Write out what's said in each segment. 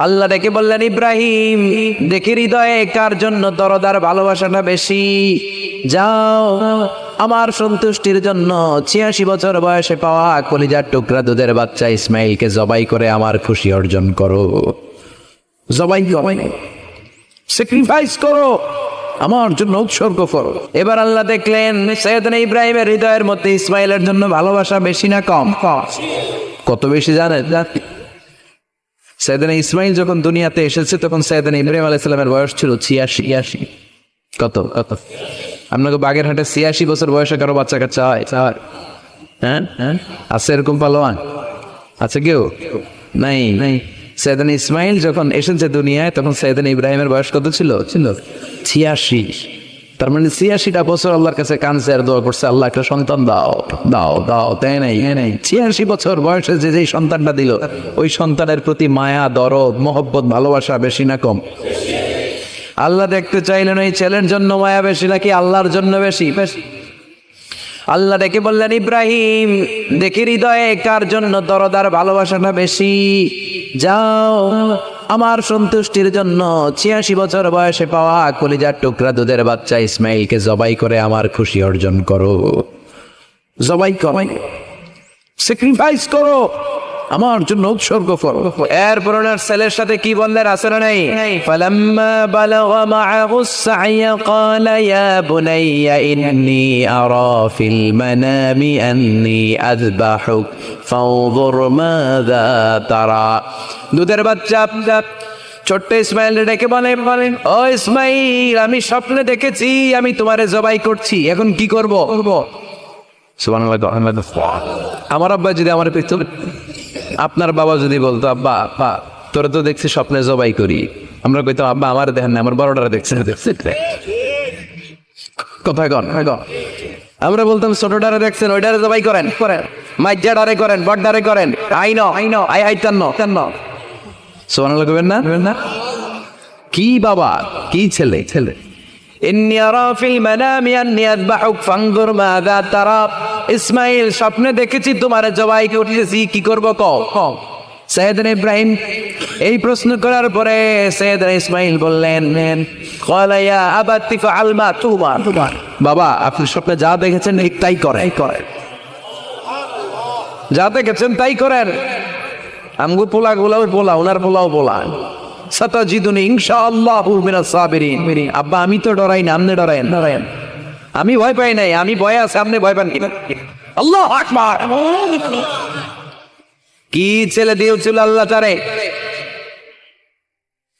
আল্লাহ ডেকে বললেন, ইব্রাহিম দেখি হৃদয়ে কার জন্য দরদার ভালোবাসাটা বেশি। যাও আমার সন্তুষ্টির জন্য ৮৬ বছর বয়সে পাওয়া কলিজার টুকরা দুধের বাচ্চা ইসমাইলকে জবাই করে আমার খুশি অর্জন করো। জবাই স্যাক্রিফাইস করো, আমার জন্য উৎসর্গ করো। এবার আল্লাহ দেখলেন সাইয়েদনা ইব্রাহিমের হৃদয়ের মধ্যে ইসমাইলের জন্য ভালোবাসা বেশি না কম? কত বেশি জানেন? সাইয়েদনা ইসমাইল যখন দুনিয়াতে এসেছে তখন সাইয়েদনা ইব্রাহিম আলাইহিস সালামের বয়স ছিল ৮৬। কত কত? আপনাকে বাগেরহাটে ৮৬ বছর বয়সে কারো বাচ্চা কাচ্চা হয়? হ্যাঁ হ্যাঁ, আছে এরকম পালোয়ান? আছে কেউ? নাই নাই। সাইয়েদনা ইসমাইল যখন এসেছে দুনিয়ায় তখন সাইয়েদনা ইব্রাহিমের বয়স কত ছিল? ৮৬। তার মানে ৮৬টা বছর আল্লাহর কাছে কাঁদছে আর দোয়া করছে, আল্লাহ একটা সন্তান দাও দাও দাও, তাই নাই? ৮৬ বছর বয়সে যে সন্তানটা দিল ওই সন্তানের প্রতি মায়া, দরদ, মহব্বত, ভালোবাসা বেশি না কম? আল্লাহ দেখতে চাইলেন ওই ছেলের জন্য মায়া বেশি নাকি আল্লাহর জন্য বেশি? আল্লাহ ডেকে বললেন, ইব্রাহিম দেখি হৃদয়ে কার জন্য দরদার ভালোবাসাটা বেশি। যাও আমার সন্তুষ্টির জন্য ৮৬ বছর বয়সে পাওয়া কলিজার টুকরা দুধের বাচ্চা ইসমাইলকে জবাই করে আমার খুশি অর্জন করো। জবাই করো, স্যাক্রিফাইস করো, আমার জন্য উৎসর্গ করো। এরপর ওনার ছেলের সাথে কি বললেন আছে না নাই? ফালাম্মা বালাগা মাআহুস সা'য়া ক্বালা ইয়া বুনাইয়া ইন্নী আরা ফিল মানামি আন্নী আযবাহুক ফানজুর মাযা তারা। দুধের বাচ্চা ছোট্ট ইসমাইল ডেকে বলে, ও ইসমাইল আমি স্বপ্নে দেখেছি আমি তোমারে জবাই করছি, এখন কি করব? আমার আব্বা যদি আমার পিছনে, আপনার বাবা যদি বলতো, আব্বা আব্বা তোরা তো দেখছি স্বপ্নে জবাই করি, আমরা কইতাম আব্বা আমার দেখেন না, আমার বড়টারা দেখছে। কোথায় কন? আমরা বলতাম ছোটটারে দেখছেন, ওইটারে জবাই করেন, মাইজাডারে করেন, বড়ডারে করেন, আই নো আই আইতান্ন সুবহানাল্লাহ কইবেন না? কি বাবা, কি ছেলে ছেলে। ইন্নী আরা ফিল মানামি আন্নী আযবাহুক ফানজুর মাযা তারা। ইসমাইল স্বপ্নে দেখেছি তোমারে জবাই করতেছি, কি করব কও? সাইয়েদনা ইব্রাহিম এই প্রশ্ন করার পরে সাইয়েদনা ইসমাইল বললেন, ক্বালা ইয়া আবাতি ফাআল মা তুমার। বাবা আপনি স্বপ্নে যা দেখেছেন তাই করেন, যা দেখেছেন তাই করেন। আমগো পোলা ওনার পোলাও পোলা। সাতাজিদুনি ইনশাআল্লাহু মিনাস সাবিরিন। আব্বা আমি তো ডরাই না, আপনি ডরায়েন। আমি ভয় পাই নাই, আমি ভয় আছে, আপনি ভয় পান কি? আল্লাহু আকবার। কি ছেলে দিয়েছিল আল্লাহ তারে।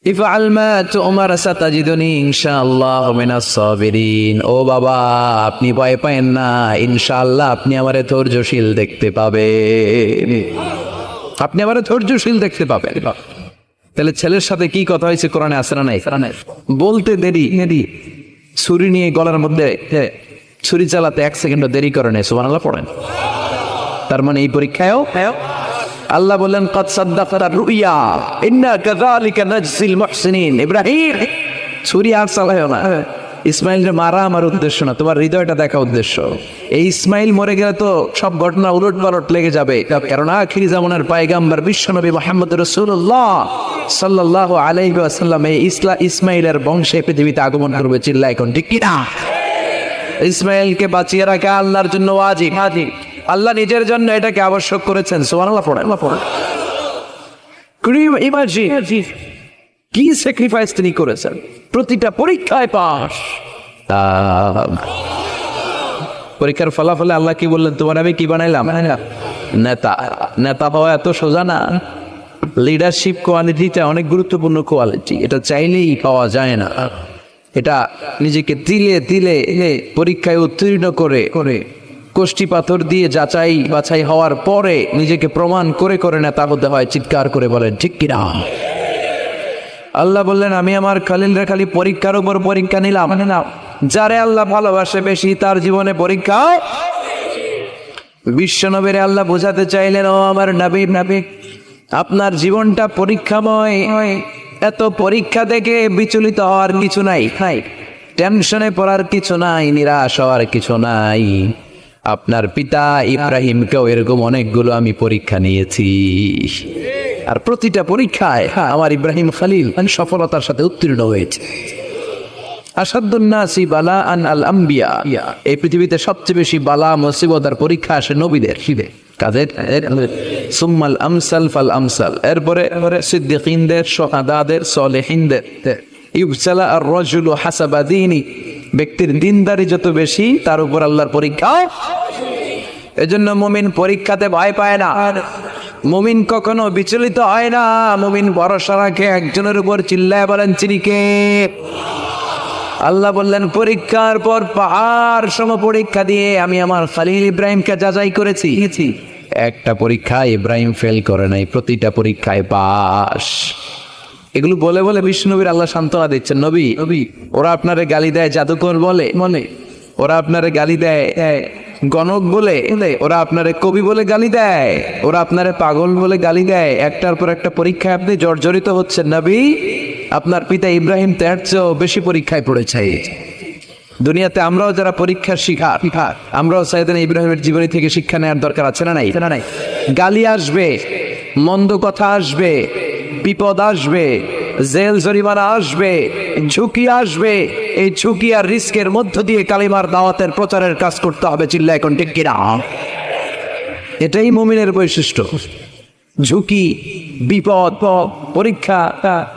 ইফআল মা তুমার সাতাজিদুনি ইনশাআল্লাহু মিনাস সাবিরিন। ও বাবা আপনি ভয় পায়েন না, ইনশাআল্লাহ আপনি আমারে ধৈর্যশীল দেখতে পাবেন, আপনি আমারে ধৈর্যশীল দেখতে পাবেন। তাহলে ছেলের সাথে কি কথা হয়েছে কোরআনে আছে না নাই? বলতে দেরি, ছুরি নিয়ে গলার মধ্যে ছুরি চালাতে 1 সেকেন্ডও দেরি করে নেই। সুবহানাল্লাহ পড়েন। তার মানে এই পরীক্ষায়ও আল্লাহ বললেন ক্বাদ সাদ্দাকাতা রুইয়া ইন্না কাযালিকা নাজজিল মুহসিনিন। ইব্রাহিম ছুরি আর চালায়ও না, ইসমাইলকে মারা আমার উদ্দেশ্য না, তোমার হৃদয়টা দেখা উদ্দেশ্য। এই ইসমাইল মরে গেলে তো সব ঘটনা উলট পালট লেগে যাবে, কারণ আখিরি জামানার পয়গম্বর বিশ্বনবী মুহাম্মদ রাসূলুল্লাহ সাল্লাল্লাহু আলাইহি ওয়াসাল্লাম এই ইসমাইলের বংশে পৃথিবীতে আগমন করবে। চিল্লায় কোন ঠিক কিনা? ইসমাইলকে বাঁচিয়ে রাখা আল্লাহর জন্য ওয়াজিব, আল্লাহ নিজের জন্য এটাকে আবশ্যক করেছেন। সুবহানাল্লাহ পড়েন। ইমাজিন কি স্যাক্রিফাইস তিনি করেছেন, প্রতিটা পরীক্ষায় পাস। পরীক্ষার ফলাফলে আল্লাহ কি বললেন, তোমার আমি কি বানাইলাম? নেতা হওয়া এত সোজা না। লিডারশিপ কোয়ালিটিটা অনেক গুরুত্বপূর্ণ কোয়ালিটি, এটা চাইলেই পাওয়া যায় না। এটা নিজেকে তিলে তিলে পরীক্ষায় উত্তীর্ণ করে কষ্টি পাথর দিয়ে যাচাই বাছাই হওয়ার পরে নিজেকে প্রমাণ করে নেতা হতে হয়। চিৎকার করে বলেন ঠিক কিনা? আল্লাহ বললেন আমি আমার খালিলরা খালি পরীক্ষার উপর পরীক্ষা নিলাম না, যারে আল্লাহ ভালোবাসে বেশি তার জীবনে পরীক্ষা। বিশ্বনবীর আল্লাহ বোঝাতে চাইলেন, ও আমার নবী, আপনার জীবনটা পরীক্ষাময়। এত পরীক্ষা দেখে বিচলিত হওয়ার কিছু নাই, টেনশনে পড়ার কিছু নাই, নিরাশ হওয়ার কিছু নাই। আপনার পিতা ইব্রাহিমকেও এরকম অনেকগুলো আমি পরীক্ষা নিয়েছি। আর প্রতিটা পরীক্ষায় আমার ইব্রাহিম খলিল সফলতার সাথে উত্তীর্ণ হয়েছে। আসাদুন্নাসি বালাআন আল আম্বিয়া, এই পৃথিবীতে সবচেয়ে বেশি বালা মুসিবত আর পরীক্ষা আসে নবীদের। কাদের? সুম্মাল আমসাল ফাল আমসাল, এরপরে সিদ্দিকিনদের, শুহাদাদের, সালেহিনদের। ইবসালা আর রাজুলু হাসাবা দীনি, ব্যক্তির দিনদারি যত বেশি তার উপর আল্লাহর পরীক্ষা। এজন্য মুমিন পরীক্ষাতে ভয় পায় না, মুমিন কখনো বিচলিত হয় না, মুমিন ভরসা রাখে একজনের উপর। চিল্লায় বলেন চিনি কে? আল্লাহ বললেন পরীক্ষার পর পাহাড় সম পরীক্ষা দিয়ে আমি আমার খলিল ইব্রাহিমকে যাচাই করেছি। একটা পরীক্ষা ইব্রাহিম ফেল করে নাই, প্রতিটা পরীক্ষায় পাস। এগুলো বলে বলে বিষ্ণুনবীর আল্লাহ সান্ত্বনা দিচ্ছেন, নবী ওরা আপনারে গালি দেয় জাদুকর বলে, ওরা আপনারে গালি দেয় গণক বলে, ওরা আপনারে কবি বলে গালি দেয়, ওরা আপনারে পাগল বলে গালি দেয়। একটার পর একটা পরীক্ষায় আপনি জর্জরিত হচ্ছেন। নবী, আপনার পিতা ইব্রাহিম তার চেয়েও বেশি পরীক্ষায় পড়েছে। দুনিয়াতে আমরাও যারা পরীক্ষার শিকার, আমরাও সাইয়েদনা ইব্রাহিমের জীবনী থেকে শিক্ষা নেওয়ার দরকার আছে না নাই? গালি আসবে, মন্দ কথা আসবে, বিপদ আসবে, জেল জরিমানা আসবে, ঝুঁকি আসবে। এই ঝুঁকি আর রিস্কের মধ্য দিয়ে কালিমার দাওয়াতের প্রচারের কাজ করতে হবে। চিল্লা এখন ঠিক কিনা? এটাই মুমিনের বৈশিষ্ট্য। ঝুঁকি, বিপদ, পরীক্ষা,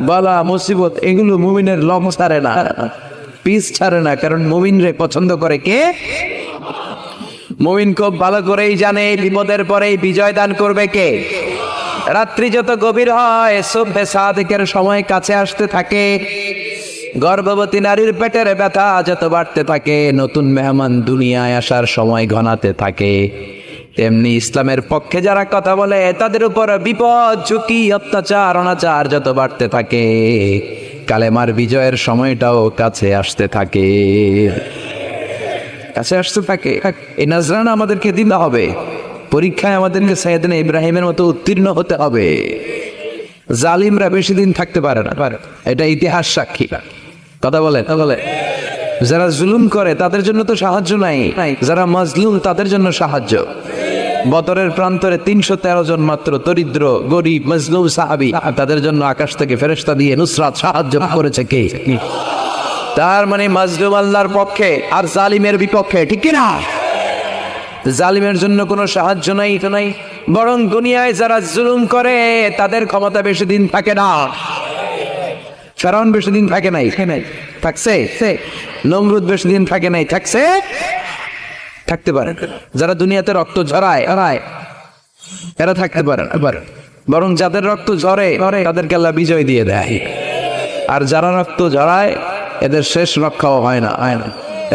বালা মুসিবত, এগুলো মুমিনের লম ছাড়ে না, পিস ছাড়ে না। কারণ মুমিনরে পছন্দ করে কে? মুমিন খুব ভালো করেই জানে বিপদের পরেই বিজয় দান করবে কে। রাত্রি যত গভীর হয়, সুবহে সাদিকের সময় কাছে আসতে থাকে, গর্ভবতী নারীর পেটের ব্যথা যত বাড়তে থাকে, নতুন মেহমান দুনিয়ায় আসার সময় ঘনাতে থাকে, তেমনি ইসলামের পক্ষে যারা কথা বলে তাদের উপর বিপদ, ঝুঁকি, অত্যাচার, অনাচার যত বাড়তে থাকে, কালেমার বিজয়ের সময়টাও কাছে আসতে থাকে, কাছে আসতে থাকে। এই নজরানা আমাদেরকে দিতে হবে। পরীক্ষায় আমাদেরকে সাইয়েদনা ইব্রাহিমের মতো উত্তীর্ণ হতে হবে। জালিমরা বেশি দিন থাকতে পারে না, এটা ইতিহাস সাক্ষী। কথা বলে যারা জুলুম করে তাদের জন্য তো সাহায্য নাই, যারা মাজলুম তাদের জন্য সাহায্য। বদরের প্রান্তরে 313 জন মাত্র দরিদ্র, গরিব, মাজলুম সাহাবী, তাদের জন্য আকাশ থেকে ফেরেশতা দিয়ে নুসরাত সাহায্য করেছে কে? তার মানে মাজলুম আল্লাহর পক্ষে আর জালিমের বিপক্ষে, ঠিক কি না? জালিমের জন্য কোনো সাহায্য নাই, বরং দুনিয়ায় যারা জুলুম করে তাদের ক্ষমতা বেশি দিন থাকে না। ফেরাউন বেশি দিন থাকে নাই, থাকছে। নমরুদ বেশি দিন থাকে নাই, থাকতে পারে। যারা দুনিয়াতে রক্ত ঝরায় এরা থাকতে পারে, বরং যাদের রক্ত ঝরে তাদেরকে আল্লাহ বিজয় দিয়ে দেয়। আর যারা রক্ত ঝরায় এদের শেষ রক্ষাও হয় না,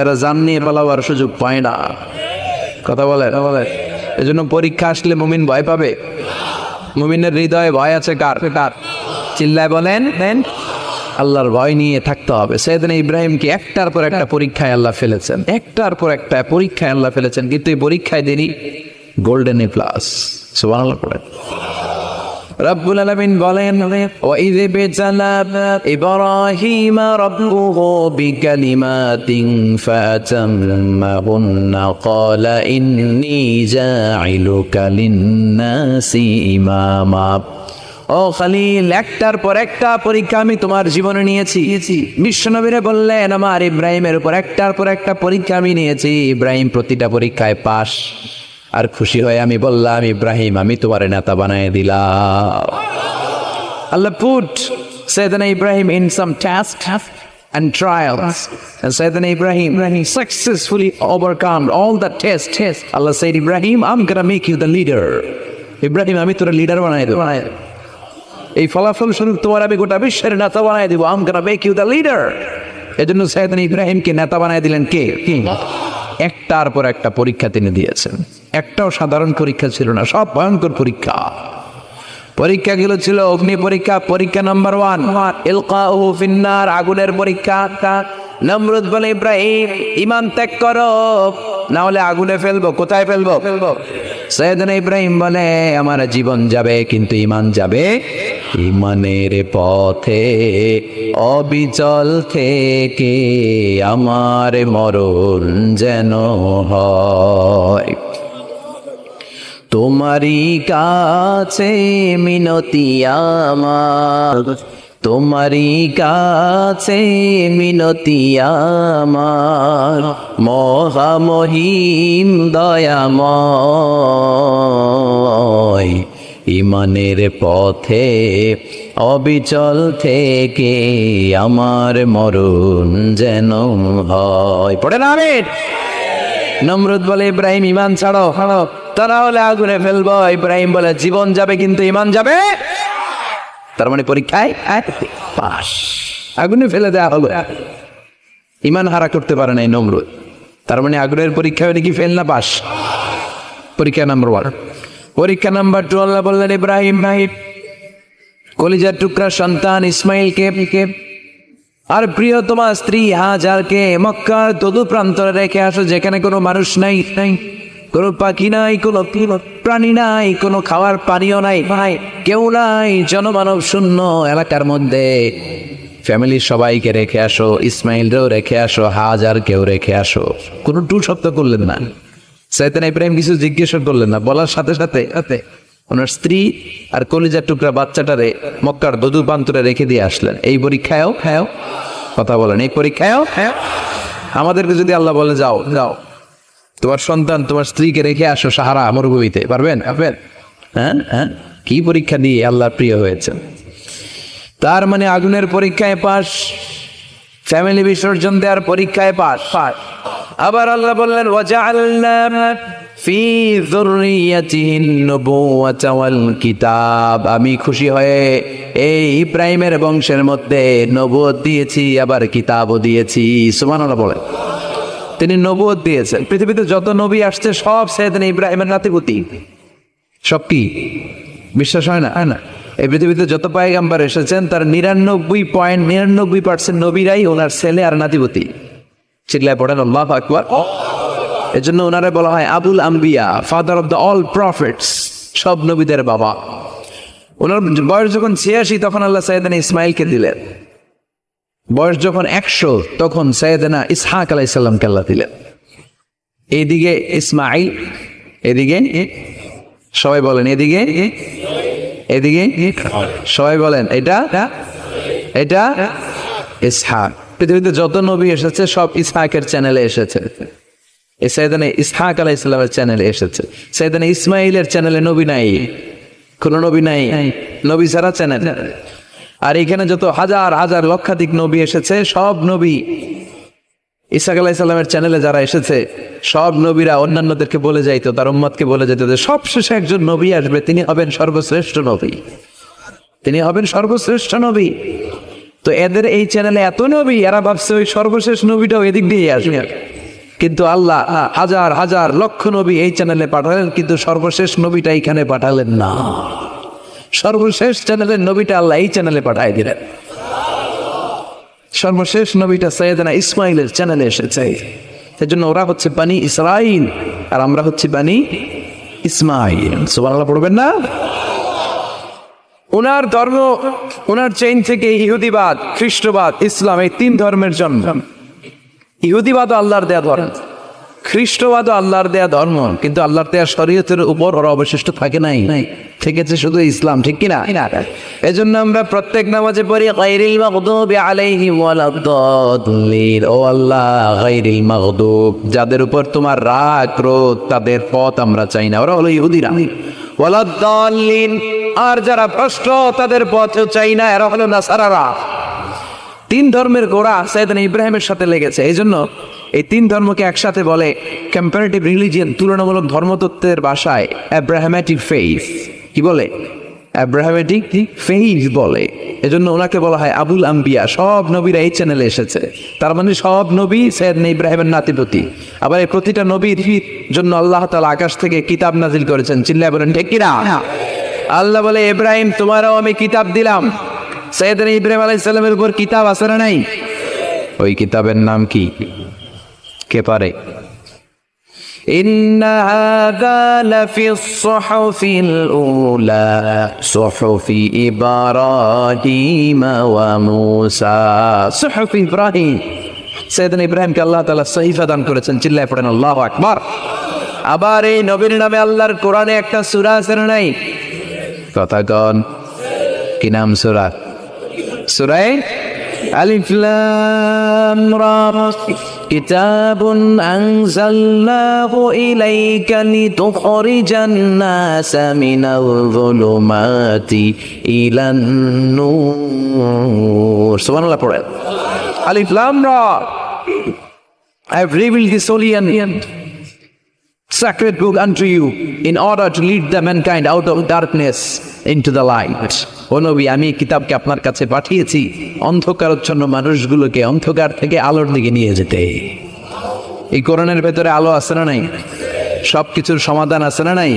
এরা জান নিয়ে পালাবার সুযোগ পায় না। কথা বলে এজন্য পরীক্ষা আসলে মুমিন ভয় পাবে। মুমিনের হৃদয়ে ভয় আছে কার? চিল্লায় বলেন, আল্লাহর ভয় নিয়ে থাকতে হবে। সাইয়েদনা ইব্রাহিমকে একটার পর একটা পরীক্ষায় আল্লাহ ফেলেছেন, কিন্তু এই পরীক্ষায় দেনি গোল্ডেন এ প্লাস। সুবহানাল্লাহ পড়েন। রব্বুল আলামিন বলেন, ওয়া ইয বিতালা ইব্রাহিম রাব্বুহু বিকালিমাতিন ফাতাম্মাহুন্না ক্বালা ইন্নী জাঈলুকা লিন-নাসি ইমামা। ও খলিল, একটার পর একটা পরীক্ষা আমি তোমার জীবনে নিয়েছি। বিশ্বনবীরে বললেন আমার ইব্রাহিমের উপর একটার পর একটা পরীক্ষা আমি নিয়েছি। ইব্রাহিম প্রতিটা পরীক্ষায় পাস। আর খুশি হয়ে আমি বললাম, ইব্রাহিম আমি তোমার নেতা বানায় দিলাম। আল্লাহ put Sayyidina Ibrahim in some tasks and trials, and Sayyidina Ibrahim successfully overcome all the tests. Allah said, Ibrahim, I'm gonna make you the leader. Ibrahim, আমি তোর লিডার বানাই দেব। এই ফলাফল স্বরূপ তোমার আমি গোটা বিশ্বের নেতা বানাই দেব। I'm gonna make you the leader. এজন্য সাইয়েদনা ইব্রাহিমকে নেতা বানাই দিলেন কে? একটার পর একটা পরীক্ষা তিনি দিয়েছেন। একটাও সাধারণ পরীক্ষা ছিল না, সব ভয়ঙ্কর পরীক্ষা। পরীক্ষাগুলো ছিল অগ্নি পরীক্ষা। পরীক্ষা নাম্বার 1 ইলকাহু ফিন্নার, আগুনের পরীক্ষা। নমরুদ বলে, ইব্রাহিম ঈমান ত্যাগ করো, না হলে আগুনে ফেলবো। কোথায় ফেলবো? সাইয়েদনা ইব্রাহিম বলে, আমার জীবন যাবে কিন্তু ঈমান যাবে। ঈমানের পথে অবিচল থেকে আমার মরণ যেন হয়। তোমারই কাছে মিনতি আমার, তোমারই কাছে মিনতি আমার, মহামহিম দয়াময়, ইমানের পথে অবিচল থেকে আমার মরণ যেন হয়। পড়ে না আমিন। নমরুদ বলে ইব্রাহিম ইমান ছাড়ো, তারা হলে আগুনে ফেলবো। ইব্রাহিম বলে জীবন যাবে কিন্তু ইমান যাবে। তার মানে পরীক্ষায় পাস, আগুনে ফেলে দেওয়া হলো। ইমান হারা করতে পারে নাই নমরুদ। তার মানে আগুনের পরীক্ষায় নাকি ফেল না পাস। পরীক্ষা নাম্বার 1। পরীক্ষা নাম্বার 2, আল্লাহ বললেন ইব্রাহিম ভাই, কলিজার টুকরা সন্তান ইসমাইলকে আর প্রিয় তোমার স্ত্রী হাজারকে মক্কার তদু প্রান্তরে রেখে আসো, যেখানে কোনো মানুষ নাই, কোনো পাখি নাই, কোনো প্রাণী নাই, কোনো খাওয়ার পানিও নাই, ভাই কেউ নাই, জনমানব শূন্য এলাকার মধ্যে ফ্যামিলির সবাইকে রেখে আসো, ইসমাইলরেও রেখে আসো, হাজারকেও রেখে আসো। কোনো টু শব্দ করলেন না। সাইয়েদনা ইব্রাহিম কিছু জিজ্ঞাসা করলেন না, বলার সাথে সাথে ওনার স্ত্রী আর কলিজার টুকরা বাচ্চাটারে মক্কার দদু প্রান্তরে রেখে দিয়ে আসলেন। এই পরীক্ষায়ও কথা বলেন, এই পরীক্ষায়ও আমাদেরকে যদি আল্লাহ বলে যাও তোমার সন্তান তোমার স্ত্রীকে রেখে আসো সাহারা মরুভূমিতে, পারবেন? হ্যাঁ, কি পরীক্ষা দিয়ে আল্লাহ প্রিয় হয়েছে। তার মানে আগুনের পরীক্ষায় পাস, ফ্যামিলি বিসর্জন দেওয়ার পরীক্ষায় পাস। আবার আল্লাহ বললেন ওয়াজআলনা ফি যুররিয়াতিহিন নবুওয়াতা ওয়াল কিতাব, আমি খুশি হয়ে এই ইব্রাহিমের বংশের মধ্যে নবুয়ত দিয়েছি, আবার কিতাবও দিয়েছি। সুবহানাল্লাহ বলেন। তিনি নবুয়ত দিয়েছেন। পৃথিবীতে যত নবী আসছে সব সাইয়েদনা ইব্রাহিমের নাতিপুতি। সব কি বিশ্বাস হয় না? এই পৃথিবীতে যত পয়গম্বর এসেছেন তার 99.99% নবীরাই ওনার ছেলে আর নাতিপুতি। চিল্লায় পড়েন আল্লাহু আকবার। এজন্য ওনারে বলা হয় আবুল আম্বিয়া, father of the all prophets, সব নবীদের বাবা। ওনার বয়স যখন 86 তখন আল্লাহ সাইয়েদনা ইসমাইলকে দিলেন। বয়স যখন 100 তখন সাইয়েদনা ইসহাক আলাইহিস সালামকে আল্লাহ দিলেন। এইদিকে ইসমাইল, এদিকে সবাই বলেন এদিকে সবাই বলেন এটা ইসহাক। পৃথিবীতে যত নবী এসেছে সব ইসহাকের চ্যানেলে এসেছে। সাইয়েদনা ইসহাক আলাইহিস সালামের চ্যানেলে এসেছে। সাইয়েদনা ইসমাইলের চ্যানেলে নবী নাই, কোন নবী নাই, নবী ছাড়া চ্যানেল। আর এখানে যত হাজার হাজার লক্ষাধিক নবী এসেছে সব নবী ইসহাক আলাইহিস সালামের চ্যানেলে যারা এসেছে সব নবীরা অন্যান্যদেরকে বলে যাইতো, তার উম্মতকে বলে যেত যে সবশেষে একজন নবী আসবে, তিনি হবেন সর্বশ্রেষ্ঠ নবী, তিনি হবেন সর্বশ্রেষ্ঠ নবী। তো এদের এই চ্যানেলে এত নবী, এরা ভাবছে ওই সর্বশেষ নবীটাও এদিক দিয়ে আসবে। কিন্তু আল্লাহ হাজার হাজার লক্ষ নবী এই চ্যানেলে পাঠালেন, কিন্তু সর্বশেষ নবীটা এইখানে পাঠালেন না। সর্বশেষ চ্যানেলের নবীটা আল্লাহ এই চ্যানেলে পাঠাই দিলেন। সর্বশেষ নবীটা সাইয়েদনা ইসমাইলের চ্যানেলে এসেছে। সেজন্য ওরা হচ্ছে বানি ইসরাইল আর আমরা হচ্ছি বানি ইসমাইল। সুবহানাল্লাহ পড়বেন না? ওনার ধর্ম, ওনার চেইন থেকে ইহুদিবাদ, খ্রিস্টবাদ, ইসলাম, এই 3 ধর্মের জন্ম। ইহুদিবাদও আল্লাহর দেয়া ধর্ম, খ্রিস্টবাদও আল্লাহর দেয়া ধর্ম, কিন্তু আল্লাহর দেয়া শরীয়তের উপর ওরা অবশিষ্ট থাকে নাই, থেকেছে শুধু ইসলাম। ঠিক কিনা? এজন্য আমরা প্রত্যেক নামাজে পড়ি গায়রিল মাগদুবি আলাইহিম ওয়ালাদ-দাল্লিন। ও আল্লাহ, গায়রিল মাগদুব, যাদের উপর তোমার রাগ ক্রোধ, তাদের পথ আমরা চাই না, ওরা হলো ইহুদিরা। ওয়ালাদ-দাল্লিন, আর যারা ভ্রষ্ট তাদের পথও চাই না, এরা হলো নাসারারা। 3 ধর্মের গোড়া সাইয়েদনা ইব্রাহিমের সাথে লেগেছে। এই জন্য এই 3 ধর্মকে একসাথে বলে কম্পারেটিভ রিলিজিয়ন, তুলনামূলক ধর্মতত্ত্বের ভাষায় অ্যাব্রাহামেটিক ফেইথ। কি বলে? অ্যাব্রাহামেটিক ফেইথ বলে। এজন্য ওনাকে বলা হয় আবুল আম্বিয়া। সব নবীরা এই চ্যানেলে এসেছে। তার মানে সব নবী সাইয়েদনা ইব্রাহিমের নাতিপুতি। আবার এই প্রতিটা নবীর জন্য আল্লাহ তাআলা আকাশ থেকে কিতাব নাজিল করেছেন। চিল্লায় বলেন ঠিক কিনা? আল্লাহ বলে ইব্রাহিম তোমারও আমি কিতাব দিলাম। সাইয়েদনা ইব্রাহিম আলাইহিস সালামের উপর কিতাব আছে না নাই? ওই কিতাবের নাম কি? কে পারে? ইন্না হাযা লাফিস সুহুফিল উলা সুহুফি ইব্রাহিম ওয়া মূসা। সুহুফ ইব্রাহিম, সাইয়েদনা ইব্রাহিমকে আল্লাহ তাআলা সহিফা দান করেছেন। চিল্লায় পড়েন আল্লাহু আকবার। আবার এই নবীর নামে আল্লাহর কোরআনে একটা সূরা আছে না নাই? কথা কন, কি নাম সূরা? সূরা আলিফ লাম রা। কিতাবুন আনজালনাহু ইলাইকা লিতুখরিজান নাসা মিনাল যুলুমাতি ইলান নূর। সুবহানাল্লাহ পড়েন। আলিফ লাম রা। I have revealed this holy and sacred book unto you in order to lead the mankind out of darkness into the light. ও নবী, আমি এই কিতাবকে আপনার কাছে পাঠিয়েছি অন্ধকারাচ্ছন্ন মানুষগুলোকে অন্ধকার থেকে আলোর দিকে নিয়ে যেতে। এই কোরআনের ভেতরে আলো আছে না নাই? সবকিছুর সমাধান আছে না নাই?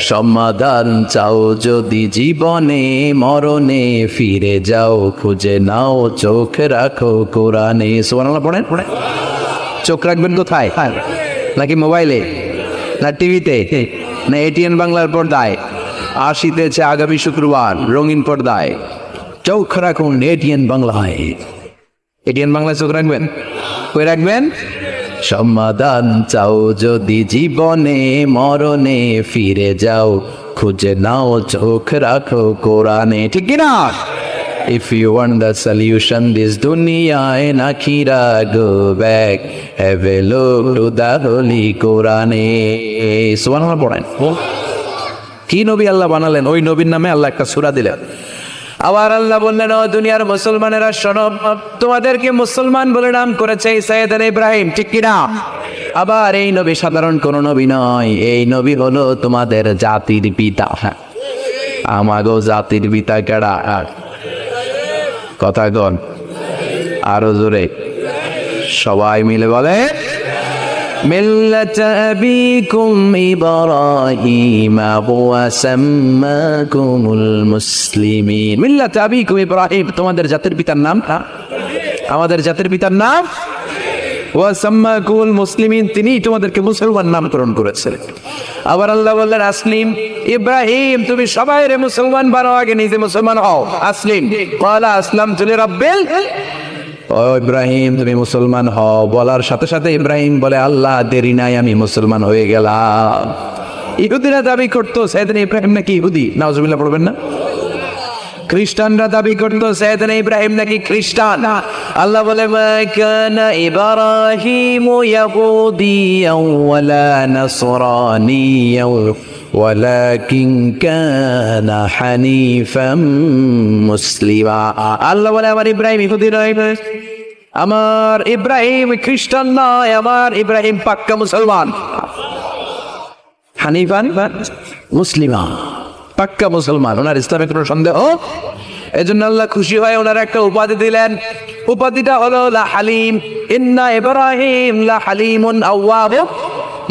সমাধান চাও যদি জীবনে মরণে ফিরে যাও, খুঁজে নাও চোখ রাখো কোরআনে। সুবহানাল্লাহ পড়েন। চোখ রাখবেন কোথায়? নাকি মোবাইলে, না টিভিতে, না এটিএন বাংলার পর্দায়? আসিতেছে আগামী শুক্রবার রঙিন পর্দায়। চোখ রাখুন এটিএন বাংলায়। এটিএন বাংলায় চোখ রাখবেন। কই রাখবেন? সমাধান চাও যদি জীবনে মরণে ফিরে যাও, খুঁজে নাও চোখ রাখো কোরআনে। ঠিক কিনা? If you want the solution this dunya and akhirah, go back, have a look to the holy Quran. সুবহানাল্লাহ পড়েন। কি নবী আল্লাহ বানালেন? ওই নবীর নামে আল্লাহ একটা সূরা দিলেন। আবার আল্লাহ বললেন, ও দুনিয়ার মুসলমানেরা শোনো, তোমাদেরকে মুসলমান বলে নাম করেছে সাইয়েদনা ইব্রাহিম। ঠিক কিনা? আবার এই নবী সাধারণ কোন নবী নয়, এই নবী হলো তোমাদের জাতির পিতা। আমাগো জাতির পিতা কেডা? কথা কন আরো জোরে, সবাই মিলে বলে, মিল্লাত আবিকুম ইব্রাহিম ওয়া সাম্মাকুমুল মুসলিমিন। মিল্লাত আবিকুম ইব্রাহিম, তোমাদের জাতির পিতার নাম, আমাদের জাতির পিতার নাম। ওয়া সাম্মাকুমুল মুসলিমিন, তিনি তোমাদেরকে মুসলমান নামকরণ করেছেন। আবার আল্লাহ বললেন, আসলিম ইব্রাহিম, তুমি সবাই রে মুসলমান বানাও, আগে নিজে মুসলমান হও। আসলিম ক্বালা আসলামতু লিরাব্বিল। ও ইব্রাহিম, তুমি মুসলমান হও বলার সাথে সাথে ইব্রাহিম বলে, আল্লাহ দেরি নাই, আমি মুসলমান হয়ে গেলাম। ইহুদিরা দাবি করতো সাইয়েদনা ইব্রাহিম নাকি ইহুদি। নাউজুবিল্লাহ পড়বেন না? খ্রিস্টানরা দাবি করতো সাইয়েদনা ইব্রাহিম নাকি খ্রিস্টান। আল্লাহ বলে, মা কানা ইব্রাহিমু ইয়াহুদিয়ান ওয়ালা নাসরানিয়ান ওয়ালাকিন কানা হানিফাম মুসলিমা। আল্লাহ বলে, আমার ইব্রাহিম ইহুদি নয়, আমার ইব্রাহিম খ্রিস্টান নয়, আমার ইব্রাহিম পাক্কা মুসলমান। হানিফান মুসলিমা, পাক্কা মুসলমান, ওনার ইসলামে কোনো সন্দেহ। এজন্য আল্লাহ খুশি হয়ে ওনার একটা উপাধি দিলেন। উপাধিটা হলো লা হালিম। ইন্না ইব্রাহিম লা হালিমুন আওয়াব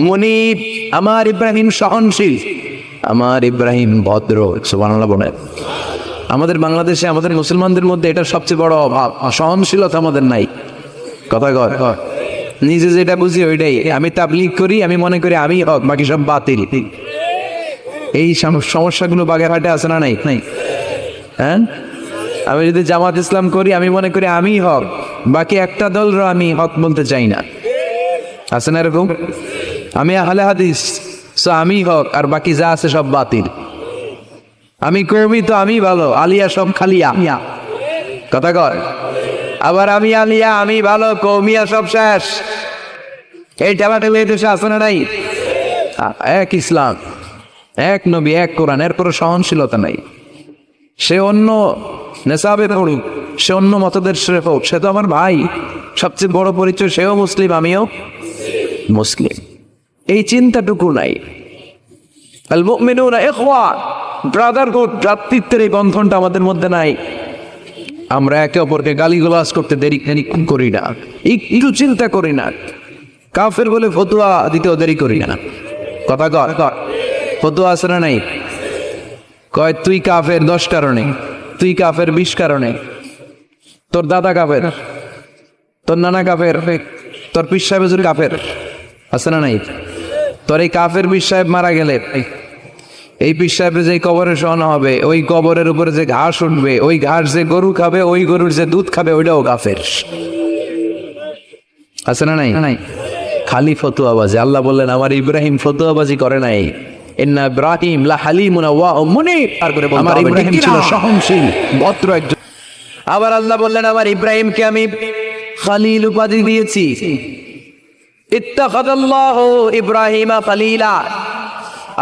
মুনিব। আমার ইব্রাহিম সহনশীল, আমার ইব্রাহিম ভদ্র। সুবহানাল্লাহ বলেন। আমাদের বাংলাদেশে আমাদের মুসলমানদের মধ্যে এটা সবচেয়ে বড় অভাব, সহনশীলতা আমাদের নাই। কথা কয়, নিজে যেটা বুঝি ওইটাই। আমি তাবলীগ করি, আমি মনে করি আমি হক, বাকি সব বাতিল। এই সমস্যাগুলো বাগেরহাটে আছে না নাই? হ্যাঁ, আমি যদি জামাত ইসলাম করি, আমি মনে করি আমি হক, বাকি একটা দলরা আমি হক বলতে চাই না। আছে না এরকম? আমি আহলে হাদিস, সো আমি হক, আর বাকি যা আছে সব বাতিল। আমি কর্মী, তো আমি ভালো, আলিয়া সব খালিয়া। কথা কয়। আবার আমি আলিয়া, আমি ভালো, কৌমিয়া সব শেষ। এই টেলাটেলি দেশে আছে না নাই? এক ইসলাম, এক নবী, এক কোরআন, এর কোনো সহনশীলতা নাই। সে অন্য নেশাবে পড়ুক, সে অন্য মতদর্শে হোক, সে তো আমার ভাই। সবচেয়ে বড় পরিচয়, সেও মুসলিম, আমিও মুসলিম। এই চিন্তাটুকু নাই। আল মুমিনুনা ইখওয়া, ব্রাদারহুড, ভ্রাতৃত্বের এই বন্ধনটা আমাদের মধ্যে নাই। আমরা একে অপরকে গালিগালাজ করতে দেরি করি না, একটু চিন্তা করি না। কাফের বলে ফতুয়া দিতেও দেরি করি না। কথা কর, ফতুয়া আছে না নাই? কয় তুই কাফের 10 কারণে, তুই কাফের 20 কারণে, তোর দাদা কাফের, তোর নানা কাফের, তোর পীর সাহেব হুজুর কাফের। আছে না নাই? তোর এই কাফের পীর সাহেব মারা গেলে, এই পীর সাহেবের যে কবরে শোয়ানো হবে, ওই কবরের উপরে যে ঘাস উঠবে, ওই ঘাস যে গরু খাবে, ওই গরুর যে দুধ খাবে, ওইটাও কাফের। আছে না নাই? খালি ফতুয়াবাজি। আল্লাহ বললেন আমার ইব্রাহিম ফতুয়াবাজি করে নাই, ইন্না ইব্রাহিম লা হালিমুন আওয়াহুম মুনীব। আর করে বলতে আমার ইব্রাহিম ছিল সহনশীল, ভদ্র একজন। আবার আল্লাহ বললেন আমার ইব্রাহিমকে আমি খলিল উপাধি দিয়েছি। ইত্তাখাযাল্লাহু ইব্রাহিমা খলিলা।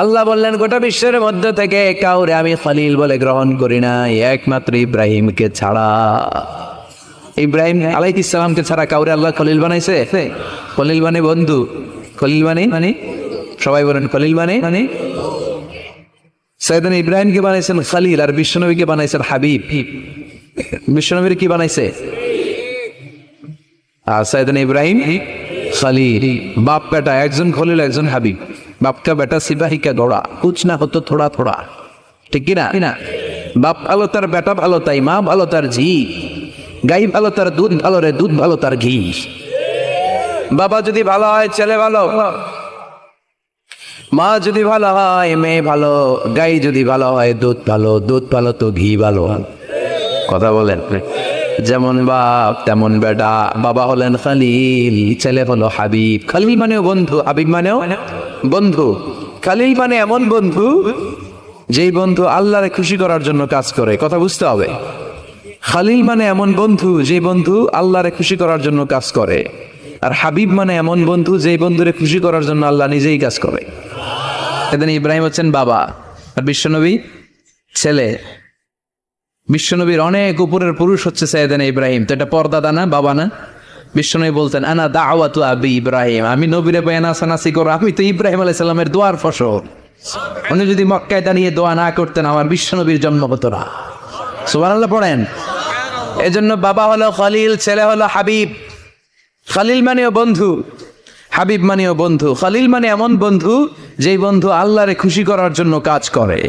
আল্লাহ বললেন গোটা বিশ্বের মধ্যে থেকে কাউরে আমি খলিল বলে গ্রহণ করি নাই, একমাত্র ইব্রাহিমকে ছাড়া। ইব্রাহিম আলাইহিস সালামকে ছাড়া কাউরে আল্লাহ খলিল বানাইছে? খলিল মানে বন্ধু, খলিল মানে সবাই বলেন খলিল মানে সাইয়েদনা ইব্রাহিমকে বানাইছেন খলিল, আর বিশ্বনবীকে বানাইছেন হাবিব। বিশ্বনবীর কি বানাইছে? আর সাইয়েদনা ইব্রাহিম খলিল। বাপ বেটা, একজন খলিল একজন হাবিব। বাপ কা বেটা সিপাহী কা ঘোড়া, কুছ না হতো থোড়া থোড়া, ঠিক কিনা? বাপ ভালো তার বেটা ভালো, তাই মা ভালো তার ঝি, গাই ভালো তার দুধ ভালো রে, দুধ ভালো তার ঘি। বাবা যদি ভালো হয় ছেলে ভালো, মা যদি ভালো হয় মেয়ে ভালো, গাই যদি ভালো হয় দুধ ভালো, দুধ ভালো তো ঘি ভালো। কথা বলেন, যেমন বাপ তেমন বেটা। বাবা হলেন খলিল, ছেলে হলো হাবিব। খলিল মানেও বন্ধু, হাবিব মানেও বন্ধু। খলিল মানে এমন বন্ধু যেই বন্ধু আল্লাহরে খুশি করার জন্য কাজ করে। কথা বুঝতে হবে। খলিল মানে এমন বন্ধু যে বন্ধু আল্লাহরে খুশি করার জন্য কাজ করে। আর হাবিব মানে এমন বন্ধু যেই বন্ধুরে খুশি করার জন্য আল্লাহ নিজেই কাজ করে। এদিন ইব্রাহিম হচ্ছেন বাবা, আর বিশ্বনবী ছেলে। বিশ্বনবীর অনেক উপরের পুরুষ হচ্ছে সাইয়েদনা ইব্রাহিম। তো এটা পর্দাদা না, বাবা না? বিশ্বনবী বলতেন আনা দাওয়াতু আবি ইব্রাহিম, আমি নবীরে নাসানাসি করো, আমি তো ইব্রাহিম আলাইহিস সালামের দোয়ার ফসল। উনি যদি মক্কায় দাঁড়িয়ে দোয়া না করতেন আমার বিশ্বনবীর জন্ম হতো না। সুবহানাল্লাহ পড়েন। এজন্য বাবা হলো খলিল, ছেলে হলো হাবিব। খলিল মানেও বন্ধু, হাবিব মানেও বন্ধু। খলিল মানে এমন বন্ধু যেই বন্ধু আল্লাহরে খুশি করার জন্য কাজ করে,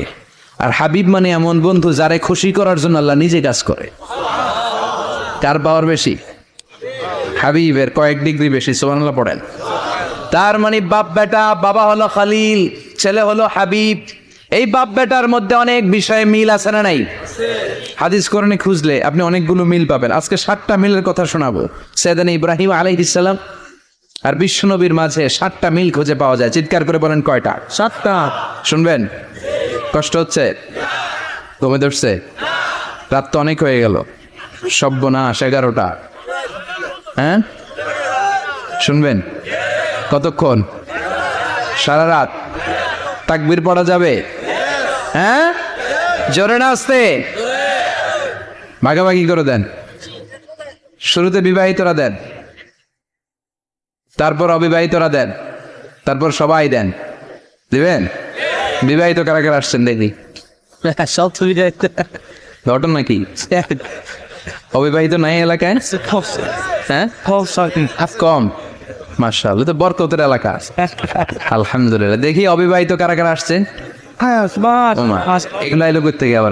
আর হাবিব মানে এমন বন্ধু যারে খুশি করার জন্য আল্লাহ নিজে কাজ করে। কার পাওয়ার বেশি? হাবিবের কয়েক ডিগ্রি বেশি। সুবহানাল্লাহ পড়েন। তার মানে বাপ বেটা, বাবা হলো খলিল, ছেলে হলো হাবিব। এই বাপ বেটার মধ্যে অনেক বিষয়ে মিল আছে না নাই? হাদিস কোরআনে খুঁজলে আপনি অনেকগুলো মিল পাবেন। আজকে 7টা মিলের কথা শোনাবো। সাইয়েদনা ইব্রাহিম আলাইহিস সালাম আর বিশ্বনবীর মাঝে 7টা মিল খুঁজে পাওয়া যায়। চিৎকার করে বলেন কয়টা? 7টা। শুনবেন? কষ্ট হচ্ছে? ঘুমে ধরছে? রাত তো অনেক হয়ে গেল। সর্বনাশ, 11টা। হ্যাঁ শুনবেন? কতক্ষণ? সারা রাত। তাকবীর পড়া যাবে? হ্যাঁ জোরে না আসতে? ভাগাভাগি করে দেন। শুরুতে বিবাহিতরা দেন, তারপর অবিবাহিতরা দেন, তারপর সবাই দেন। দিবেন? বিবাহিত কারা কারা আসছেন দেখি? সব ঘটনা কি? অবিবাহিত নাই এলাকায়? হ্যাঁ কম। মাশাআল্লাহ, তো বরকতের এলাকা। আলহামদুলিল্লাহ। দেখি অবিবাহিত কারা কারা আসছে? এগুলো এলো করতে গিয়ে আবার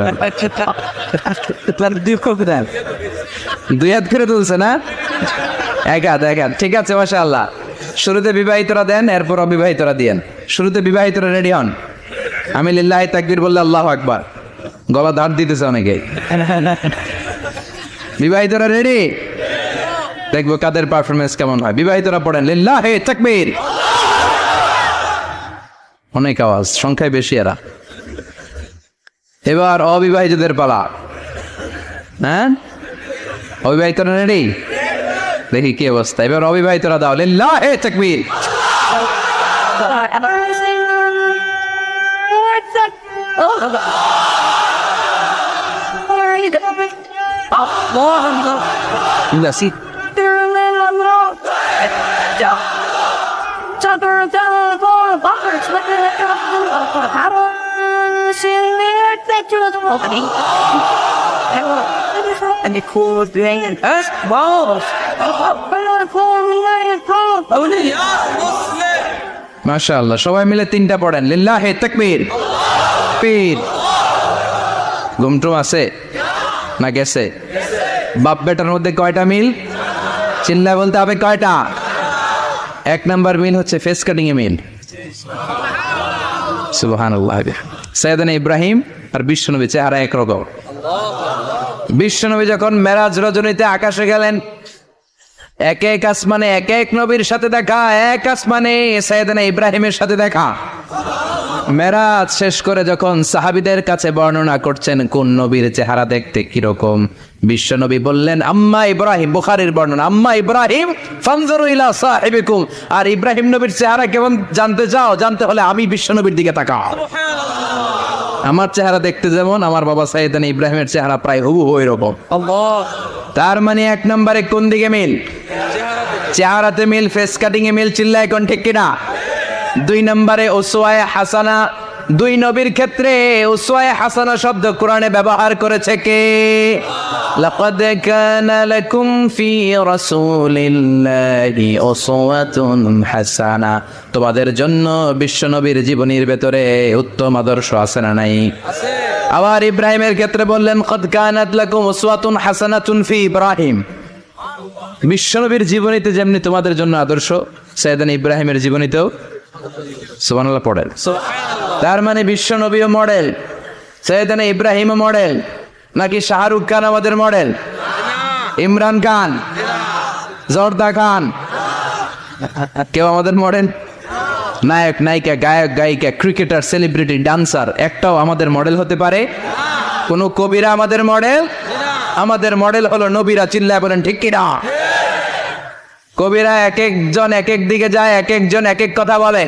2 হাত করে তুলছে না? 1 হাত 1 হাত। ঠিক আছে, মাশাআল্লাহ। শুরুতে বিবাহিতরা দেন, এরপর অবিবাহিতরা দিয়েন। শুরুতে বিবাহিতরা রেডি হন। আমি লিল্লাহি তাকবীর বললে আল্লাহু আকবার। গলা ধার দিতেছে অনেকে। বিবাহিতরা রেডি? দেখবো কাদের পারফরমেন্স কেমন হয়। বিবাহিতরা পড়েন লিল্লাহি তাকবীর। অনেক আওয়াজ, সংখ্যায় বেশি এরা। এবার অবিবাহিতদের পালা। হ্যাঁ অবিবাহিতরা রেডি? দেখি কি অবস্থা। এবার অবিবাহিতরা দাও লিল্লাহি তাকবীর। মাশাআল্লাহ, সবাই মিলে 3টা পড়েন লিল্লাহি তাকবীর। পীর ঘুমটুম আছে না গেছে? বাপ বেটার মধ্যে কয়টা মিল? চিল্লায় বলতে হবে কয়টা? 1 নাম্বার মিল হচ্ছে ফেস কাটিং এ মিল। সুবহানাল্লাহ। সাইয়েদনা ইব্রাহিম আর বিশ্বনবী চেহারা একরকম। বিশ্বনবী যখন মেরাজ রজনীতে আকাশে গেলেন, এক এক আসমানে এক এক নবীর সাথে দেখা, এক আসমানে সাইয়েদনা ইব্রাহিমের সাথে দেখা। মেরাজ শেষ করে যখন সাহাবীদের কাছে বর্ণনা করছেন কোন নবীর চেহারা দেখতে কিরকম, বিশ্ব নবী বললেন আম্মা ইব্রাহিম, বুখারীর বর্ণনা, আম্মা ইব্রাহিম ফানজুরু ইলা সাহিবিকুম, আর ইব্রাহিম নবীর চেহারা কেমন জানতে চাও, জানতে হলে আমি বিশ্ব নবীর দিকে তাকাও। আমার চেহারা দেখতে যেমন, আমার বাবা সাইয়েদনা ইব্রাহিমের চেহারা প্রায় হুবহু এরকম। তার মানে এক নম্বরে কোন দিকে মিল? চেহারাতে মিল, ফেস কাটিং এ মিল, চিল্লায় কোন ঠিক কিনা? দুই নম্বরে উসওয়ায়ে হাসানা, দুই নবীর ক্ষেত্রে উসওয়ায়ে হাসানা শব্দ কোরআনে ব্যবহার করেছে কে? লাকাদ কানা লাকুম ফি রাসূলিল্লাহি উসওয়াতুন হাসানা, তোমাদের জন্য বিশ্ব নবীর জীবনীর ভেতরে উত্তম আদর্শ আছে না নাই? আছে। আবার ইব্রাহিমের ক্ষেত্রে বললেন কদ কানাত লাকুম উসওয়াতুন হাসানাতুন ফি ইব্রাহিম, বিশ্ব নবীর জীবনীতে যেমনি তোমাদের জন্য আদর্শ, সাইয়েদনা ইব্রাহিমের জীবনীতেও সুবহানাল্লাহ পড়েন। তার মানে বিশ্ব নবীও মডেল, সাইয়েদনা ইব্রাহিমও মডেল, নাকি শাহরুখ খান আমাদের মডেল? ইমরান খান, জর্দা খান, কেউ আমাদের মডেল? নায়ক নায়িকা, গায়ক গায়িকা, ক্রিকেটার, সেলিব্রিটি, ডান্সার একটাও আমাদের মডেল হতে পারে? কোন কবিরা আমাদের মডেল? আমাদের মডেল হলো নবীরা, চিল্লায় বলেন ঠিক কিনা? কবিরা এক একজন এক এক দিকে যায়, এক একজন এক এক কথা বলে,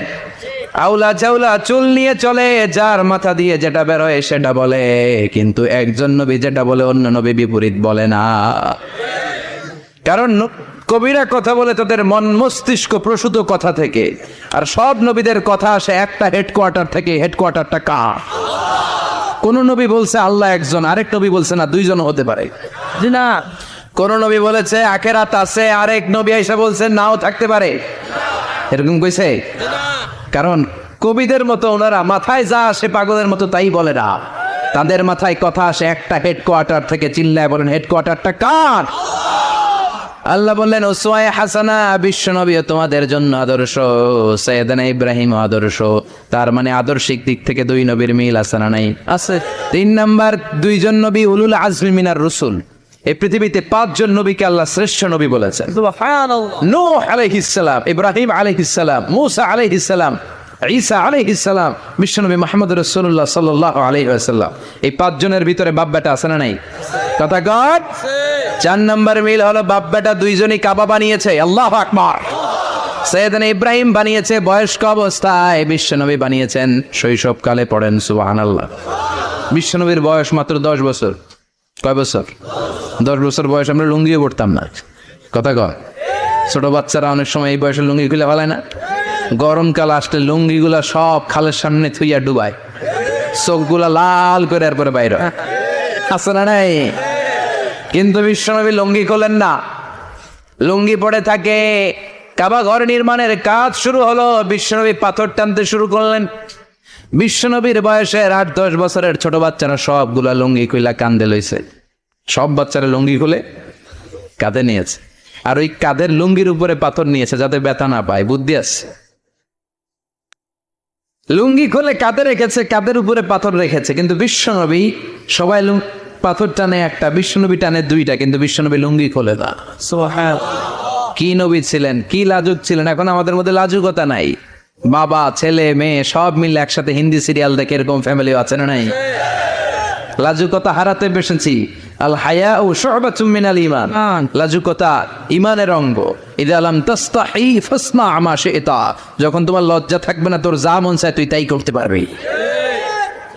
আউলা চাউলা চুল নিয়ে চলে, যার মাথা দিয়ে যেটা বের হয় সেটা বলে, কিন্তু একজন নবী যেটা বলে অন্য নবী বিপরীত বলে না। কারণ কবিরা কথা বলে তাদের মন মস্তিষ্ক প্রসূত কথা থেকে, আর সব নবীদের কথা আসে একটা হেডকোয়ার্টার থেকে। হেডকোয়ার্টারটা কার? কোন নবী বলছে আল্লাহ একজন, আরেক নবী বলছে না দুইজন হতে পারে, জি না। কোন নবী বলেছে আখিরাত আছে, আরেক নবী এসে বলছে নাও থাকতে পারে, এরকম কইছে? কারণ কবিদের মতো ওনারা মাথায় যা আসে পাগলের মতো তাই বলে না, তাদের মাথায় কথা আসে একটা হেডকোয়ার্টার থেকে। চিল্লায় বলেন হেডকোয়ার্টারটা কার? আল্লাহ বললেন উসওয়ায়ে হাসানা, বিশ্ব নবী তোমাদের জন্য আদর্শ, সাইয়েদনা ইব্রাহিম আদর্শ। তার মানে আদর্শিক দিক থেকে দুই নবীর মিল আছে না নাই? আছে। তিন নাম্বার, দুইজন নবী উলুল আজমি মিনার রাসূল। এই পৃথিবীতে পাঁচজন নবীকে আল্লাহ শ্রেষ্ঠ নবী বলেছেন। সুবহানাল্লাহ। নূহ আলাইহিস সালাম, ইব্রাহিম আলাইহিস সালাম, মূসা আলাইহিস সালাম, ঈসা আলাইহিস সালাম, বিশ্বনবী মুহাম্মদ রাসূলুল্লাহ সাল্লাল্লাহু আলাইহি ওয়াসাল্লাম। এই পাঁচজনের ভিতরে বাপ বেটা আছে না নাই? কথা কর। চার নম্বর মিল হলো বাপ বেটা দুইজনই কাবা বানিয়েছে। আল্লাহু আকবার। সাইয়েদনা ইব্রাহিম বানিয়েছে বয়স্ক অবস্থায়, বিশ্বনবী বানিয়েছেন শৈশবকালে। পড়েন সুবহানাল্লাহ। বিশ্বনবীর বয়স মাত্র 10 বছর। কয় বছর? 10 বছর বয়স আমরা লুঙ্গিও পড়তাম না। কথা কয়। ছোট বাচ্চারা অনেক সময় এই বয়সে লুঙ্গি খুলে ফেলায় না? গরমকাল আসলে লুঙ্গিগুলা সব খালের সামনে থুইয়া ডুবায়, চোখগুলা লাল করে এরপরে বাইরে আছে না নাই? কিন্তু বিশ্বনবী লুঙ্গি খোলেন না, লুঙ্গি পড়ে থাকে। কাবা ঘর নির্মাণের কাজ শুরু হলো, বিশ্বনবী পাথর টানতে শুরু করলেন। বিশ্বনবীর বয়সের 8-10 বছরের ছোট বাচ্চারা সবগুলা লুঙ্গি খুইলা কান্দে লইছে। সব বাচ্চারা লুঙ্গি খুলে কাঁধে নিয়েছে, আর ওই কাঁধের লুঙ্গির উপরে পাথর নিয়েছে যাতে ব্যথা না পায়। বুদ্ধি আছে। লুঙ্গি খুলে কাঁধে রেখেছে, কাঁধের উপরে পাথর রেখেছে, কিন্তু বিশ্বনবী সবাই পাথর টানে একটা, বিশ্বনবী টানে দুইটা, কিন্তু বিশ্বনবী লুঙ্গি খোলে না। কি নবী ছিলেন, কি লাজুক ছিলেন! এখন আমাদের মধ্যে লাজুকতা নাই। বাবা ছেলে মেয়ে সব মিলে একসাথে হিন্দি সিরিয়াল দেখে, এরকম ফ্যামিলি আছে না নাই? লাজুকতা হারাতে বসেছি। আল হায়াউ শু'বাতুম মিনাল ঈমান। লাজুকতা ঈমানের অঙ্গ। ইযা লাম তাস্তাহি ফাসনা মা শি'তা। যখন তোমার লজ্জা থাকবে না, তোর যা মন চায় তুই তাই করতে পারবি।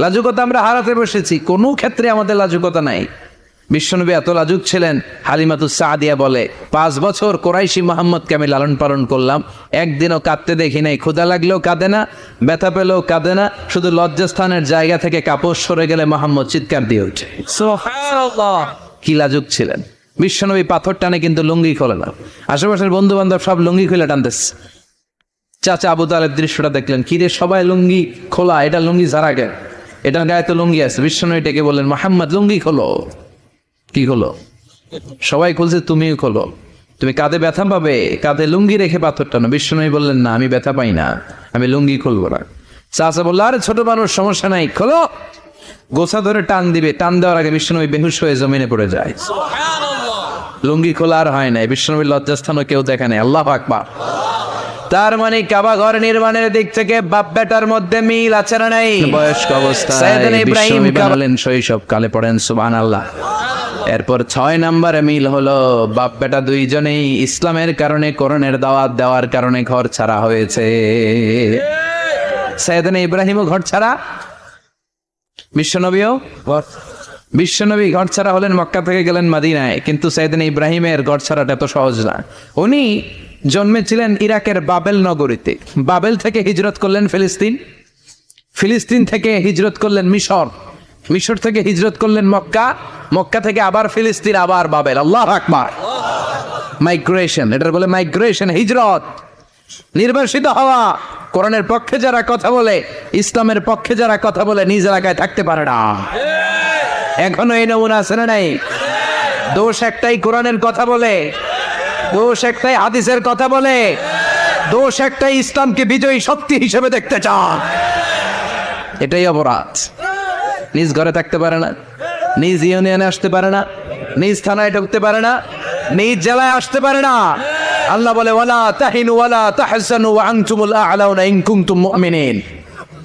লাজুকতা আমরা হারাতে বসেছি, কোনো ক্ষেত্রে আমাদের লাজুকতা নাই। বিশ্বনবী এত লাজুক ছিলেন, হালিমাতুস সাদিয়া বলে 5 বছর কোরাইশি মুহাম্মদকে আমি লালন পালন করলাম, একদিনও কাঁদতে দেখি নাই। ক্ষুধা লাগলেও কাঁদে না, ব্যথা পেলেও কাঁদে না, শুধু লজ্জাস্থানের জায়গা থেকে কাপড় সরে গেলে মুহাম্মদ চিৎকার দিয়ে ওঠে। সুবহানাল্লাহ। কি লাজুক ছিলেন বিশ্বনবী! পাথর টানে কিন্তু লুঙ্গি খোলে না। আশেপাশের বন্ধু বান্ধব সব লুঙ্গি খুলে টানতেছে। চাচা আবু তালেব দৃশ্যটা দেখলেন, কিরে সবাই লুঙ্গি খোলা, এটা লুঙ্গি ছাড়া গে, এটার গায়ে তো লুঙ্গি আছে। বিশ্বনবী ডেকে বললেন, মুহাম্মদ লুঙ্গি খোলো। কি খোলো? সবাই খুলছে, তুমিও খোলো। তুমি কাঁধে ব্যথা পাবে, কাঁধে লুঙ্গি রেখে পাথর টানো। বিশ্বনবী বললেন, না, আমি ব্যথা পাই না, আমি লুঙ্গি খুলবো না। চাচা বললো, আরে ছোট মানুষ, সমস্যা নাই, খোলো। গোছা ধরে টান দিবে, টান দেওয়ার আগে বিশ্বনবী বেহুশ হয়ে জমিনে পড়ে যায়। লুঙ্গি খোলা আর হয় নাই, বিশ্বনবীর লজ্জাস্থানও কেউ দেখে নাই। আল্লাহু আকবার। তার মানে কাবা ঘর নির্মাণের দিক থেকে বাপ বেটার মধ্যে মিল আছে না নাই? বয়স্ক অবস্থায় সাইয়েদনা ইব্রাহিম বানালেন শৈশব কালে, পড়েন সুবহানাল্লাহ। এরপর 6 নম্বরে মিল হলো বাপ বেটা দুইজনেই ইসলামের কারণে, কোরআনের দাওয়াত দেওয়ার কারণে ঘর ছাড়া হয়েছে। সাইয়েদনা ইব্রাহিমও ঘর ছাড়া, বিশ্বনবী ঘর ছাড়া হলেন, মক্কা থেকে গেলেন মদিনায়। কিন্তু সাইয়েদনা ইব্রাহিমের ঘর ছাড়াটা এত সহজ না। উনি জন্মেছিলেন ইরাকের বাবেল নগরীতে, বাবেল থেকে হিজরত করলেন ফিলিস্তিন, ফিলিস্তিন থেকে হিজরত করলেন মিশর, মিশর থেকে হিজরত করলেন মক্কা, মক্কা থেকে আবার ফিলিস্তিন, আবার বাবেল। আল্লাহু আকবার। মাইগ্রেশন, এটার বলে মাইগ্রেশন, হিজরত, নির্বাসিত হওয়া। কোরআনের পক্ষে যারা কথা বলে, ইসলামের পক্ষে যারা কথা বলে, নিজ এলাকায় থাকতে পারে না। এখনো এই নমুনা আছে না নাই? দোষ একটাই, কোরআনের কথা বলে, দোষ একটাই, হাদিসের কথা বলে, দোষ একটাই, ইসলামকে বিজয়ী শক্তি হিসেবে দেখতে চান। এটাই অপরাধ। নিজ ঘরে থাকতে পারে না, নিজ ইউনিয়নে আসতে পারে না, নিজ থানায় ঢুকতে পারে না, নিজ জেলায় আসতে পারে না। আল্লাহ বলে ওয়ালা তাহিনু ওয়ালা তাহসানু ওয়া আনতুমুল আ'লাউনা ইন কুনতুম মুমিনিন।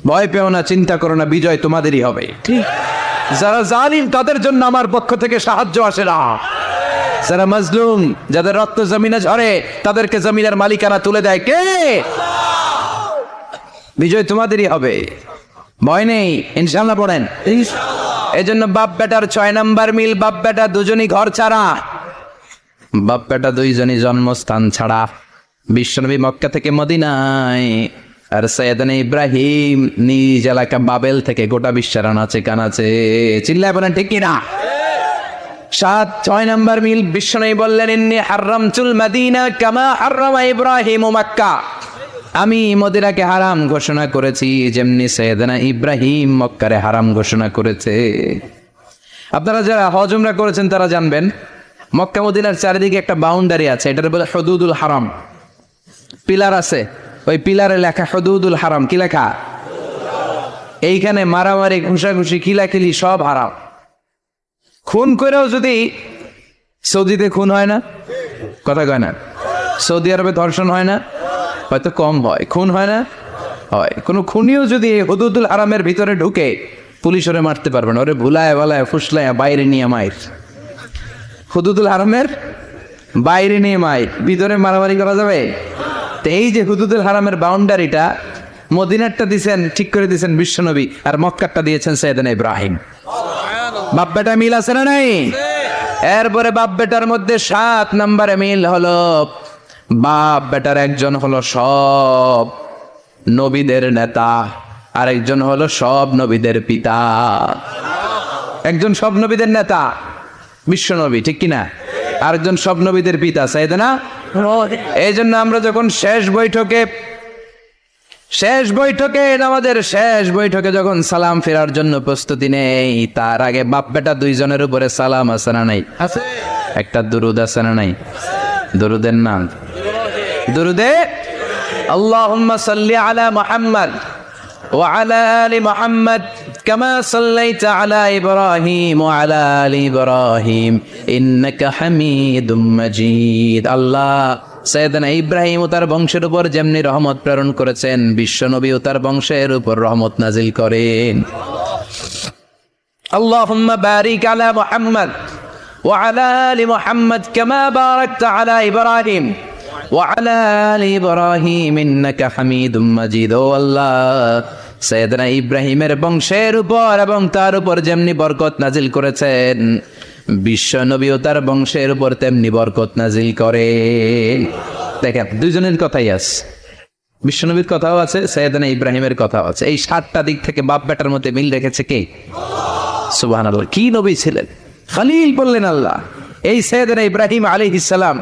ভয় পেও না, চিন্তা করো না, বিজয় তোমাদেরই হবে। ঠিক, যারা জালিম তাদের জন্য আমার পক্ষ থেকে সাহায্য আসে না। যারা মাজলুম, যাদের রক্ত জমিনে ঝরে, তাদেরকে জমিনের মালিকানা তুলে দেয় কে? বিজয় তোমাদেরই হবে, ভয় নেই, ইনশাআল্লাহ। পড়েন। এজন্য বাপ বেটার 6 নাম্বার মিল, বাপ বেটা দুজনই ঘর ছাড়া, বাপ বেটা দুইজনই জন্মস্থান ছাড়া। বিশ্বনবী মক্কা থেকে মদিনায়, আর সাইয়েদনা ইব্রাহিম নিজ এলাকা বাবেল থেকে গোটা বিশ্বের আনাচে কানাচে। চিল্লায় বলেন ঠিক কিনা? 6 নাম্বার মিল, বিশ্বনবী বললেন ইন্নী হারামতুল মদিনা কামা হারামা ইব্রাহিম মক্কা। আমি মদিনাকে হারাম ঘোষণা করেছি যেমনি সাইয়েদনা ইব্রাহিম মক্কারে হারাম ঘোষণা করেছে। আপনারা যারা হজ উমরা করেছেন তারা জানবেন, মক্কা মদিনার চারিদিকে একটা বাউন্ডারি আছে, এটার বলে হুদুদুল হারাম। পিলার আছে, ওই পিলারে লেখা হুদুদুল হারাম। কি লেখা? এইখানে মারামারি, ঘুষাঘুষি, খিলাখিলি সব হারাম। খুন করেও যদি, সৌদিতে খুন হয় না, কথা কয় না? সৌদি আরবে ধর্ষণ হয় না, হয়তো কম হয়, খুন হয় না, হয়। কোনো খুনিও যদি হুদুদুল হারামের ভিতরে ঢুকে, পুলিশ ওরে মারতে পারবে না, ওরে ভুলায় বালায় ফুসলায় বাইরে নিয়ে মাইর। হুদুদুল হারামের বাইরে নিয়ে মাইর, ভিতরে মারামারি করা যাবে? তো এই যে হুদুদুল হারামের বাউন্ডারিটা, মদিনারটা দিয়েছেন, ঠিক করে দিয়েছেন বিশ্বনবী, আর মক্কারটা দিয়েছেন সাইয়েদনা ইব্রাহিম। বাপ বেটা মিল আছে না নাই? এরপরে বাপ বেটার মধ্যে 7 নম্বরে মিল হলো, বাপ বেটার একজন হলো সব নবীদের নেতা, আর একজন হলো সব নবীদের পিতা। একজন সব নবীদের নেতা বিশ্বনবী, ঠিক কিনা? আরেকজন সব নবীদের পিতা সাইয়েদনা। এই জন্য আমরা যখন শেষ বৈঠকে আমাদের শেষ বৈঠকে যখন সালাম ফেরার জন্য প্রস্তুতি নেই, তার আগে বাপ বেটা দুইজনের উপরে সালাম আছে না নাই? একটা দুরুদ আছে না নাই? দুরুদের নাম দুরুদে আল্লাহুম্মা সাল্লি আলা মুহাম্মদ ওয়া আলা আলি মুহাম্মদ কামা সাল্লাইতা আলা ইব্রাহিম ওয়া আলা আলি ইব্রাহিম ইন্নাকা হামিদুম মাজিদ। আল্লাহ সাইয়েদনা ইব্রাহিম ও তার বংশের উপর যেমনি রহমত প্রেরণ করেছেন, বিশ্বনবী ও তার বংশের উপর রহমত নাজিল করেন। আল্লাহুম্মা বারিক আলা মুহাম্মদ ওয়া আলা আলি মুহাম্মদ কামা বারাকতা আলা ইব্রাহিম ওয়া আলা আলি ইব্রাহিম ইন্নাকা হামিদুম মাজিদ। ও আল্লাহ, সাইয়েদনা ইব্রাহিমের বংশের উপর এবং তার উপর যেমনি বরকত নাজিল করেছেন, বিশ্বনবী ও তার বংশের উপর তেমনি বরকত নাজিল করে। দেখেন, দুইজনের কথাই আছে, বিশ্বনবীর কথাও আছে, সাইয়েদনা ইব্রাহিমের কথাও আছে। এই 7টা দিক থেকে বাপ বেটার মধ্যে মিল রেখেছে কে? সুবহানাল্লাহ। কি নবী ছিলেন, খলিল বললেন আল্লাহ। এই সাইয়েদনা ইব্রাহিম আলাইহিস সালাম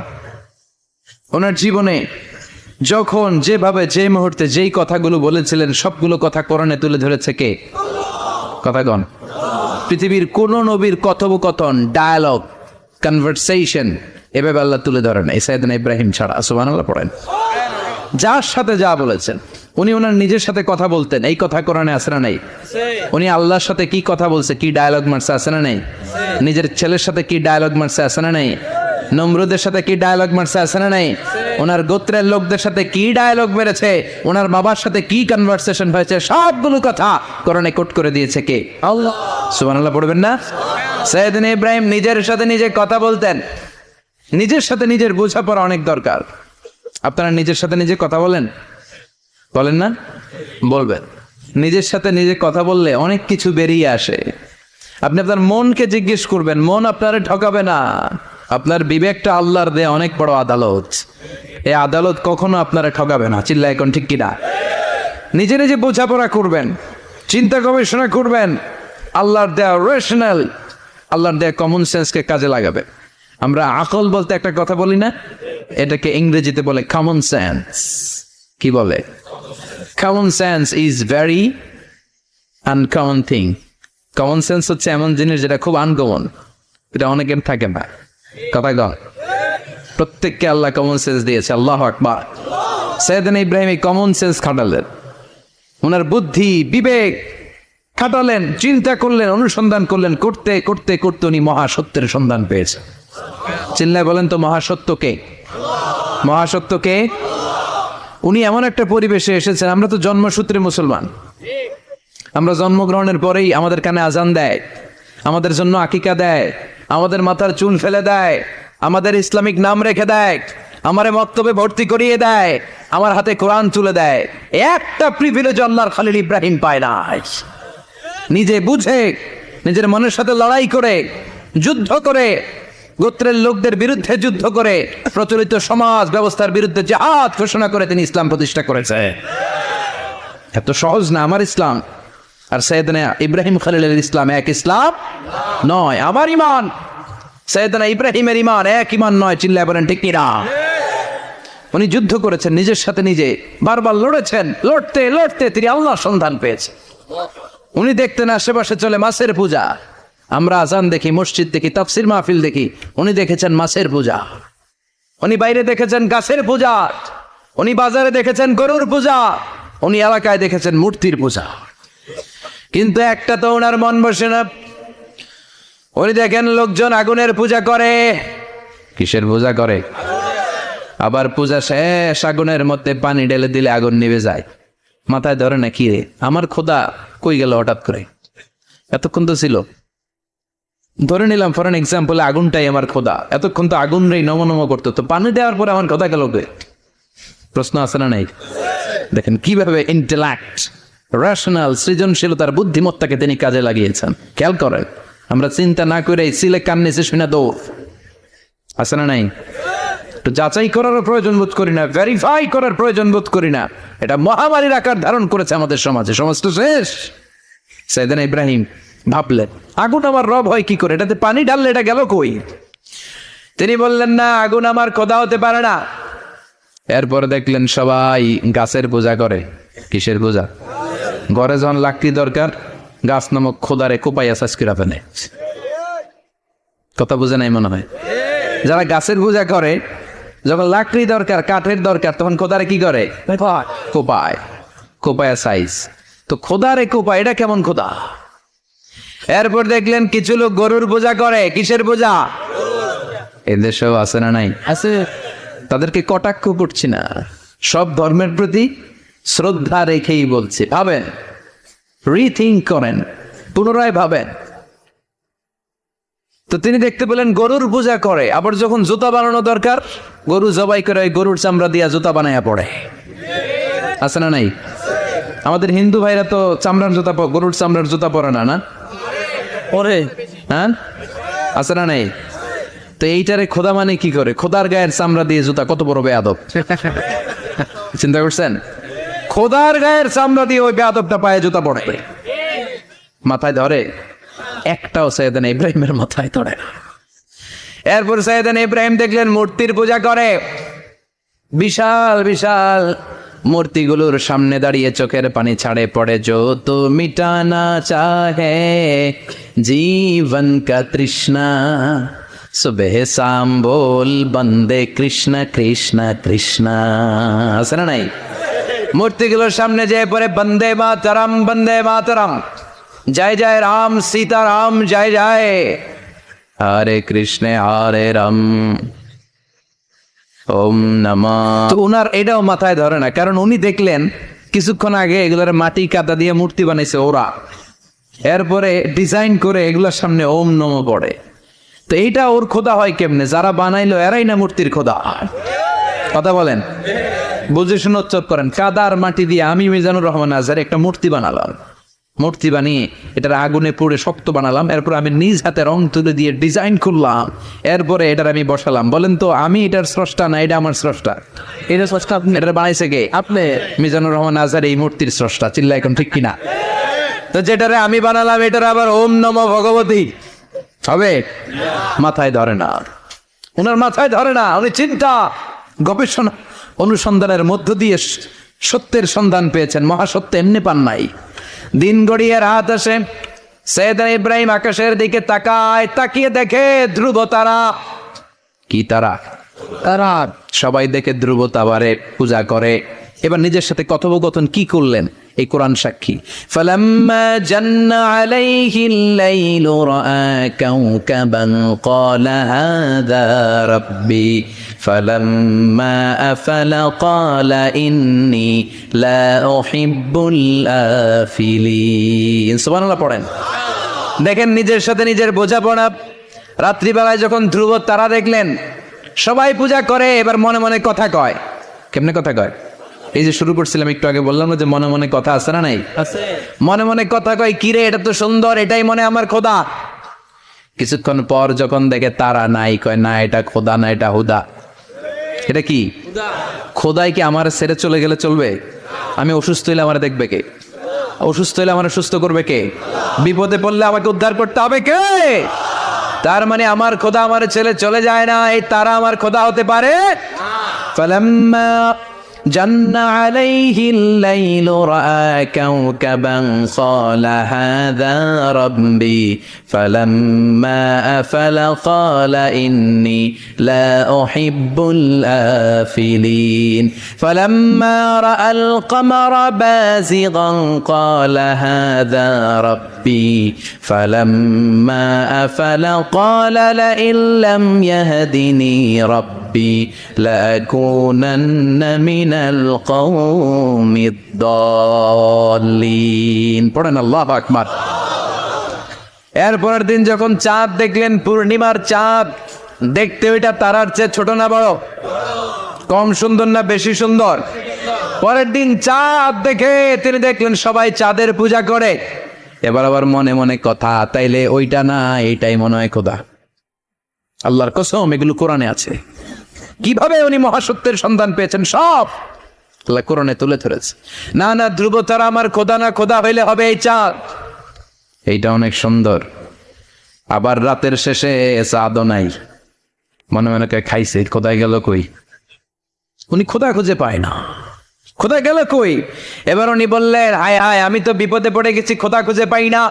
ওনার জীবনে যখন যেভাবে, যে মুহূর্তে যেই কথাগুলো বলেছিলেন, সবগুলো কথা কোরআনে তুলে ধরেছে কে? কথাগণ। পৃথিবীর কোন নবীর কথোপকথন, ডায়ালগ, কনভারসেশন এভাবে আল্লাহ তুলে ধরেন এই সাইয়েদনা ইব্রাহিম ছাড়া। সুবহানাল্লাহ পড়েন। যার সাথে যা বলেছেন, উনি ওনার নিজের সাথে কথা বলতেন, এই কথা কোরআনে আছে না নাই? উনি আল্লাহর সাথে কি কথা বলছে, কি ডায়ালগ মারছে, আছে না নাই? নিজের ছেলের সাথে কি ডায়ালগ মারছে, আছে না নাই? নমরুদের সাথে কি ডায়লগ মারছে, আছে না নাই? ওনার গোত্রের লোকদের সাথে কি ডায়লগ মেরেছে, ওনার বাবার সাথে কি কনভারসেশন হয়েছে, সবগুলো কথা কোরআনে কোট করে দিয়েছে কে? আল্লাহ। সুবহানাল্লাহ পড়বেন না? সাইয়েদনা ইব্রাহিম নিজের সাথে নিজে কথা বলতেন। নিজের সাথে নিজের বোঝাপড়া অনেক দরকার। আপনারা নিজের সাথে নিজে কথা বলেন? বলেন না? বলবেন। নিজের সাথে নিজে কথা বললে অনেক কিছু বেরিয়ে আসে। আপনি আপনার মনকে জিজ্ঞেস করবেন, মন আপনারে ঠকাবে না। আপনার বিবেকটা আল্লাহর দেয়া অনেক বড় আদালত। এই আদালত কখনো আপনারা ঠকাবে না। চিল্লা এখন ঠিক কিনা? নিজে নিজে বোঝাপড়া করবেন, চিন্তা গবেষণা করবেন, আল্লাহর দেয়া রেশনাল, আল্লাহর দেয়া কমন সেন্সকে কাজে লাগাবে। আমরা আকল বলতে একটা কথা বলি না, এটাকে ইংরেজিতে বলে কমন সেন্স। কি বলে? Common sense is very uncommon thing. Common sense হচ্ছে এমন জিনিস যেটা খুব আনকমন, এটা অনেকের থাকে না। কথা কন, প্রত্যেককে আল্লাহ কমন সেন্স দিয়েছে। আল্লাহু আকবার। সাইয়েদনা ইব্রাহিম এই কমন সেন্স খাটালেন, ওনার বুদ্ধি বিবেক খাটালেন, চিন্তা করলেন, অনুসন্ধান করলেন, করতে করতে করতে উনি মহাসত্যের সন্ধান পেয়েছেন। চিল্লায় বলেন তো মহাসত্যকে? মহাসত্যকে? উনি এমন একটা পরিবেশে এসেছেন, আমরা তো জন্মসূত্রে মুসলমান। আমরা জন্মগ্রহণের পরেই আমাদের কানে আজান দেয়, আমাদের জন্য আকিকা দেয়, আমাদের মাথার চুল ফেলে দেয়, আমাদের ইসলামিক নাম রেখে দেয়, আমারে মক্তবে ভর্তি করিয়ে দেয়, আমার হাতে কোরআন তুলে দেয়। একটা প্রিভিলেজ আল্লাহর খলিল ইব্রাহিম পায় না। নিজে বুঝে, নিজের মনের সাথে লড়াই করে, যুদ্ধ করে, গোত্রের লোকদের বিরুদ্ধে যুদ্ধ করে, প্রচলিত সমাজ ব্যবস্থার বিরুদ্ধে জিহাদ ঘোষণা করে তিনি ইসলাম প্রতিষ্ঠা করেছে। এত সহজ না আমার ইসলাম আর সাইয়েদনা ইব্রাহিম খলিলের ইসলাম এক ইসলাম নয়। আমার ঈমান সাইয়েদনা ইব্রাহিমের ঈমান এক ঈমান নয়। চিল্লায় বলেন ঠিক কিনা? উনি যুদ্ধ করেছেন নিজের সাথে নিজে, বারবার লড়েছেন, লড়তে লড়তে তিনি আল্লাহর সন্ধান পেয়েছেন। উনি দেখতেন আশেপাশে চলে মাছের পূজা। আমরা আজান দেখি, মসজিদ দেখি, তাফসির মাহফিল দেখি, উনি দেখেছেন মাছের পূজা। উনি বাইরে দেখেছেন গাছের পূজা, উনি বাজারে দেখেছেন গরুর পূজা, উনি এলাকায় দেখেছেন মূর্তির পূজা। কিন্তু একটা তো ওনার মন বসে না। উনি দেখেন লোকজন আগুনের পূজা করে। কিসের পূজা করে? আবার পূজা শেষ আগুনের মধ্যে পানি ঢেলে দিলে আগুন নিভে যায়। মাথায় ধরে না, কি রে আমার খোদা কই গেল হঠাৎ করে? এতক্ষণ তো ছিল। ধরে নিলাম ফর এন এক্সাম্পল আগুনটাই আমার খোদা, এতক্ষণ তো আগুন রে নম নম করতো, তো পানি দেওয়ার পরে আমার খোদা গেল কে? প্রশ্ন আছে না নাই? দেখেন কিভাবে ইন্টেলেক্ট, রেশনাল, সৃজনশীলতার বুদ্ধিমত্তাকে তিনি কাজে লাগিয়েছেন। খেয়াল করেন, আমরা চিন্তা না করে সিলে কান নিচে শুনে দৌড়, আছে না নাই? তো যাচাই করারও প্রয়োজন বোধ করি না, ভেরিফাই করার প্রয়োজন বোধ করি না। এটা মহামারীর আকার ধারণ করেছে আমাদের সমাজে। সমাজটা শেষ। সাইয়েদনা ইব্রাহিম ভাবলেন আগুন আমার রব হয় কি করে, এটাতে পানি ঢাললে এটা গেল কই? তিনি বললেন না, আগুন আমার খোদা হতে পারে না। এরপরে দেখলেন সবাই গাছের পূজা করে। কিসের পূজা? ঘরে যখন লাকড়ি দরকার, গাছ নামক খোদারে কোপাইয়া সাজ করে ফেলে। কথা বুঝে নাই মনে হয়? যারা গাছের পূজা করে, যখন লাকড়ি দরকার, কাঠের দরকার, তখন খোদারে কি করে? কোপায়। কোপায়া সাইজ। তো খোদারে কোপায়, এটা কেমন খোদা? এরপর দেখলেন কিছু লোক গরুর পূজা করে। কিসের পূজা? এদেশেও আছে না নাই? আছে। তাদেরকে কটাক্ষ করছি না, সব ধর্মের প্রতি শ্রদ্ধা রেখেই বলছি। ভাবেন, রিথিঙ্ক করেন, পুনরায় ভাবেন। তো তিনি দেখতে পেলেন গরুর পূজা করে। আবার যখন জুতা বানানো দরকার, গরু জবাই করে গরুর চামড়া দিয়া জুতা বানাইয়া পড়ে। আছে না নাই? আমাদের হিন্দু ভাইরা তো চামড়ার জুতা, গরুর চামড়ার জুতা পরে না, না পরে? হ্যাঁ, আছে না নাই? তো এইটারে খোদা মানে কি করে? খোদার গায়ের চামড়া দিয়ে জুতা, কত বড় বেয়াদব! চিন্তা করছেন? খোদার গায়ের চামড়া দিয়ে ওই বেয়াদবটা পায়ে জুতা পড়ে। মাথায় ধরে? একটাও সাইয়েদনা ইব্রাহিমের মাথায় ধরে না। এরপর সাইয়েদনা ইব্রাহিম দেখলেন মূর্তির পূজা করে। বিশাল বিশাল মূর্তিগুলোর সামনে দাঁড়িয়ে চোখের পানি ছাড়ে পড়ে। যো তো মিটানা চাহে জীবন কা তৃষ্ণা, সুবহ শাম বল বন্দে কৃষ্ণ কৃষ্ণ কৃষ্ণ। আছে না নাই? মূর্তিগুলোর সামনে যেয়ে পড়ে বন্দে মাতরম, বন্দে মাতরম, জয় জয় রাম সীতারাম, জয় জয়। হরে কৃষ্ণে হরে রাম ওম নমঃ। তো উনার এটাও মাথায় ধরে না, কারণ উনি দেখলেন কিছুক্ষণ আগে এগুলোর মাটি কাদা দিয়ে মূর্তি বানাইছে ওরা, এরপরে ডিজাইন করে এগুলোর সামনে ওম নমঃ পড়ে। তো এইটা ওর খোদা হয় কেমনে? যারা বানাইলো এরাই না মূর্তির খোদা। কথা বলেন, বুঝে শুনে উচ্চারণ করেন। কাদার মাটি দিয়ে আমি মিজানুর রহমান আজহার একটা মূর্তি বানালাম, মূর্তি বানিয়ে এটার আগুনে পুড়ে শক্ত বানালাম, এরপর আমি নিজ হাতে রং তুলে দিয়ে ডিজাইন করলাম, এরপরে এটার আমি বসালাম। বলেন তো আমি এটার স্রষ্টা না এটা আমার স্রষ্টা? এটা স্রষ্টা আপনি, এটা বানাইছে কে? আপনি। মিজানুর রহমান আজহার এই মূর্তির স্রষ্টা, চিল্লা এখন ঠিক কিনা? তো যেটারে আমি বানালাম এটার আবার ওম নমঃ ভগবতী হবে? মাথায় ধরে না, ওনার মাথায় ধরে না। উনি চিন্তা গবেষণা অনুসন্ধানের মধ্য দিয়ে সত্যের সন্ধান পেয়েছেন, মহাসত্য এমনি পান নাই। দিন গড়িয়ে রাত আসে, সৈয়দনা ইব্রাহিম আকাশের দিকে তাকায়, তাকিয়ে দেখে ধ্রুব তারা। কি তারা? তারা। সবাই দেখে ধ্রুব তারারে পূজা করে। এবার নিজের সাথে কথোপকথন কি করলেন এই কোরআন সাক্ষী। ফালাম্মা জান্না আলাইহিল লাইলু রাআ কাওকাবান ক্বালা হাযা রাব্বি ফালাম্মা আফালা ক্বালা ইন্নী লা উহিব্বুল আফিলিন। সুবহানাল্লাহ পড়েন। দেখেন নিজের সাথে নিজের বোঝাপড়া। রাত্রিবেলায় যখন ধ্রুব তারা দেখলেন সবাই পূজা করে, এবার মনে মনে কথা কয়। কেমনে কথা কয়? এই যে শুরু করছিলাম একটু আগে, বললাম না যে মনে মনে কথা আছে না নাই? আছে। মনে মনে কথা কয়, কিরে এটা তো সুন্দর, এটাই মনে আমার খোদা। কিছুক্ষণ পর যখন দেখে তারা নাই, কয় না এটা খোদা না, এটা হুদা। এটা কি খোদাই? কি আমার ছেড়ে চলে গেলে চলবে? আমি অসুস্থ হইলে আমার দেখবে কে? অসুস্থ হইলে আমার সুস্থ করবে কে? বিপদে পড়লে আমাকে উদ্ধার করতে হবে কে? তার মানে আমার খোদা আমার ছেলে চলে যায় না, এই তারা আমার খোদা হতে পারে? ফালাম্মা جن عليه الليل رأى كوكبا قال هذا ربي فلما أفل قال إني لا أحب الآفلين فلما رأى القمر بازغا قال هذا ربي فلما أفل قال لئن لم يهدني ربي لأكونن من القوم الضالين। পড়েন আল্লাহু আকবার। এরপরের দিন যখন চাঁদ দেখলেন, পূর্ণিমার চাঁদ, দেখতে ওইটা তারার চেয়ে ছোট না বড়? কম সুন্দর না বেশি সুন্দর? পরের দিন চাঁদ দেখে তিনি দেখলেন সবাই চাঁদের পূজা করে। এবার আবার মনে মনে কথা, তাইলে ওইটা না এইটাই মনে হয় খোদা। আল্লাহর কসম এগুলো কোরআনে আছে। কিভাবে উনি মহাসত্যের সন্ধান পেয়েছেন সব আল্লাহ কোরআনে তুলে ধরেছে। না না ধ্রুব তারা আমার খোদা না, খোদা হইলে হবে এই চাঁদ। এইটা অনেক সুন্দর। আবার রাতের শেষে চাঁদও নাই, মনে মনে খাইছে খোদায় গেল কই? উনি খোদা খুঁজে পায় না, খোদা গেল কই? এবার উনি বললেন হায় হায়, আমি তো বিপদে পড়ে গেছি, খোদা খুঁজে পাই না।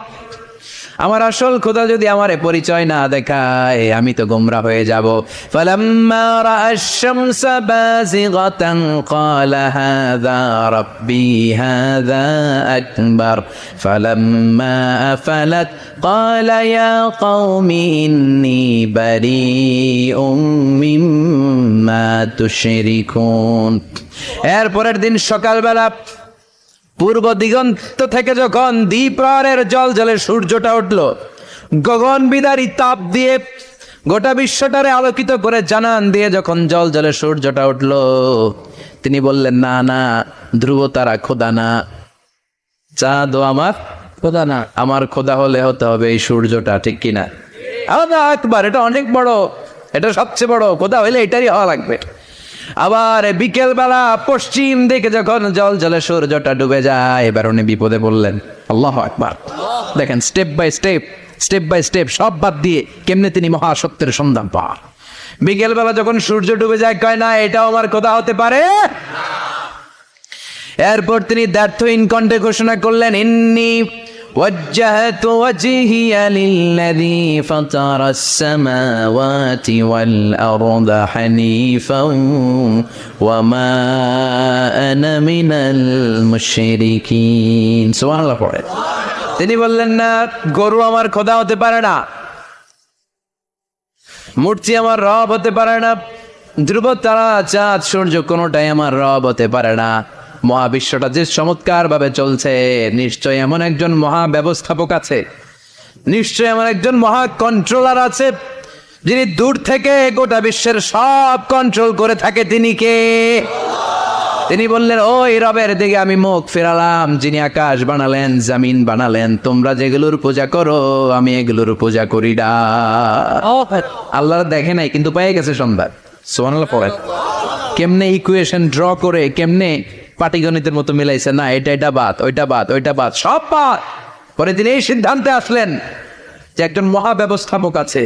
আমার আসল খোদা যদি আমারে পরিচয় না দেখায় আমি তো গোমরা হয়ে যাব। ফালাম্মা রাআশ শামসা বাযিগাতান ক্বালা হাযা রাব্বি হাযা আকবার ফালাম্মা আফালাত ক্বালা ইয়া কওমি ইন্নী বারীউম মিম্মা তুশরিকুন। এরপরের দিন সকালবেলা পূর্ব দিগন্ত থেকে যখন দ্বিপ্রহরের জলজলে সূর্যটা উঠল, গগন বিদারী তাপ দিয়ে গোটা বিশ্বটারে আলোকিত করে জানান দিয়ে যখন জলজলে সূর্যটা উঠল, তিনি বললেন না না ধ্রুব তারা খোদা না, চাঁদও আমার খোদা না, আমার খোদা হলে হতে হবে এই সূর্যটা। ঠিক কিনা? আল্লাহু আকবার। এটা অনেক বড়, এটা সবচেয়ে বড় খোদা হইলে এটারই হওয়া লাগবে। আবার বিকেল বেলা পশ্চিম দিকে যখন জল জলে সূর্যটা ডুবে যায়, এবার উনি বিপদে পড়লেন। আল্লাহু আকবার। দেখেন স্টেপ বাই স্টেপ সব বাদ দিয়ে কেমনে তিনি মহাসত্যের সন্ধান পান। বিকেল বেলা যখন সূর্য ডুবে যায়, কয় না এটাও আমার খোদা হতে পারে। এরপর তিনি দ্ব্যর্থহীন কণ্ঠে ঘোষণা করলেন ইন্নী وجهت وجهي للذي فطر السماوات والأرض حنيفا وما أنا من المشركين। সুবহানাল্লাহ আল্লাহ। পড়ে। তিনি বললেন না গরু আমার খোদা হতে পারে না, আমি আল্লাহর ইবাদত করব, আমি আল্লাহর ইবাদত করব। সুবহানাল্লাহ। পড়ে। তিনি বললেন না গরু আমার খোদা হতে পারে না, আমি আল্লাহর ইবাদত করব। সুবহানাল্লাহ। পড়ে। তিনি বললেন না গরু আমার খোদা হতে পারে না, আমি আল্লাহর ইবাদত করব। মূর্তি আমার রব হতে পারে না, ধ্রুব তারা চাঁদ সূর্য কোনোটাই আমার রব হতে পারে না। মহাবিশ্বটা যে চমৎকার ভাবে চলছে, নিশ্চয় এমন একজন মহা ব্যবস্থাপক আছে, নিশ্চয় এমন একজন মহা কন্ট্রোলার আছে, যিনি দূর থেকে গোটা বিশ্বের সব কন্ট্রোল করে থাকে। তিনি কে? তিনি বললেন, ওই রবের দিকে আমি মুখ ফেরালাম, যিনি আকাশ বানালেন, জমিন বানালেন। তোমরা যেগুলোর পূজা করো আমি এগুলোর পূজা করি না। আল্লাহ দেখে নাই কিন্তু পেয়ে গেছে সন্ধ্যা। সুবহানাল্লাহ পড়েন। কেমনে ইকুয়েশন ড্র করে, কেমনে পাটিগণিতের মতো মিলাইছে, না এটা বাদ, ওইটা বাদ, ওইটা বাদ, সব বাদ। পরে তিনি এই সিদ্ধান্তে আসলেন যে একজন মহা ব্যবস্থাপক আছে,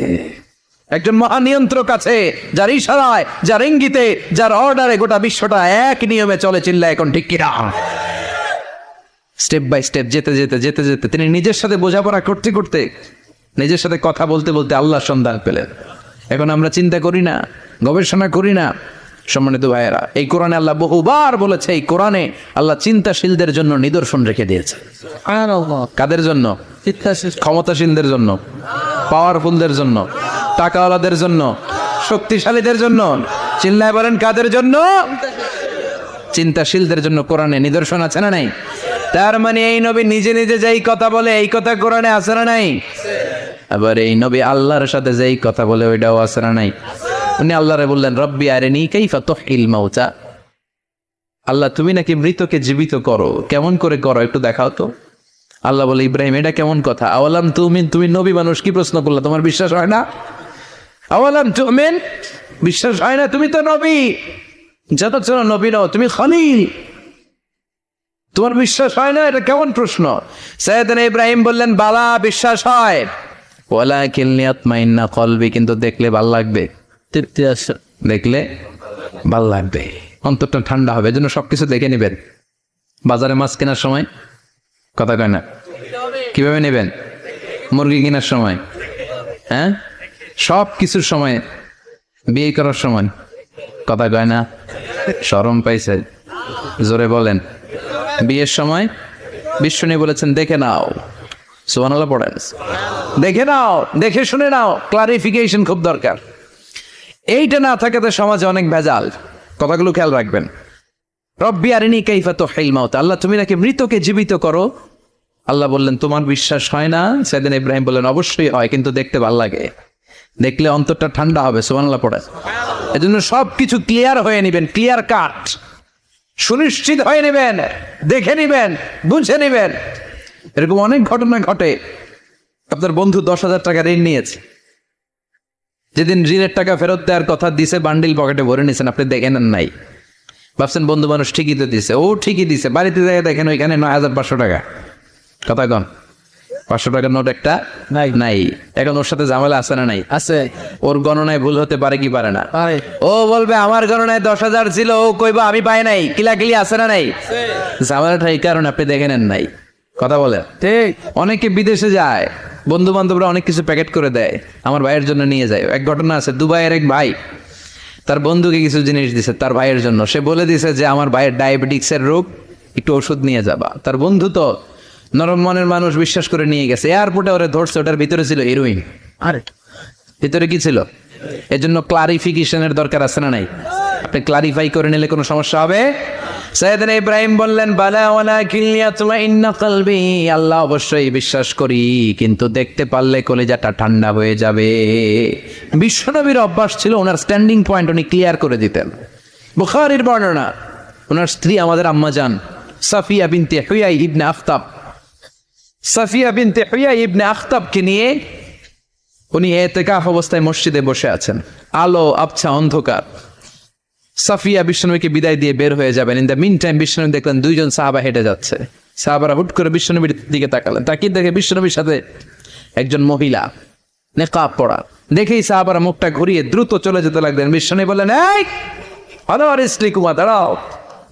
একজন মহানিয়ন্ত্রক আছে, যার ইশারায়, যার ইঙ্গিতে, যার অর্ডারে গোটা বিশ্বটা এক নিয়মে চলে। চিল্লা এখন ঠিক কিনা? স্টেপ বাই স্টেপ যেতে যেতে যেতে যেতে তিনি নিজের সাথে বোঝাপড়া করতে করতে, নিজের সাথে কথা বলতে বলতে আল্লাহর সন্ধান পেলেন। এখন আমরা চিন্তা করি না, গবেষণা করি না। সম্মানিত ভাইয়েরা, এই কোরআনে আল্লাহ বহুবার বলেছে, এই কোরআনে আল্লাহ চিন্তাশীলদের জন্য নিদর্শন রেখে দিয়েছে। কাদের জন্য? ক্ষমতাশীলদের জন্য, পাওয়ারফুলদের জন্য, টাকাওয়ালাদের জন্য, শক্তিশালীদের জন্য। চিল্লায় বলেন কাদের জন্য? চিন্তাশীলদের জন্য কোরআনে নিদর্শন আছে না নাই? তার মানে এই নবী নিজে নিজে যেই কথা বলে, এই কথা কোরআনে আছে না নাই? আবার এই নবী আল্লাহর সাথে যেই কথা বলে, ওইটাও আছে না নাই? উনি আল্লাহরে বললেন, রব্বি আরিনি কাইফা তুহিল মাউতা। আল্লাহ তুমি নাকি মৃতকে জীবিত করো, কেমন করে করো একটু দেখাও তো। আল্লাহ বলে, ইব্রাহিম এটা কেমন কথা? আওয়ালাম তুমিন, তুমি নবী মানুষ কি প্রশ্ন করলা? তোমার বিশ্বাস হয় না? আওয়ালাম তুমিন, বিশ্বাস হয় না? তুমি তো নবী, যত ছিল নবী নও, তুমি খলিল, তোমার বিশ্বাস হয় না? এটা কেমন প্রশ্ন? সাইয়েদনা ইব্রাহিম বললেন, বালা বিশ্বাস হয়, ওয়ালাকিন লিয়াতমাইন্না কলবি, কিন্তু দেখলে ভাল লাগবে, তৃপ্তি আসে, দেখলে ভাল লাগবে, অন্তরটা ঠান্ডা হবে। এজন্য সবকিছু দেখে নেবেন। বাজারে মাছ কেনার সময় কথা কয় না, কিভাবে নেবেন? মুরগি কেনার সময়, হ্যাঁ, সব কিছুর সময়, বিয়ে করার সময় কথা কয় না, শরম পাইছে, জোরে বলেন। বিয়ের সময় বিশ্বনী বলেছেন, দেখে নাও। সুবহানাল্লাহ পড়েন। দেখে নাও, দেখে শুনে নাও, ক্লারিফিকেশন খুব দরকার। এইটা না থাকাতে সমাজে অনেক ভেজাল। কথাগুলো খেয়াল রাখবেন। রব্বি আরিনি কাইফা তুহিল মাউতা, আল্লাহ তুমি নাকি মৃতকে জীবিত করো। আল্লাহ বললেন, তোমার বিশ্বাস হয় না? সাইয়েদনা ইব্রাহিম বললেন, অবশ্যই হয়, কিন্তু দেখতে ভালো লাগে, দেখলে অন্তরটা ঠান্ডা হবে। সুবহানাল্লাহ পড়েন। এজন্য সবকিছু ক্লিয়ার হয়ে নেবেন, ক্লিয়ার কাট, সুনিশ্চিত হয়ে নেবেন, দেখে নেবেন, বুঝে নেবেন। এরকম অনেক ঘটনা ঘটে। আপনার বন্ধু 10,000 টাকা ঋণ নিয়েছে, যেদিন ঋণের টাকা ফেরত দেওয়ার কথা দিছে, বান্ডিল পকেটে ভরে নিয়েছেন, আপনি দেখে নেন নাই। ভাবছেন বন্ধু মানুষ ঠিকই তো দিছে, ও ঠিকই দিছে। বাড়িতে যাই দেখেন ওইখানে 9,500 টাকা। কথা কন, 500 টাকার নোট একটা নাই। এখন ওর সাথে ঝামেলা আছে না নাই? আছে। ওর গণনায় ভুল হতে পারে কি পারে না? ও বলবে আমার গণনায় 10,000 ছিল, ও কইবা আমি পাই নাই। কিলাকিলি আছে না নাই? ঝামেলাটা এই কারণে আপনি দেখে নেন নাই। কথা বলে ঠিক। অনেকে বিদেশে যায়, বন্ধু বান্ধবরা অনেক কিছু প্যাকেট করে দেয়, আমার ভাইয়ের জন্য নিয়ে যায়। এক ঘটনা আছে, দুবাইয়ের এক ভাই তার বন্ধুকে কিছু জিনিস দিছে তার ভাইয়ের জন্য। সে বলে দিছে যে আমার ভাইয়ের ডায়াবেটিক্সের রোগ, একটু ওষুধ নিয়ে যাবা। তার বন্ধু তো নরম মনের মানুষ, বিশ্বাস করে নিয়ে গেছে। এয়ারপোর্টে ওরে ধরছে, ওটার ভিতরে ছিল হিরোইন। আরে ভিতরে কি ছিল? এজন্য ক্লারিফিকেশনের দরকার আছে না নাই? আপনি ক্লারিফাই করে নিলে কোনো সমস্যা হবে? সাইয়েদনা ইব্রাহিম বললেন, বালা ওয়ালাকিন লিয়াতমাইন্না কলবি, আল্লাহ অবশ্যই বিশ্বাস করি, কিন্তু দেখতে পারলে কলিজাটা ঠান্ডা হয়ে যাবে। বিশ্বনবীর অভ্যাস ছিল, ওনার স্ট্যান্ডিং পয়েন্ট উনি ক্লিয়ার করে দিতেন। বুখারীর বর্ণনা, ওনার স্ত্রী আমাদের আম্মা জান সাফিয়া বিনতে হুয়াই ইবনে আখতাব, সাফিয়া বিনতে হুয়াই ইবনে আখতাবকে নিয়ে উনি ইতিকাফ অবস্থায় মসজিদে বসে আছেন। আলো আবছা অন্ধকার। সাফিয়া বিশ্বনবীকে বিদায় দিয়ে বের হয়ে যাবেন। ইন দ্য মিন টাইম বিশ্বনবী দেখলেন 2 জন সাহাবা হেঁটে যাচ্ছে। সাহাবারা হুট করে বিশ্বনবীর দিকে তাকালেন। তাকিয়ে দেখে বিশ্বনবীর সাথে একজন মহিলা, নেকাব পরা। দেখেই সাহাবারা মুখটা ঘুরিয়ে দ্রুত চলে যেতে লাগলেন। বিশ্বনবী বললেন, এই আলাইকুম, দাঁড়াও।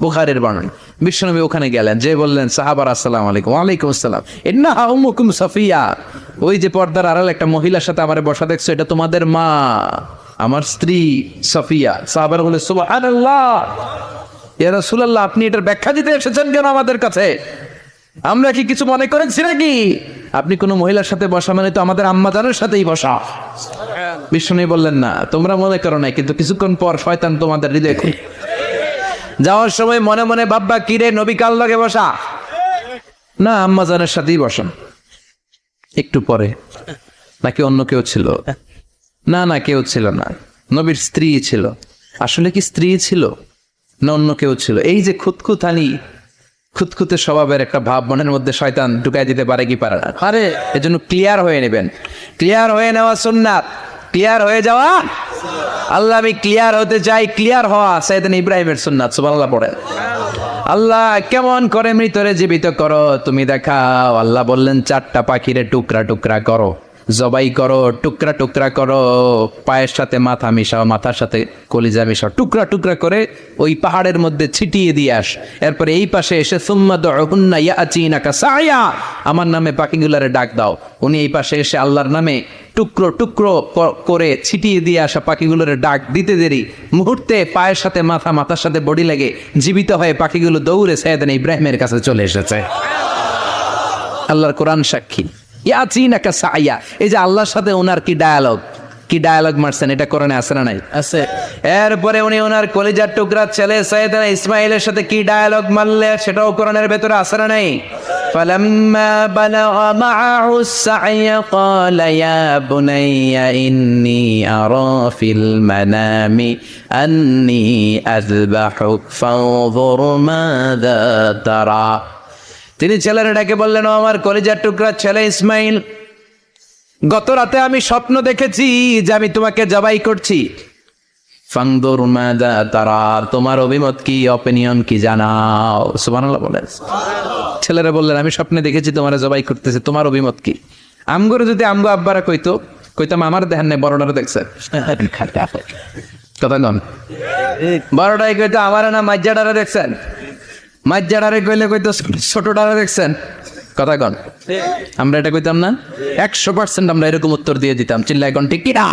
বুখারীর বর্ণনা। বিশ্বনবী ওখানে গেলেন, যে বললেন সাহাবারা আসসালামু আলাইকুম। ওয়ালাইকুম আসসালাম। ইন্নাহা উম্মুকুম সাফিয়া, ওই যে পর্দার আড়াল একটা মহিলার সাথে আমারে বসা দেখছো, এটা তোমাদের মা, আমার স্ত্রী সাফিয়া। সাহাবারা বলে, সুবহানাল্লাহ, ইয়া রাসূলুল্লাহ, আপনি এটার ব্যাখ্যা দিতে এসেছেন কেন আমাদের কাছে? আমরা কি কিছু মনে করেছি নাকি? আপনি কোনো মহিলার সাথে বসা মানে তো আমাদের আম্মাজানের সাথেই বসা। বিষ্ণু বললেন না, তোমরা মনে করো নাই, কিন্তু কিছুক্ষণ পর শয়তান তোমাদের হৃদয়ে যাওয়ার সময় মনে মনে ভাববা, কিরে নবী কার লগে বসা? না, আম্মাজানের সাথেই বসা। একটু পরে নাকি অন্য কেউ ছিল? না না, কেউ ছিল না, নবীর স্ত্রী ছিল। আসলে কি স্ত্রী ছিল না অন্য কেউ ছিল? এই যে খুঁতখুঁতে স্বভাবের একটা ভাব মনের মধ্যে শয়তান ঢুকাই দিতে পারে কি পারে না? আরে এজন্য ক্লিয়ার হয়ে নেবেন। ক্লিয়ার হয়ে নেওয়া সুন্নাত, ক্লিয়ার হয়ে যাওয়া। আল্লাহ আমি ক্লিয়ার হতে চাই, ক্লিয়ার হওয়া সাইয়েদনা ইব্রাহিমের সুন্নাত। সুবহানাল্লাহ পড়েন। আল্লাহ কেমন করে মৃতরে জীবিত করো তুমি দেখাও। আল্লাহ বললেন, 4টা পাখিরে টুকরা টুকরা করো, জবাই করো, টুকরা টুকরা করো, পায়ের সাথে মাথা মিশাও, মাথার সাথে কলিজা মিশাও, টুকরা টুকরা করে ওই পাহাড়ের মধ্যে ছিটিয়ে দিয়ে আস। এরপরে এই পাশে এসে সুম্মা দুউহুন্না ইয়াতিনাকা সায়া, আমার নামে পাখিগুলারে ডাক দাও। উনি এই পাশে এসে আল্লাহর নামে টুকরো টুকরো করে ছিটিয়ে দিয়ে আসা পাখিগুলোরে ডাক দিতে দেরি মুহূর্তে পায়ের সাথে মাথা, মাথার সাথে বডি লেগে জীবিত হয়ে পাখিগুলো দৌড়ে সাইয়েদনা ইব্রাহিমের কাছে চলে এসেছে। আল্লাহর কোরআন সাক্ষী। ইয়াতিনাকা সায়া, এই যে আল্লাহর সাথে ওনার কি ডায়ালগ মারছেন, এটা কোরআনে আছে না নাই? আছে। এরপরে উনি ওনার কলিজার টুকরা ছেলে সাইয়েদনা ইসমাইলের সাথে কি ডায়ালগ মারলে, সেটাও কোরআনের ভেতরে আছে না নাই? فلما بلغ معه السعي قال يا بني إني أرى في المنام أني أذبحك فانظر ماذا ترى। তিনি ছেলের ডাকে বললেন, ও আমার কলিজার টুকরা ছেলে ইসমাইল, গত রাতে আমি স্বপ্ন দেখেছি যে আমি তোমাকে জবাই করছি। ফানদুর মাযা তারা, তোমার অভিমত কি, অপিনিয়ন কি জানাও। সুবহানাল্লাহ বলেন। ছেলেরা বললেন, আমি স্বপ্নে দেখেছি তোমার জবাই করতেছে, তোমার অভিমত কি? আমগরে যদি আমগো আব্বারা কইতাম আমার দেখেন নাই, বড়টারে দেখছেন কথা নন, বড়টাই কইতো আমার না মাজ্জাডারে দেখছেন, মাজ্জাডারে কইলে কইতো ছোটটারে দেখছেন কথা কন। আমরা এটা কইতাম না? 100% আমরা এরকম উত্তর দিয়ে দিতাম, চিল্লায় কোন ঠিক কিনা?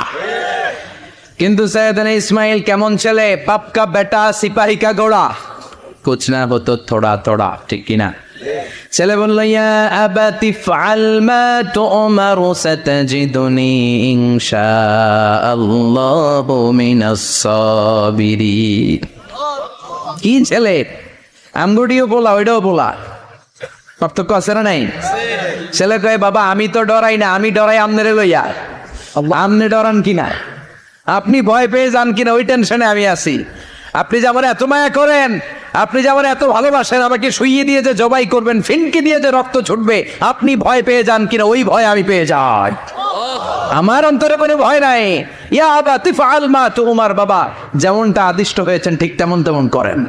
কিন্তু সাইয়েদনা ইসমাইল কেমন ছেলে, বাপ কা বেটা সিপাহী কা ঘোড়া, কুছ না হতো থোড়া থোড়া, ঠিক কিনা? ছেলে বলল, ইয়া আবাতি ফাআল মা তুমারু সাতাজিদুনি ইনশাআল্লাহু মিনাস সাবিরিন। কি ছেলে, আমগুডিও বলা ওইটাও বলা, পার্থক্য আছে না নাই? ছেলে কয়, বাবা আমি তো ডরাই না, আমি ডরাই আমনেরে লইয়া। আমনে ডরান কিনা, আপনি ভয় পেয়ে যান কিনা, ওই টেনশনে আমি আছি। আপনি যে আমার এত মায়া করেন, আপনি যে আমার এত ভালোবাসেন, আমাকে শুইয়ে দিয়ে যে জবাই করবেন, ফিনকে দিয়ে যে রক্ত ছুটবে, আপনি ভয় পেয়ে যান কিনা, ওই ভয় আমি পেয়ে যাই। আমার অন্তরে কোনো ভয় নাই। ইয়া আবাতি ফাআল মা তুমার, বাবা যেমনটা আদিষ্ট হয়েছেন ঠিক তেমন করেন।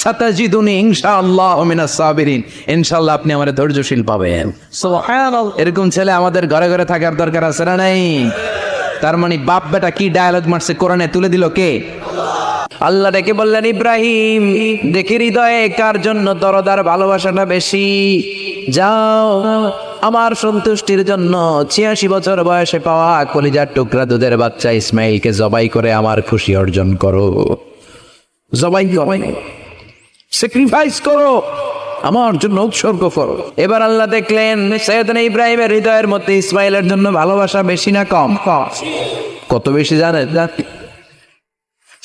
সাতাজিদুনি ইনশাআল্লাহু মিনাস সাবিরিন, ইনশাআল্লাহ আপনি আমারে ধৈর্যশীল পাবেন। সুবহানাল্লাহ। এরকম ছেলে আমাদের ঘরে ঘরে থাকার দরকার আছে না নাই? তার মানে বাপ বেটা কি ডায়ালগ মারছে কোরআনে তুলে দিল কে? আল্লাহ ডেকে বললেন, ইব্রাহিম দেখি হৃদয়ে কার জন্য দরদার ভালোবাসাটা বেশি, যাও আমার সন্তুষ্টির জন্য 86 বছর বয়সে পাওয়া কলিজার টুকরা দুধের বাচ্চা ইসমাইলকে জবাই করে আমার খুশি অর্জন করো। জবাই স্যাক্রিফাইস করো, আমার জন্য উৎসর্গ করো। এবার আল্লাহ দেখলেন সাইয়েদনা ইব্রাহিমের হৃদয়ের মধ্যে ইসমাইলের জন্য ভালোবাসা বেশি না কম? কত বেশি জানেন?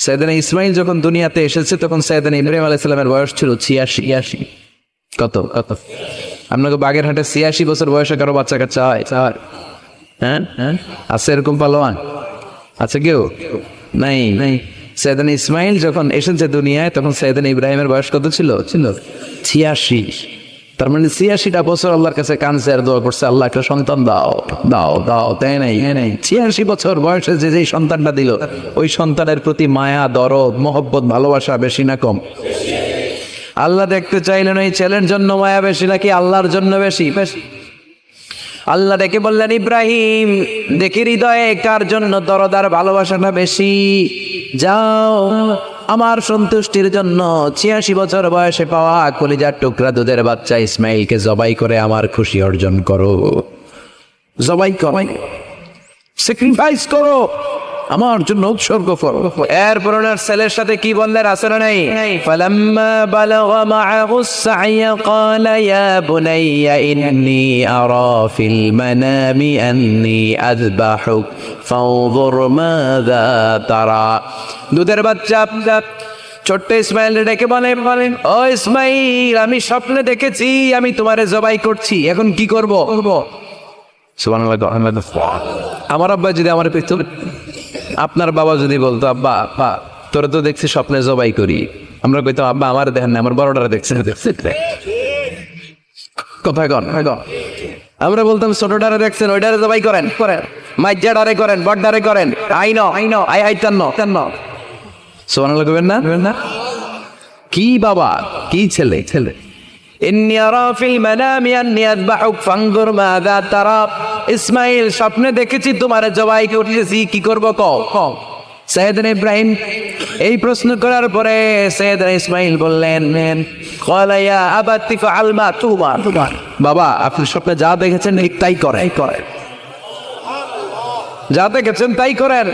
সাইয়েদনা ইসমাইল যখন দুনিয়াতে এসেছে তখন সাইয়েদনা ইব্রাহিম আলাইহিস সালামের বয়স ছিল 86। কত আপনাকে বাগেরহাটে 86 বছর বয়সে কারো বাচ্চা কাচ্চা হয়? হ্যাঁ আছে এরকম পালোয়ান? আছে কেউ? নাই। সাইয়েদনা ইসমাইল যখন এসেছে দুনিয়ায় তখন সাইয়েদনা ইব্রাহিমের বয়স কত ছিল? 86। তার মানে 86টা বছর আল্লাহর কাছে কাঁদছে আর দোয়া করছে, আল্লাহ একটা সন্তান দাও দাও দাও, তাই নাই? 86 বছর বয়সে যে সন্তানটা দিল, ওই সন্তানের প্রতি মায়া, দরদ, মহব্বত, ভালোবাসা বেশি না কম? আল্লাহ দেখতে চাইলেন ওই ছেলের জন্য মায়া বেশি নাকি আল্লাহর জন্য বেশি? আল্লাহ ডেকে বললেন, ইব্রাহিম দেখি হৃদয়ে কার জন্য দরদার ভালোবাসাটা বেশি, যাও আমার সন্তুষ্টির জন্য 86 বছর বয়সে পাওয়া কলিজার টুকরা দুধের বাচ্চা ইসমাইলকে জবাই করে আমার খুশি অর্জন করো। জবাই করো, স্যাক্রিফাইস করো, আমার জন্য উৎসর্গ করো। এরপর ওনার ছেলের সাথে কি বললেন আছে না নাই? ফালাম্মা বালাগা মাআহুস সা'য়া ক্বালা ইয়া বুনাইয়া ইন্নী আরা ফিল মানামি আন্নী আযবাহুক ফানজুর মাযা তারা। দুধের বাচ্চা ছোট্ট ইসমাইল ডেকে বলেন, ও ইসমাইল, আমি স্বপ্নে দেখেছি আমি তোমারে জবাই করছি, এখন কি করব? আমার আব্বা যদি আমার পেত, আপনার বাবা যদি বলতো আব্বা তোরা তো দেখছি স্বপ্নে জবাই করি, আমরা কইতাম আব্বা আমার দেখেন না, আমার বড়টারে দেখছে। কোথায় কন? আমরা বলতাম ছোটটারে দেখছেন, ওইটারে জবাই করেন, মাইজাডারে করেন, বড়ডারে করেন, আইন সুবহানাল্লাহ কইবেন না? কি বাবা, কি ছেলে। ইন্নী আরা ফিল মানামি আন্নী আযবাহুক ফানজুর মাযা তারা। ইসমাইল, স্বপ্নে দেখেছি তোমারে জবাই করতেছি, কি করব কও। সাইয়েদনা ইব্রাহিম এই প্রশ্ন করার পরে সাইয়েদনা ইসমাইল বললেন, ক্বালা ইয়া আবাতি ফাআল মা তুমার। বাবা, আপনি স্বপ্নে যা দেখেছেন ঠিক তাই করেন, যা দেখেছেন তাই করেন।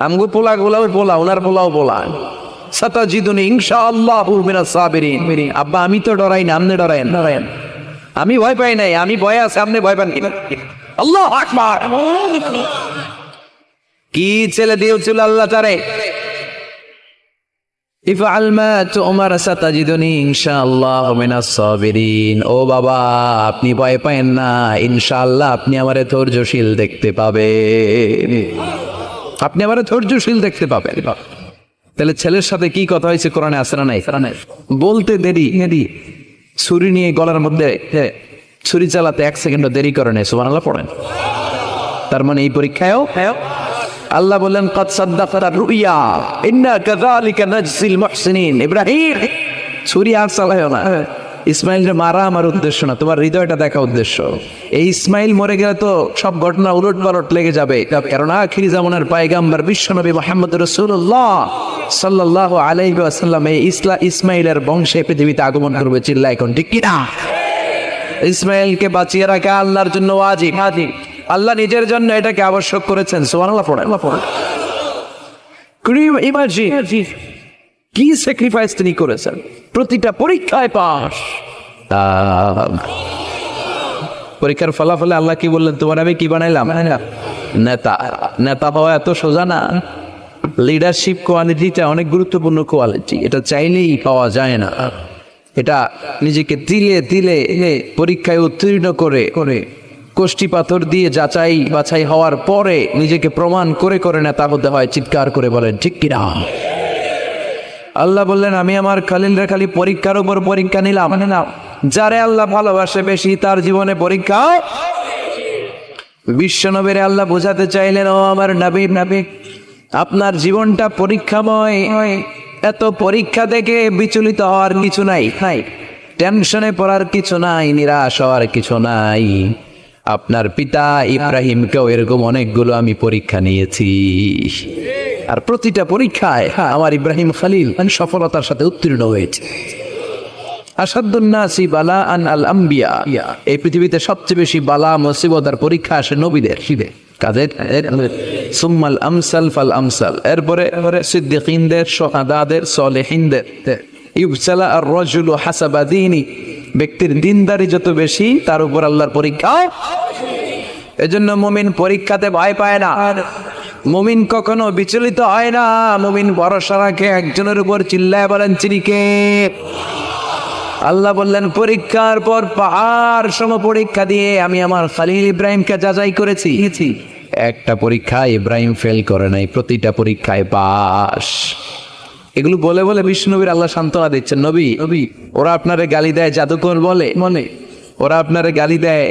আমগো পোলা ওনার পোলা সাতাজিদুনি ইনশাআল্লাহু মিনাস সাবিরিন। আব্বা, আমি তো ডরাই না, আপনি ডরায়েন। আমি ভয় পাই নাই, আমি ভয় আছে, আপনি ভয় পান কি? আল্লাহু আকবার। কি ছেলে দিয়েছিল আল্লাহ তারে। ইফআল মা তুমার সাতাজিদুনি ইনশাআল্লাহু মিনাস সাবিরিন। ও বাবা, আপনি ভয় পায়েন না, ইনশাআল্লাহ আপনি আমারে ধৈর্যশীল দেখতে পাবেন, আপনি আমারে ধৈর্যশীল দেখতে পাবেন। তাহলে ছেলের সাথে কি কথা হয়েছে কোরআনে আছে না নাই? বলতে দেরি, ছুরি নিয়ে গলার মধ্যে ছুরি চালাতে 1 সেকেন্ডও দেরি করে নাই। সুবহানাল্লাহ পড়েন। তার মানে এই পরীক্ষায়ও আল্লাহ বললেন, ক্বাদ সাদ্দাকাতা রুইয়া ইন্না কাযালিকা নাজজিল মুহসিনিন। ইব্রাহিম, ছুরি আর চালায়ও না। ইসমাইলকে মারা আমার উদ্দেশ্য না, তোমার হৃদয়টা দেখা উদ্দেশ্য। এই ইসমাইল মরে গেলে তো সব ঘটনা উলট পালট লেগে যাবে, কারণ আখিরি জামানার পয়গম্বর বিশ্বনবী মুহাম্মদ রাসূলুল্লাহ সাল্লাল্লাহু আলাইহি ওয়াসাল্লাম এই ইসমাইলের বংশে পৃথিবীতে আগমন করবে। চিল্লায় এখন ঠিক কিনা? ইসমাইলকে বাঁচিয়ে রাখা আল্লাহর জন্য ওয়াজিব, আল্লাহ নিজের জন্য এটাকে আবশ্যক করেছেন। সুবহানাল্লাহ পড়েন। ইমাজিন কি স্যাক্রিফাইস তিনি করেছেন, প্রতিটা পরীক্ষায় পাস। পরীক্ষার ফলাফলে আল্লাহ কি বললেন? তোমার আমি কি বানাইলাম? নেতা হওয়া এত সোজা না। লিডারশিপ কোয়ালিটিটা অনেক গুরুত্বপূর্ণ কোয়ালিটি, এটা চাইলেই পাওয়া যায় না। এটা নিজেকে তিলে পরীক্ষায় উত্তীর্ণ করে কোষ্ঠী পাথর দিয়ে যাচাই বাছাই হওয়ার পরে নিজেকে প্রমাণ করে নেতা হতে হয়। চিৎকার করে বলেন ঠিক কিনা? আল্লাহ বললেন, আমি আমার খালিলরা খালি পরীক্ষার উপর পরীক্ষা নিলাম। যারে আল্লাহ ভালোবাসে বেশি তার জীবনে পরীক্ষা। বিশ্বনবীরে আল্লাহ বোঝাতে চাইলেন, ও আমার নবী, আপনার জীবনটা পরীক্ষাময়। এত পরীক্ষা দেখে বিচলিত হওয়ার কিছু নাই, টেনশনে পড়ার কিছু নাই, নিরাশ হওয়ার কিছু নাই। আপনার পিতা ইব্রাহিমকেও এরকম অনেকগুলো আমি পরীক্ষা নিয়েছি, আর প্রতিটা পরীক্ষায় আমার ইব্রাহিম খালিল সফলতার সাথে উত্তীর্ণ হয়েছে। আসাদুন নাসি বালাআন আল আম্বিয়া। এই পৃথিবীতে সবচেয়ে বেশি বালা মুসিবত আর পরীক্ষা আসে নবীদের। কাদের? সুম্মাল আমসাল ফাল আমসাল। এরপরে সিদ্দিকিনদের, শুহাদাদের, সালেহিনদের। ইবসালা আর রাজুলু হাসাবা দীনি। ব্যক্তির দিনদারি যত বেশি তার উপর আল্লাহর পরীক্ষা। এজন্য মুমিন পরীক্ষাতে ভয় পায় না, মুমিন কখনো বিচলিত হয় না। মুমিন ভরসা রাখে একজনের উপর। চিল্লায় বলেন চিনি কে? আল্লাহ বললেন, পরীক্ষার পর পাহাড় সম পরীক্ষা দিয়ে আমি আমার খালিল ইব্রাহিমকে যাচাই করেছি। একটা পরীক্ষায় ইব্রাহিম ফেল করে নাই, প্রতিটা পরীক্ষায় পাস। এগুলো বলে বিষ্ণুনবীর আল্লাহ সান্ত্বনা দিচ্ছেন, নবী ওরা আপনারে গালি দেয় জাদুকর বলে, ওরা আপনারে গালি দেয়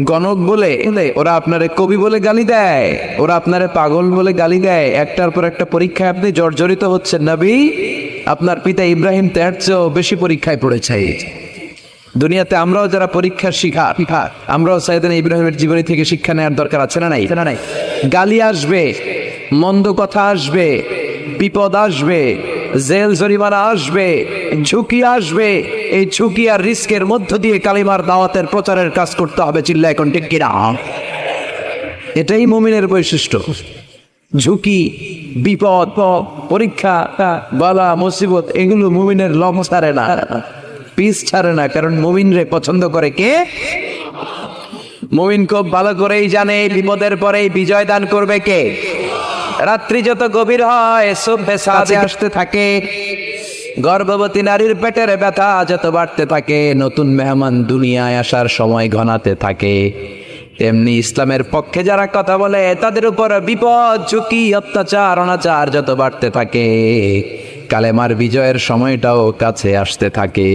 গণক বলে, ওরা আপনারে কবি বলে গালি দেয়, ওরা আপনারে পাগল বলে গালি দেয়। একটার পর একটা পরীক্ষায় আপনি জর্জরিত হচ্ছেন। নবী, আপনার পিতা ইব্রাহিম তার চেয়েও বেশি পরীক্ষায় পড়েছে। দুনিয়াতে আমরাও যারা পরীক্ষার শিকার, আমরাও সাইয়েদনা ইব্রাহিমের জীবনী থেকে শিক্ষা নেওয়ার দরকার আছে না নাই? গালি আসবে, মন্দ কথা আসবে, বিপদ আসবে, জেল জরিমানা আসবে, ঝুঁকি আসবে। এই ঝুঁকি আর রিস্কের মধ্য দিয়ে কালিমার দাওয়াতের প্রচারের কাজ করতে হবে। চিল্লা এখন ঠিক কিনা? এটাই মুমিনের বৈশিষ্ট্য। ঝুঁকি, বিপদ, পরীক্ষা, বালা মুসিবত, এগুলো মুমিনের লম ছাড়ে না, পিস ছাড়ে না। কারণ মুমিনরে পছন্দ করে কে? মুমিন খুব ভালো করেই জানে বিপদের পরেই বিজয় দান করবে কে। রাত্রি যত গভীর হয় সুবহে সাদে আসতে থাকে, গর্ভবতী নারীর পেটের ব্যথা যত বাড়তে থাকে, নতুন মেহমান দুনিয়ায় আসার সময় ঘনাতে থাকে, তেমনি ইসলামের পক্ষে যারা কথা বলে তাদের উপর বিপদ, ঝুঁকি, অত্যাচার, অনাচার যত বাড়তে থাকে, কালেমার বিজয়ের সময়টাও কাছে আসতে থাকে,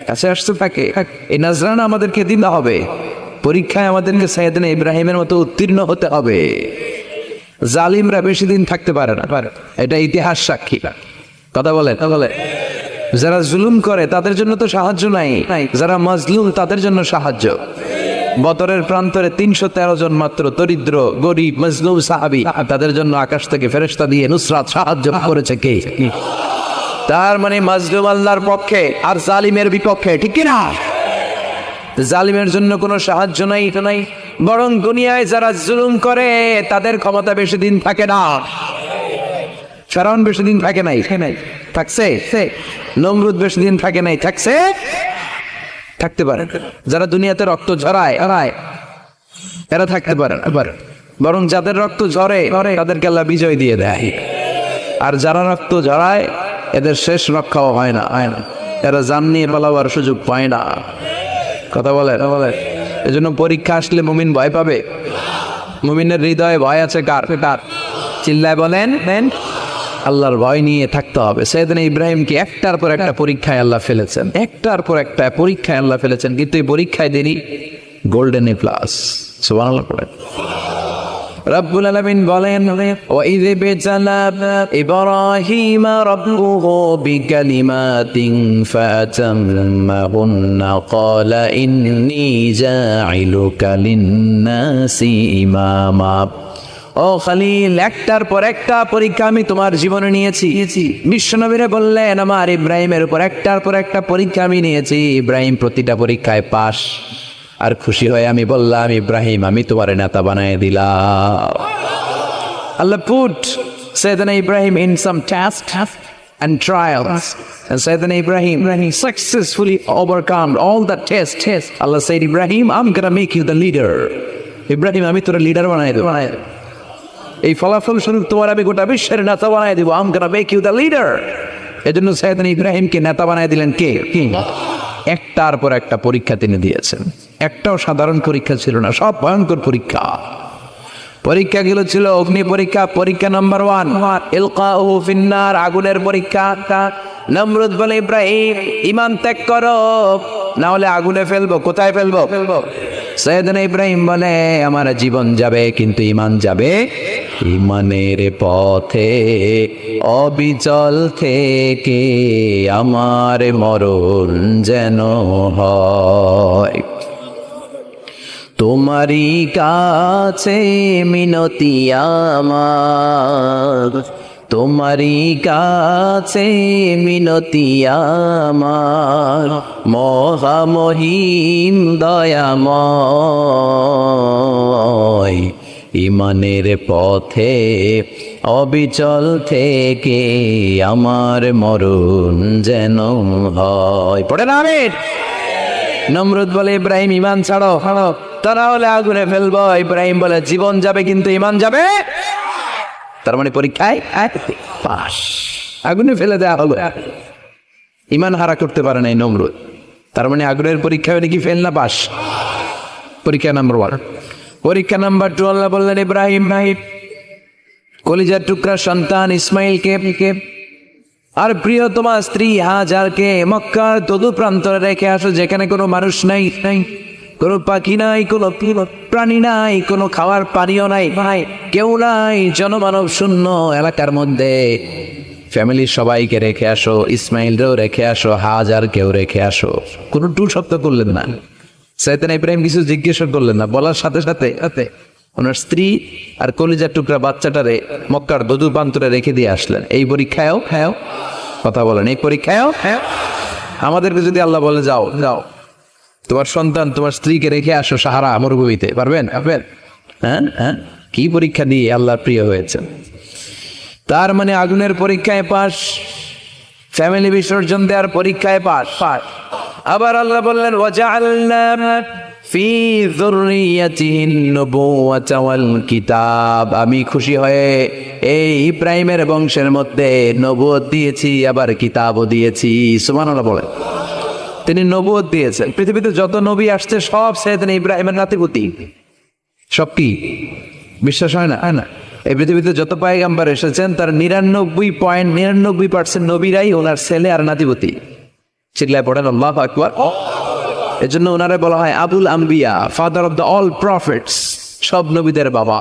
কাছে আসতে থাকে। এই নাজরানা আমাদেরকে দিতে হবে, পরীক্ষায় আমাদেরকে সাইয়েদনা ইব্রাহিমের মতো উত্তীর্ণ হতে হবে। জালিমরা বেশি দিন থাকতে পারে না, এটা ইতিহাস সাক্ষী। কথা বলে যারা জুলুম করে তাদের জন্য তো সাহায্য নাই, যারা মাজলুম তাদের জন্য সাহায্য। বদরের প্রান্তরে 313 জন মাত্র দরিদ্র, গরিব, মাজলুম সাহাবী, তাদের জন্য আকাশ থেকে ফেরেশতা দিয়ে নুসরাত সাহায্য করেছে কে? তার মানে মাজলুম আল্লাহর পক্ষে আর জালিমের বিপক্ষে, ঠিক কি না? জালিমের জন্য কোনো সাহায্য নাই, এটা নাই। বরং দুনিয়ায় যারা জুলুম করে তাদের ক্ষমতা বেশি দিন থাকে না। ফেরাউন বেশি দিন থাকে নাই, থাকছে। নমরুদ বেশি দিন থাকে নাই, থাকছে, থাকতে পারে। যারা দুনিয়াতে রক্ত ঝরায় এরা থাকতে পারে না, বরং যাদের রক্ত ঝরে তাদেরকে আল্লাহ বিজয় দিয়ে দেয়। আর যারা রক্ত ঝরায় এদের শেষ রক্ষাও হয় না, এরা জান নিয়ে পালাবার সুযোগ পায় না। কথা বলে এজন্য পরীক্ষা আসলে মুমিন ভয় পাবে। মুমিনের হৃদয়ে ভয় আছে কার? চিল্লায় বলেন, আল্লাহর ভয় নিয়ে থাকতে হবে। সাইয়েদনা ইব্রাহিমকে একটার পর একটা পরীক্ষায় আল্লাহ ফেলেছেন, কিন্তু এই পরীক্ষায় দেরি গোল্ডেন এ প্লাস। সুবহানাল্লাহ পড়েন। রব্বুল আলামিন বলেন, ওয়াইয বিতালা ইব্রাহিমা রাব্বুহু বিকালিমাতিন ফাতাম্মাহুন্না ক্বালা ইন্নী জাইলুকা লিন-নাসি ইমামা। ও খলিল, একটার পর একটা পরীক্ষা আমি তোমার জীবনে নিয়েছি। বিশ্বনবীরে বললেন, আমার ইব্রাহিমের উপর একটার পর একটা পরীক্ষা আমি নিয়েছি। ইব্রাহিম প্রতিটা পরীক্ষায় পাস। আর খুশি হয়ে আমি বললাম, ইব্রাহিম আমি তোমার নেতা বানায় দিলাম। আল্লাহ put Sayyidina Ibrahim in some tasks and trials, and Sayyidina Ibrahim successfully overcome all the tests. Allah said, Ibrahim, I'm gonna make you the leader. Ibrahim আমি তোর লিডার বানায় দেব, এই ফলাফল স্বরূপ তোমার আমি গোটা বিশ্বের নেতা বানায় দিব। I'm gonna make you the leader. এজন্য সাইয়েদনা ইব্রাহিমকে নেতা বানায় দিলেন কে? একটার পর একটা পরীক্ষা তিনি দিয়েছেন। একটাও সাধারণ পরীক্ষা ছিল না, সব ভয়ঙ্কর পরীক্ষা। পরীক্ষাগুলো ছিল অগ্নি পরীক্ষা। পরীক্ষা নাম্বার 1 ইলকাহু ফিন্নার, আগুনের পরীক্ষা। নমরুদ বলে, ইব্রাহিম ঈমান ত্যাগ করো, না হলে আগুনে ফেলবো। কোথায় ফেলবো? সাইয়েদনা ইব্রাহিম বলে, আমার জীবন যাবে কিন্তু ঈমান যাবে। ঈমানের পথে অবিচল থেকে আমার মরণ যেন হয়। তোমারই কাছে মিনতি আমার, তোমারই কাছে মিনতি আমার, মহামহিম দয়াময়। ঈমানের পথে অবিচল থেকে আমার মরণ যেন হয়। পড়ে না আমিন। নমরুদ বলে, ইব্রাহিম ঈমান ছাড়ো, তা না হলে আগুনে ফেলবো। ইব্রাহিম বলে, জীবন যাবে কিন্তু ঈমান যাবে। তার মানে পরীক্ষায় পাস, আগুনে ফেলে দেয়া হলো। ঈমান হারা করতে পারে নাই নমরুদ। তার মানে আগুনের পরীক্ষায় নাকি ফেল না পাস। পরীক্ষা নাম্বার 1। পরীক্ষা নাম্বার 2 আল্লাহ বললেন, ইব্রাহিম ভাই কলিজার টুকরা সন্তান ইসমাইলকে আর প্রিয় তোমার স্ত্রী হাজারকে মক্কার তদু প্রান্তরে রেখে আসো, যেখানে কোনো মানুষ নাই, কোনো পাখি নাই, কোনো প্রাণী নাই, কোনো খাওয়ার পানিও নাই, ভাই কেউ নাই, জনমানব শূন্য এলাকার মধ্যে। ফ্যামিলির সবাইকে রেখে আসো, ইসমাইলরেও রেখে আসো, হাজারকেও রেখে আসো। কোনো টু শব্দ করলেন না। সাইয়েদনা ইব্রাহিম কিছু জিজ্ঞাসা করলেন না, বলার সাথে সাথে ওনার স্ত্রী আর কলিজার টুকরা বাচ্চাটারে মক্কার দদু প্রান্তরে রেখে দিয়ে আসলেন। এই পরীক্ষায়ও কথা বলেন, এই পরীক্ষায়ও আমাদেরকে যদি আল্লাহ বলে, যাও তোমার সন্তান তোমার স্ত্রীকে রেখে আসো সাহারা মরুভূমিতে, পারবেন? হ্যাঁ, কি পরীক্ষা দিয়ে আল্লাহর প্রিয় হয়েছেন? তার মানে আগুনের পরীক্ষায় পাস, ফ্যামিলি বিসর্জন দেওয়ার পরীক্ষায় পাস। আবার আল্লাহ বললেন ওয়াজআলনা ফি যুররিয়াতিহিন নবুওয়াতা ওয়াল কিতাব, আমি খুশি হয়ে এই ইব্রাহিমের বংশের মধ্যে নবুয়ত দিয়েছি, আবার কিতাবও দিয়েছি। সুবহানাল্লাহ বলেন। তিনি নবুয়ত দিয়েছেন। পৃথিবীতে যত নবী আসছে সব সাইয়েদনা ইব্রাহিমের নাতিপুতি। সব কি বিশ্বাস হয় না? হয় না? এই পৃথিবীতে যত পয়গম্বর এসেছেন তার 99.99% নবীরাই ওনার ছেলে আর নাতিপুতি। চিল্লায় পড়েন আল্লাহু আকবার। এজন্য ওনারে বলা হয় আবুল আম্বিয়া, father of the all prophets, সব নবীদের বাবা।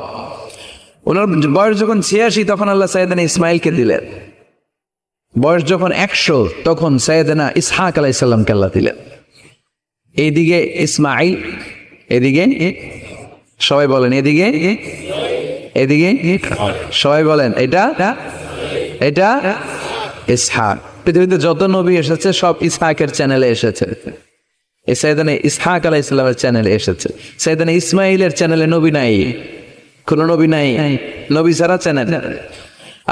ওনার বয়স যখন 86 তখন আল্লাহ সাইয়েদনা ইসমাইলকে দিলেন। বয়স যখন 100 তখন সাইয়েদনা ইসহাক আলাইহিস সালামকে আল্লাহ দিলেন। এইদিকে ইসমাইল, এদিকে সবাই বলেন এদিকে, এদিকে সবাই বলেন এটা ইসহাক। পৃথিবীতে যত নবী এসেছে সব ইসহাকের চ্যানেলে এসেছে। এই সাইয়েদনা ইসহাক আলাইহিস সালামের চ্যানেলে এসেছে। সাইয়েদনা ইসমাইলের চ্যানেলে নবী নাই, কোন নবী নাই, নবী ছাড়া চ্যানেল।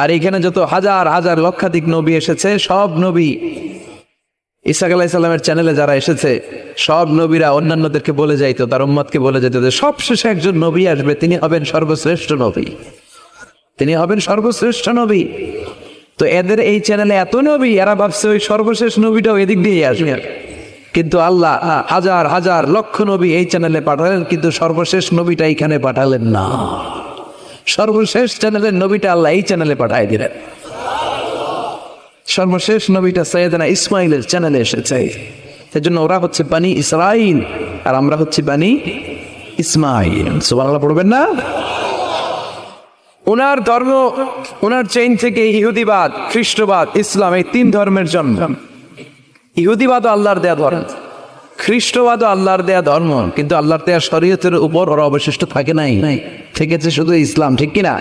আর এখানে যত হাজার হাজার লক্ষাধিক নবী এসেছে সব নবী ইসহাক আলাইহিস সালামের চ্যানেলে যারা এসেছে সব নবীরা অন্যান্যদেরকে বলে যাইতো, তার উম্মতকে বলে যেত যে সবশেষে একজন নবী আসবে, তিনি হবেন সর্বশ্রেষ্ঠ নবী, তিনি হবেন সর্বশ্রেষ্ঠ নবী। তো এদের এই চ্যানেলে এত নবী, এরা ভাবছে ওই সর্বশেষ নবীটাও এদিক দিয়ে আসবে। কিন্তু আল্লাহ হাজার হাজার লক্ষ নবী এই চ্যানেলে পাঠালেন, কিন্তু সর্বশেষ নবীটা এইখানে পাঠালেন না। সর্বশেষ চ্যানেলের নবীটা আল্লাহ এই চ্যানেলে পাঠায় দিলেন। সর্বশেষ নবীটা সাইয়েদনা ইসমাইলের চ্যানেলে এসেছে। সেজন্য ওরা হচ্ছে বানি ইসরাইল আর আমরা হচ্ছি বানি ইসমাইল। সুবহানাল্লাহ পড়বেন না? ওনার ধর্ম, ওনার চেইন থেকে ইহুদিবাদ, খ্রিস্টবাদ, ইসলাম, এই 3 ধর্মের জন্ম। ইহুদিবাদও আল্লাহর দেয়া ধর্ম, খ্রিস্টবাদও আল্লাহর দেয়া ধর্ম, কিন্তু আল্লাহর দেয়া শরীয়তের উপর ওরা অবশিষ্ট থাকে নাই, থেকেছে শুধু ইসলাম। ঠিক কিনা?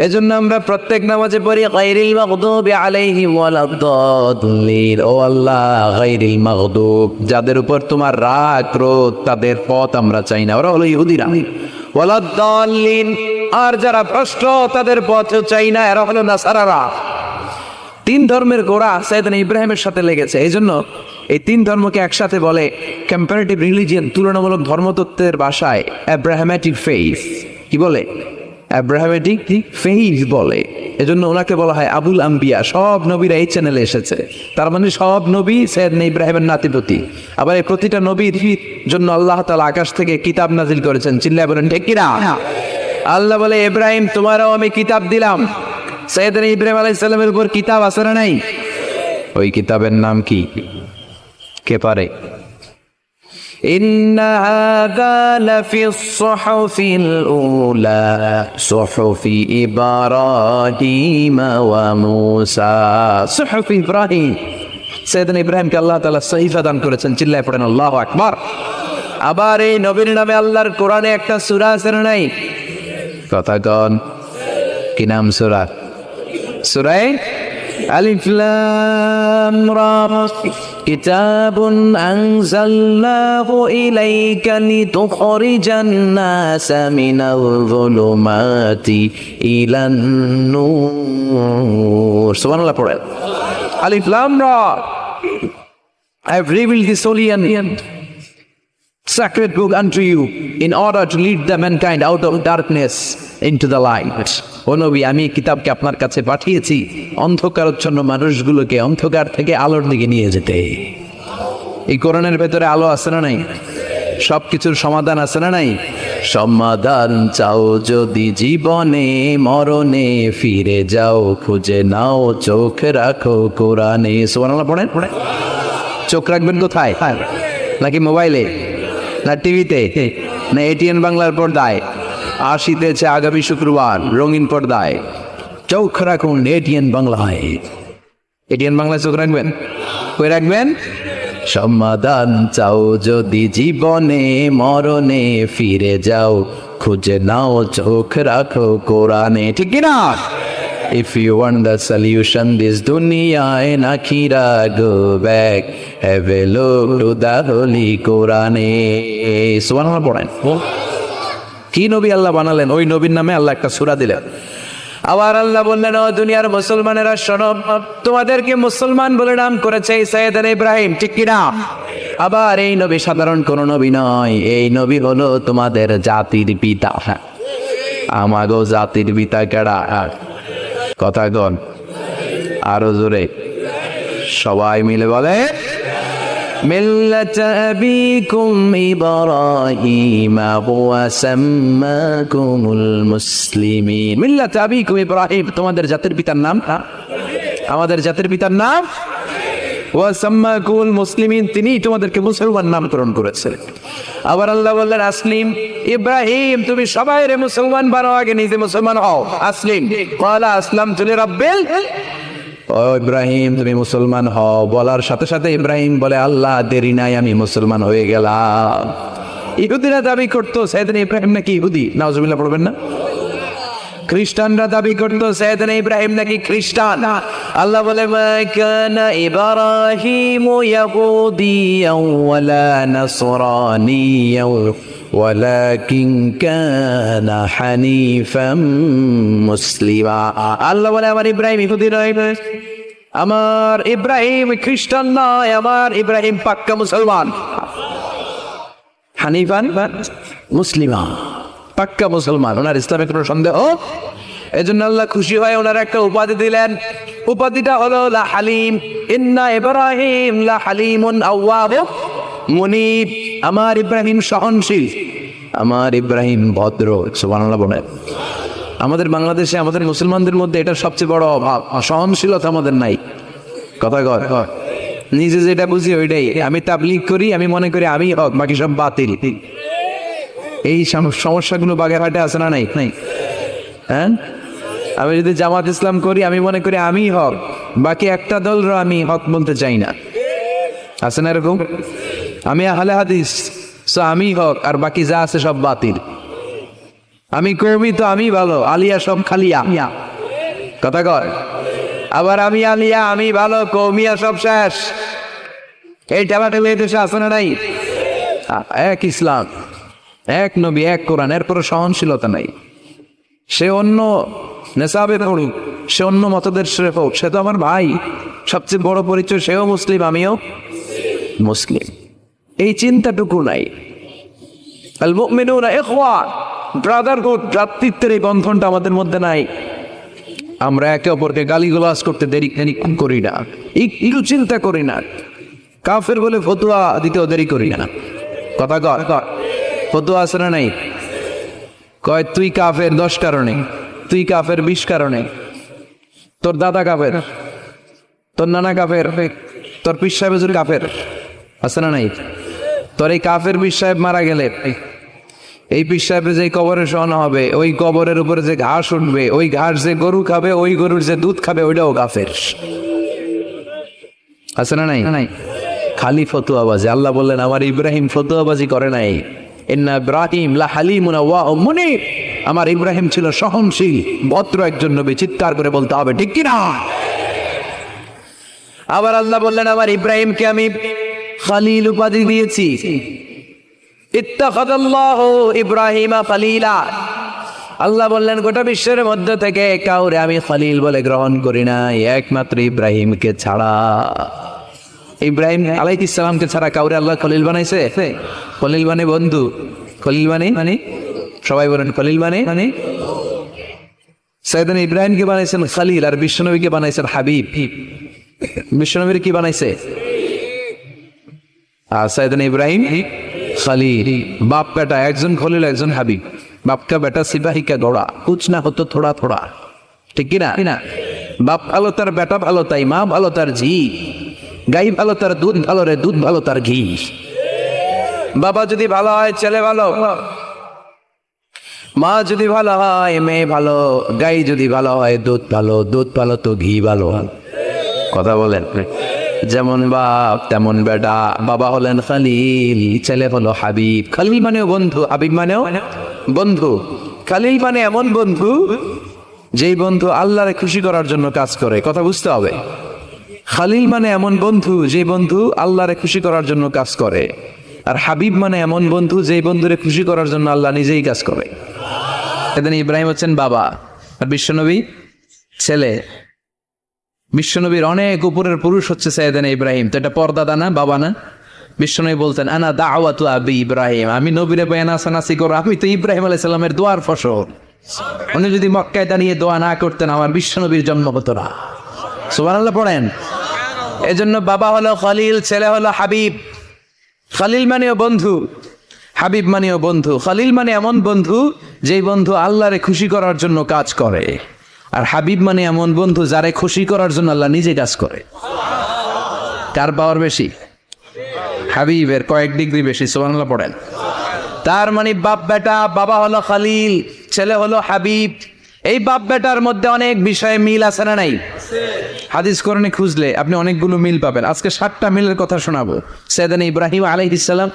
এজন্য আমরা প্রত্যেক নামাজে পড়ি গায়রিল মাগদুবি আলাইহিম ওয়ালাদ-দাল্লিন। ও আল্লাহ, গায়রিল মাগদুব, যাদের উপর তোমার রাগ ক্রোধ, তাদের পথ আমরা চাই না, ওরা হলো ইহুদিরা। ওয়ালাদ-দাল্লিন, আর যারা ভ্রষ্ট তাদের পথও চাই না, এরা হলো নাসারারা। 3 ধর্মের গোড়া সাইয়েদনা ইব্রাহিমের সাথে লেগেছে। এই জন্য এই 3 ধর্মকে একসাথে বলে কম্পারেটিভ রিলিজিয়ন, তুলনামূলক ধর্মতত্ত্বের ভাষায় অ্যাব্রাহামেটিক ফেইথ। কি বলে? অ্যাব্রাহামেটিক ফেইথ বলে। এজন্য ওনাকে বলা হয় আবুল আম্বিয়া। সব নবীরা এই চ্যানেলে এসেছে, তার মানে সব নবী সাইয়েদনা ইব্রাহিমের নাতিপুতি। আবার এই প্রতিটা নবীর জন্য আল্লাহ তাআলা আকাশ থেকে কিতাব নাজিল করেছেন। চিল্লায় বলেন ঠিক কিনা? আল্লাহ বলে ইব্রাহিম তোমারও আমি কিতাব দিলাম। সাইয়েদনা ইব্রাহিম আলাইহিস সালামের উপর কিতাব আছে না নাই? ওই কিতাবের নাম কি? কে পারে? ইন্না হাযা লাফিস সুহুফিল উলা সুহুফি ইব্রাহিম ওয়া মূসা। সুহুফি ইব্রাহিম, সাইয়েদনা ইব্রাহিমকে আল্লাহ তাআলা সহিফা দান করেছেন। চিল্লায় পড়েন আল্লাহু আকবার। আবার এই নবীর নামে আল্লাহর কোরআনে একটা সূরা আছে না নাই? কথা কন, কি নাম সূরা? সূরা আলিফ লাম রা। কিতাবুন আনজালনাহু ইলাইকা লিতুখরিজান নাসা মিনাল যুলুমাতি ইলান নূর। সুবহানাল্লাহ পড়েন। আলিফ লাম রা, I have revealed this holy and sacred book unto you in order to lead the mankind out of darkness into the light. ও নবী, আমি কিতাবকে আপনার কাছে পাঠিয়েছি অন্ধকারাচ্ছন্ন মানুষগুলোকে অন্ধকার থেকে আলোর দিকে নিয়ে যেতে। এই কোরআনের ভেতরে আলো আছে না নাই? সবকিছুর সমাধান আছে না নাই? সমাধান চাও যদি জীবনে মরণে, ফিরে যাও খুঁজে নাও চোখ রাখো কোরআনে। সুবহানাল্লাহ পড়েন। চোখ রাখবেন কোথায়? নাকি মোবাইলে, না টিভিতে, না এটিএন বাংলার পর্দায়? আসিতেছে আগামী শুক্রবার রঙিন পর্দায়। চোখ রাখুন এটিএন বাংলায়। এটিএন বাংলায় চোখ রাখবেন। কই রাখবেন? সমাধান চাও যদি জীবনে মরণে, ফিরে যাও খুঁজে নাও চোখ রাখো কোরআনে। ঠিক কিনা? If you want the solution this dunya and akhirah, go back, have a look to the holy Quran. Subhanallah পড়েন। কি নবী আল্লাহ বানালেন? ওই নবীর নামে আল্লাহ একটা সূরা দিলেন। আবার আল্লাহ বললেন, ও দুনিয়ার মুসলমানেরা শোনো, তোমাদেরকে মুসলমান বলে নাম করেছে সাইয়েদনা ইব্রাহিম, ঠিক কিনা? আবার এই নবী সাধারণ কোন নবী নয়, এই নবী হলো তোমাদের জাতির পিতা। আমাগো জাতির পিতা কেডা? কথা কন আরো জোরে, সবাই মিলে বলে, মিল্লাতা আবিকুম ইব্রাহিম ওয়া সাম্মাকুমুল মুসলিমিন। মিল্লাতা আবিকুম ইব্রাহিম, তোমাদের জাতির পিতার নাম, আমাদের জাতির পিতার নাম, ওয়া সাম্মাকুমুল মুসলিমিন, তিনি তোমাদেরকে মুসলমান নামকরণ করেছেন। আবার আল্লাহ বললেন, আসলিম ইব্রাহিম, তুমি সবাইরে মুসলমান বানাও, আগে নিজে মুসলমান হও। আসলিম, ক্বালা আসলামতু লিরাব্বিল, ও ইব্রাহিম তুমি মুসলমান হও বলার সাথে সাথে ইব্রাহিম বলে, আল্লাহ দেরি নাই, আমি মুসলমান হয়ে গেলাম। ইহুদিরা দাবি করতো সাইয়েদনা ইব্রাহিম নাকি ইহুদি, নাউজুবিল্লাহ পড়বেন না? খ্রিস্টানরা দাবি করতো সাইয়েদনা ইব্রাহিম নাকি খ্রিস্টান। আল্লাহ বলে, মা কানা ইব্রাহিমু ইয়াহুদিয়াও ওয়ালা নাসরানিয়াও ওয়ালাকিন কানা হানিফাম মুসলিমা। আল্লাহ বলে, আমার ইব্রাহিম ইহুদি নয়, আমার ইব্রাহিম খ্রিস্টান নয়, আমার ইব্রাহিম পাক্কা মুসলমান। হানিফান মুসলিমা, পাক্কা মুসলমান, ওনার ইসলামে কোনো সন্দেহ। এই জন্য আল্লাহ খুশি হয় ওনার একটা উপাধি দিলেন, উপাধিটা হলো লা হালিম। ইন্না ইব্রাহিম লা হালিমুন আওয়াব মুনিব, আমার ইব্রাহিম সহনশীল, আমার ইব্রাহিম ভদ্র। সুবহানাল্লাহ বলে। আমাদের বাংলাদেশে আমাদের মুসলমানদের মধ্যে এটা সবচেয়ে বড় অভাব, সহনশীলতা আমাদের নাই। কথা কর, নিজে যেটা বুঝি ওইটাই। আমি তাবলীগ করি, আমি মনে করি আমি হক, বাকি সব বাতিল। এই সমস্যাগুলো বাগেরহাটে আছে না? নাই? হ্যাঁ, আমি যদি জামাত ইসলাম করি, আমি মনে করি আমি হক, বাকি একটা দল আমি হক বলতে চাই না। আছে না এরকম? আমি আহলে হাদিস, আমি হক, আর বাকি যা আছে সব বাতিল। আমি কর্মী, তো আমি ভালো, আলিয়া সব খালিয়া। কথা কর। আবার আমি আলিয়া, আমি ভালো, কৌমিয়া সব শেষ। এই টেলাটেলি দেশে আছে না? নাই? এক ইসলাম, এক নবী, এক কোরআন, এরপরে সহনশীলতা নাই। সে অন্য নেশাবে পড়ুক, সে অন্য মতদের হোক, সে তো আমার ভাই। সবচেয়ে বড় পরিচয়, সেও মুসলিম, আমিও মুসলিম। এই চিন্তাটুকু নাই। আল মুমিনুনা ইখওয়া, ব্রাদারহুড, ভ্রাতৃত্বের এই বন্ধনটা আমাদের মধ্যে নাই। আমরা একে অপরকে গালিগালাজ করতে দেরি করি না, একটু চিন্তা করি না। কাফের বলে ফতোয়া দিতেও দেরি করি না। কথা কর, ফতোয়া আছে না নাই? কয় তুই কাফের 10 কারণে, তুই কাফের 20 কারণে, তোর দাদা কাফের, তোর নানা কাফের, তোর পীর সাহেব হুজুর কাফের, আছে না নাই? তোর এই কাফের পীর সাহেব মারা গেলে, এই পীর সাহেবের যে কবরে শোয়ানো হবে, ওই কবরের উপরে যে ঘাস উঠবে, ওই ঘাস যে গরু খাবে, ওই গরুর যে দুধ খাবে, ওইটাও কাফের। আছে না নাই? খালি ফতুয়াবাজি। আল্লাহ বললেন, আমার ইব্রাহিম ফতুয়াবাজি করে নাই। ইন্না ইব্রাহিম লা হালিমুন আওয়াহুম মুনিব, আমার ইব্রাহিম ছিল সহনশীল, ভদ্র একজন নবী। চিৎকার করে বলতে হবে, ঠিক কিনা? আবার আল্লাহ বললেন, আমার ইব্রাহিমকে আমি খলিল উপাধি দিয়েছি। ইত্তাখাযাল্লাহু ইব্রাহিমা খলিলা, আল্লাহ বললেন, গোটা বিশ্বের মধ্যে থেকে কাউরে আমি খলিল বলে গ্রহণ করি নাই, একমাত্র ইব্রাহিমকে ছাড়া। ইব্রাহিম আলাইহিস সালামকে ছাড়া কাউরে আল্লাহ খলিল বানাইছে? খলিল মানে বন্ধু, খলিল মানে সবাই বলেন খলিল মানে সাইয়েদনা ইব্রাহিমকে বানাইছেন খলিল, আর বিশ্বনবীকে বানাইছেন হাবিব। বিশ্বনবীর কি বানাইছে? আর সাইয়েদনা ইব্রাহিম খলিল। বাপ বেটা, একজন খলিল একজন হাবিব। বাপ কা বেটা সিপাহী কা ঘোড়া, কুছ না হতো থোড়া থোড়া, ঠিক কিনা? বাপ ভালো তার বেটা ভালো, তাই মা ভালো তার ঝি, গাই ভালো তার দুধ ভালো রে, দুধ ভালো তার ঘি। বাবা যদি ভালো হয় ছেলে ভালো, মা যদি ভালো হয় মেয়ে ভালো, গাই যদি ভালো হয় দুধ ভালো, দুধ ভালো তো ঘি ভালো। কথা বলেন। যেমন বাপ তেমন বেটা। বাবা হলেন খলিল, ছেলে হলো হাবিব। খলিল মানেও বন্ধু, হাবিব মানেও বন্ধু। খলিল মানে এমন বন্ধু যেই বন্ধু আল্লাহরে খুশি করার জন্য কাজ করে। কথা বুঝতে হবে। খলিল মানে এমন বন্ধু যে বন্ধু আল্লাহরে খুশি করার জন্য কাজ করে। আর হাবিব মানে এমন বন্ধু যেই বন্ধুরে খুশি করার জন্য আল্লাহ নিজেই কাজ করে। সেদিন ইব্রাহিম হচ্ছেন বাবা আর বিশ্বনবী ছেলে। বিশ্বনবীর অনেক উপরের পুরুষ হচ্ছে সাইয়েদনা ইব্রাহিম, তো এটা পর্দাদা না, বাবা না? বিশ্বনবী বলতেন আনা দাওয়াতু আবি ইব্রাহিম, আমি নবীরে পায় নাসানাসি করো, আমি তো ইব্রাহিম আলাইহিস সালামের দোয়ার ফসল। উনি যদি মক্কায় দাঁড়িয়ে দোয়া না করতেন আমার বিশ্বনবীর জন্ম হতো না। সুবহানাল্লাহ পড়েন। এজন্য বাবা হলো খলিল, ছেলে হলো হাবিব। খলিল মানেও বন্ধু, হাবিব মানেও বন্ধু। খলিল মানে এমন বন্ধু যেই বন্ধু আল্লাহরে খুশি করার জন্য কাজ করে, আর হাবিব মানে এমন বন্ধু যারে খুশি করার জন্য আল্লাহ নিজে কাজ করে। কার পাওয়ার বেশি? হাবিবের কয়েক ডিগ্রি বেশি। সুবহানাল্লাহ পড়েন। তার মানে বাপ বেটা, বাবা হলো খলিল, ছেলে হলো হাবিব। এই বাপ বেটার মধ্যে অনেক বিষয়ে মিল আছে না নাই? হাদিস কোরআনে খুঁজলে আপনি অনেকগুলো মিল পাবেন। আজকে 7টা মিলের কথা শোনাবো। সাইয়েদনা ইব্রাহিম আলাইহিস সালাম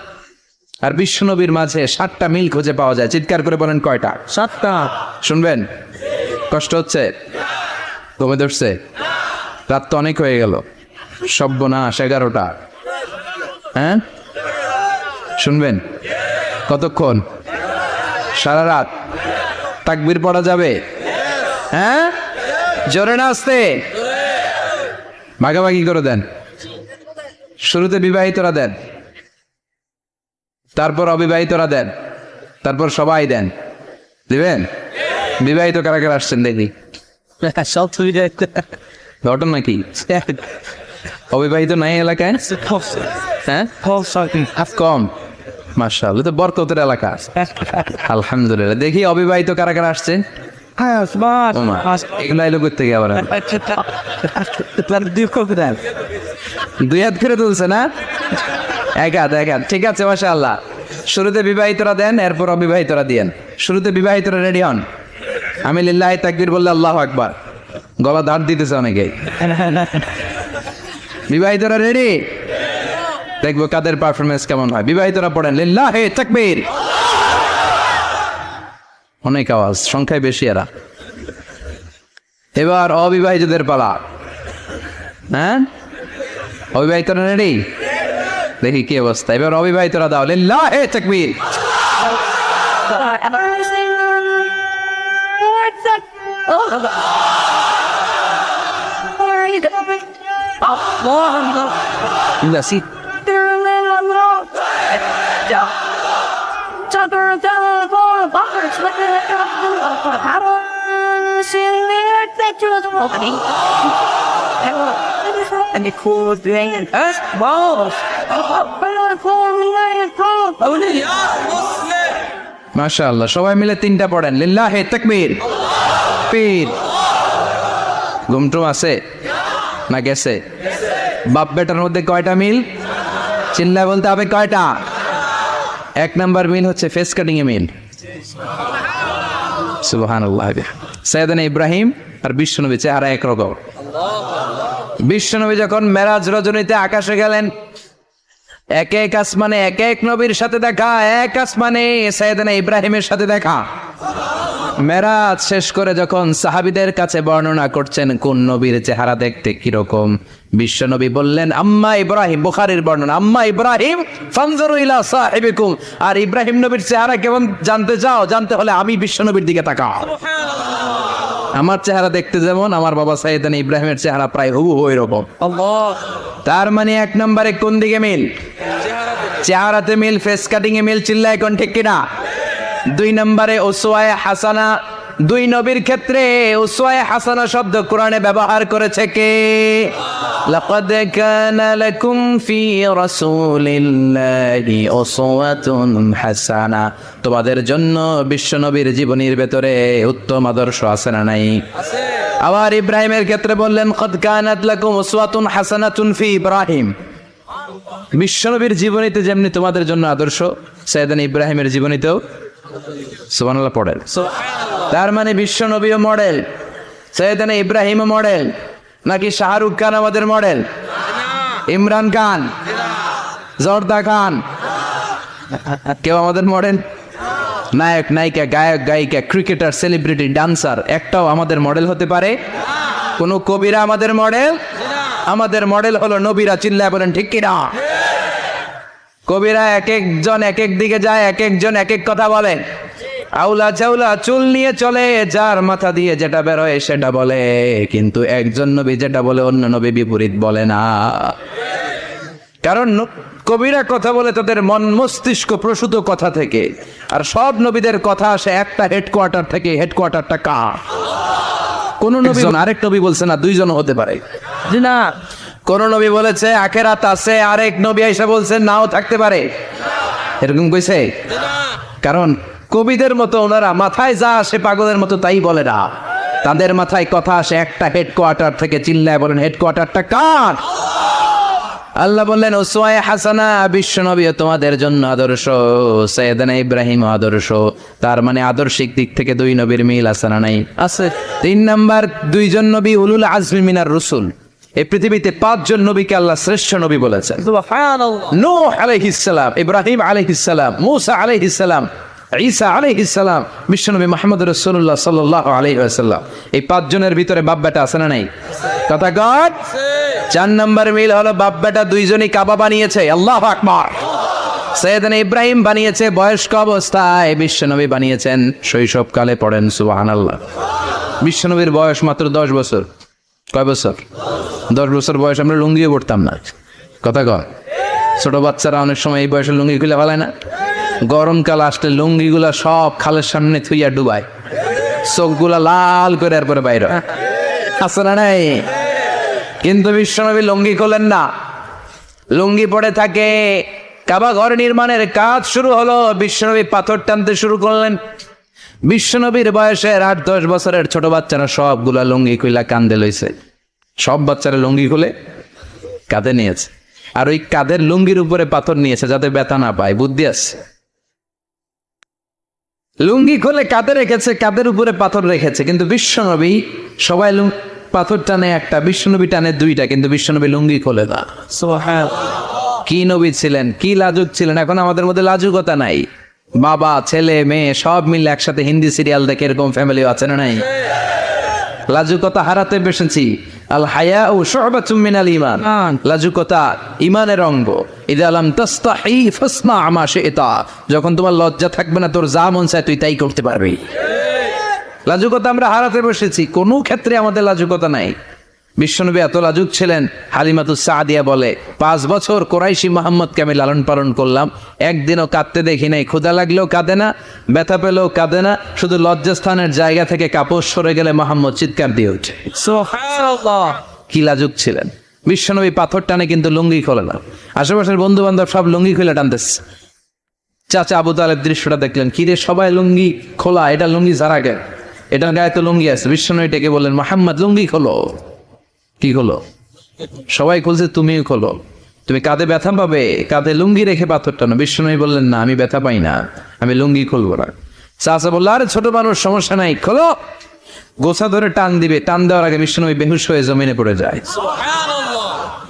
আর বিশ্বনবীর মাঝে 7টা মিল খুঁজে পাওয়া যায়। চিৎকার করে বলেন কয়টা? 7টা। শুনবেন? কষ্ট হচ্ছে? ঘুমে ধরছে? রাত তো অনেক হয়ে গেল, সর্বনাশ 11টা। হ্যাঁ শুনবেন? কতক্ষণ? সারা রাত। তাকবীর পড়া যাবে? হ্যাঁ জোরে না আসতে? ভাগাভাগি করে দেন। শুরুতে বিবাহিতরা দেন, তারপর অবিবাহিতরা দেন, তারপর সবাই দেন। দিবেন? বিবাহিত কারা কারা আসছেন দেখি? সব ঘটন নাকি? অবিবাহিত নাই এলাকায়? হ্যাঁ কম। মাশাআল্লাহ, তো বরকতের এলাকা। আলহামদুলিল্লাহ। দেখি অবিবাহিত কারা কারা আসছে? এগুলো এলো করতে গিয়ে আবার 2 হাত করে তুলছে না? 1 হাত 1 হাত। ঠিক আছে মাশাআল্লাহ। শুরুতে বিবাহিতরা দেন, এরপর অবিবাহিতরা দিয়েন। শুরুতে বিবাহিতরা রেডি হন। আমি লিল্লাহি তাকবীর বললে আল্লাহু আকবার। গলা ধার দিতেছে অনেকেই। বিবাহিতরা রেডি? দেখবো কাদের পারফরমেন্স কেমন হয়। বিবাহিতরা পড়েন লিল্লাহি তাকবীর। অনেক আওয়াজ, সংখ্যায় বেশি এরা। এবার অবিবাহিতদের পালা। হ্যাঁ অবিবাহিতরা রেডি? দেখি কি অবস্থা। এবার অবিবাহিতরা দাও লিল্লাহি তাকবীর। মাশাআল্লাহ। সবাই মিলে 3টা পড়েন লিল্লাহি তাকবীর। পীর ঘুমটুম আছে না গেছে? বাপ বেটার মধ্যে কয়টা মিল? চিল্লায় বলতে হবে কয়টা? 1 নাম্বার মিল হচ্ছে ফেস কাটিং এ মিল। সুবহানাল্লাহ। সাইয়েদনা ইব্রাহিম আর বিশ্বনবী চেহারা একরকম। বিশ্বনবী যখন মেরাজ রজনীতে আকাশে গেলেন, এক এক আসমানে এক এক নবীর সাথে দেখা, এক আসমানে সাইয়েদনা ইব্রাহিমের সাথে দেখা। মেরাজ শেষ করে যখন সাহাবীদের কাছে বর্ণনা করছেন কোন নবীর চেহারা দেখতে কিরকম, বিশ্বনবী বললেন আম্মা ইব্রাহিম। বুখারীর বর্ণনা, আম্মা ইব্রাহিম ফানজুরু ইলা সাহিবিকুম। আর ইব্রাহিম নবীর চেহারা কেমন জানতে চাও? জানতে হলে আমি বিশ্বনবীর দিকে তাকাও। আমার চেহারা দেখতে যেমন, আমার বাবা সাইয়েদনা ইব্রাহিমের চেহারা প্রায় হুবহু এরকম। তার মানে 1 নম্বরে কোন দিকে মিল? চেহারাতে মিল, ফেস কাটিং এ মিল। চিল্লায় কোন ঠিক কিনা? 2 নম্বরে উসওয়ায়ে হাসানা। 2 নবীর ক্ষেত্রে উসওয়ায়ে হাসানা শব্দ কোরআনে ব্যবহার করেছে কে? লাকাদ কানা লাকুম ফি রাসূলিল্লাহি উসওয়াতুন হাসানা। তোমাদের জন্য বিশ্বনবীর জীবনীর ভেতরে উত্তম আদর্শ আছে না নাই? আছে। আবার ইব্রাহিমের ক্ষেত্রে বললেন কদ কানাত লাকুম উসওয়াতুন হাসানাতুন ফি ইব্রাহিম। বিশ্বনবীর জীবনীতে যেমনি তোমাদের জন্য আদর্শ, সাইয়েদনা ইব্রাহিমের জীবনীতেও। সুবহানাল্লাহ পড়েন। তার মানে বিশ্বনবীও মডেল, সাইয়েদনা ইব্রাহিমও মডেল। নাকি শাহরুখ খান আমাদের মডেল? ইমরান খান, জর্দা খান, কেউ আমাদের মডেল? নায়ক নায়িকা, গায়ক গায়িকা, ক্রিকেটার, সেলিব্রিটি, ডান্সার একটাও আমাদের মডেল হতে পারে? কোন কবিরা আমাদের মডেল? আমাদের মডেল হলো নবীরা। চিল্লায় বলেন ঠিক কিনা? কবিরা এক একজন এক এক দিকে যায়, এক একজন এক এক কথা বলে। আউলা চাউলা চুল নিয়ে চলে, যার মাথা দিয়ে যেটা বের হয় সেটা বলে, কিন্তু একজন নবী যেটা বলে অন্য নবী বিপরীত বলে না। কারণ কবিরা কথা বলে তাদের মন মস্তিষ্ক প্রসূত কথা থেকে, আর সব নবীদের কথা আসে একটা হেডকোয়ার্টার থেকে। হেডকোয়ার্টারটা কার? কোন নবী আরেক নবী বলছে না, দুইজন হতে পারে। জি না, কোন নবী বলেছে আখেরাত আছে, আরেক নবী এসে বলছে নাও থাকতে পারে, এরকম কইছে? কারণ কবিদের মতো ওনারা মাথায় যা আসে পাগলের মতো তাই বলে না, তাদের মাথায় কথা আসে একটা হেডকোয়ার্টার থেকে। চিল্লায় বলেন হেডকোয়ার্টারটা কার? আল্লাহ বললেন উসওয়ায়ে হাসানা, বিশ্ব নবী তোমাদের জন্য আদর্শ, সাইয়েদনা ইব্রাহিম আদর্শ। তার মানে আদর্শিক দিক থেকে দুই নবীর মিল আছে না নাই? আছে। 3 নাম্বার, দুইজন নবী উলুল আজমি মিনার রসুল। এই পৃথিবীতে 5 জন নবীকে আল্লাহ শ্রেষ্ঠ নবী বলেছেন। সুবহানাল্লাহ। নূহ আলাইহিস সালাম, ইব্রাহিম আলাইহিস সালাম, মূসা আলাইহিস সালাম, ঈসা আলাইহিস সালাম, বিশ্বনবী মুহাম্মদ রাসূলুল্লাহ সাল্লাল্লাহু আলাইহি ওয়াসাল্লাম। এই 5 জনের ভিতরে বাপ বেটা আছে না নাই? কথা গড। 4 নম্বর মিল হলো বাপ বেটা দুইজনই কাবা বানিয়েছে। আল্লাহু আকবার। সাইয়েদনা ইব্রাহিম বানিয়েছে বয়স্ক অবস্থায়, বিশ্বনবী বানিয়েছেন শৈশবকালে। পড়েন সুবহানাল্লাহ। বিশ্বনবীর বয়স মাত্র 10 বছর। কয় বছর? 10 বছর বয়স আমরা লুঙ্গিও পড়তাম না। কথা কয়। ছোট বাচ্চারা অনেক সময় এই বয়সে লুঙ্গি খুলে ফেলায় না? গরমকাল আসলে লুঙ্গিগুলা সব খালের সামনে থুইয়া ডুবায়, চোখগুলা লাল করে এরপরে বাইরে আছে না নাই? কিন্তু বিশ্বনবী লুঙ্গি খোলেন না, লুঙ্গি পড়ে থাকে। কাবা ঘর নির্মাণের কাজ শুরু হলো, বিশ্বনবী পাথর টানতে শুরু করলেন। বিশ্বনবীর বয়সের 8-10 বছরের ছোট বাচ্চারা সবগুলা লুঙ্গি খুইলা কান্দে লইছে। সব বাচ্চারা লুঙ্গি খুলে কাঁধে নিয়েছে, আর ওই কাঁধের লুঙ্গির উপরে পাথর নিয়েছে যাতে ব্যথা না পায়। বুদ্ধি আছে। লুঙ্গি খুলে কাঁধে রেখেছে, কাঁধের উপরে পাথর রেখেছে। কিন্তু বিশ্বনবী, সবাই পাথর টানে একটা, বিশ্বনবী টানে 2টা, কিন্তু বিশ্বনবী লুঙ্গি খোলে না। কি নবী ছিলেন, কি লাজুক ছিলেন! এখন আমাদের মধ্যে লাজুকতা নাই। বাবা ছেলে মেয়ে সব মিলে একসাথে হিন্দি সিরিয়াল দেখে, এরকম ফ্যামিলি আছে না নাই? লাজুকতা হারাতে বসেছি। আল হায়াউ শু'বাতুম মিনাল ঈমান। লাজুকতা ঈমানের অঙ্গ। ইযা লাম তাস্তাহি ফাসনা মা শি'তা। যখন তোমার লজ্জা থাকবে না, তোর যা মন চায় তুই তাই করতে পারবি। লাজুকতা আমরা হারাতে বসেছি, কোনো ক্ষেত্রে আমাদের লাজুকতা নাই। বিশ্বনবী এত লাজুক ছিলেন, হালিমাতুস সাদিয়া বলে 5 বছর কোরাইশি মুহাম্মদকে আমি লালন পালন করলাম, একদিনও কাঁদতে দেখি নাই। ক্ষুধা লাগলেও কাঁদে না, ব্যথা পেলেও কাঁদে না, শুধু লজ্জাস্থানের জায়গা থেকে কাপড় সরে গেলে মুহাম্মদ চিৎকার দিয়ে ওঠে। সুবহানাল্লাহ। কি লাজুক ছিলেন বিশ্বনবী! পাথর টানে কিন্তু লুঙ্গি খোলে না। আশেপাশের বন্ধু বান্ধব সব লুঙ্গি খুলে টানতেছে। চাচা আবু তালেব দৃশ্যটা দেখলেন, কি রে সবাই লুঙ্গি খোলা, এটা লুঙ্গি ছাড়া গে, এটার গায়ে তো লুঙ্গি আছে। বিশ্বনবী ডেকে বললেন, মুহাম্মদ লুঙ্গি খোলো। কি খোলো? সবাই খুলছে, তুমিও খোলো। তুমি কাঁধে ব্যথা পাবে, কাঁধে লুঙ্গি রেখে পাথর টানো। বিশ্বনবী বললেন, না, আমি ব্যথা পাই না, আমি লুঙ্গি খুলবো না। চাচা বললো, আরে ছোট মানুষ, সমস্যা নাই, খোলো। গোছা ধরে টান দিবে, টান দেওয়ার আগে বিশ্বনবী বেহুশ হয়ে জমিনে পড়ে যায়।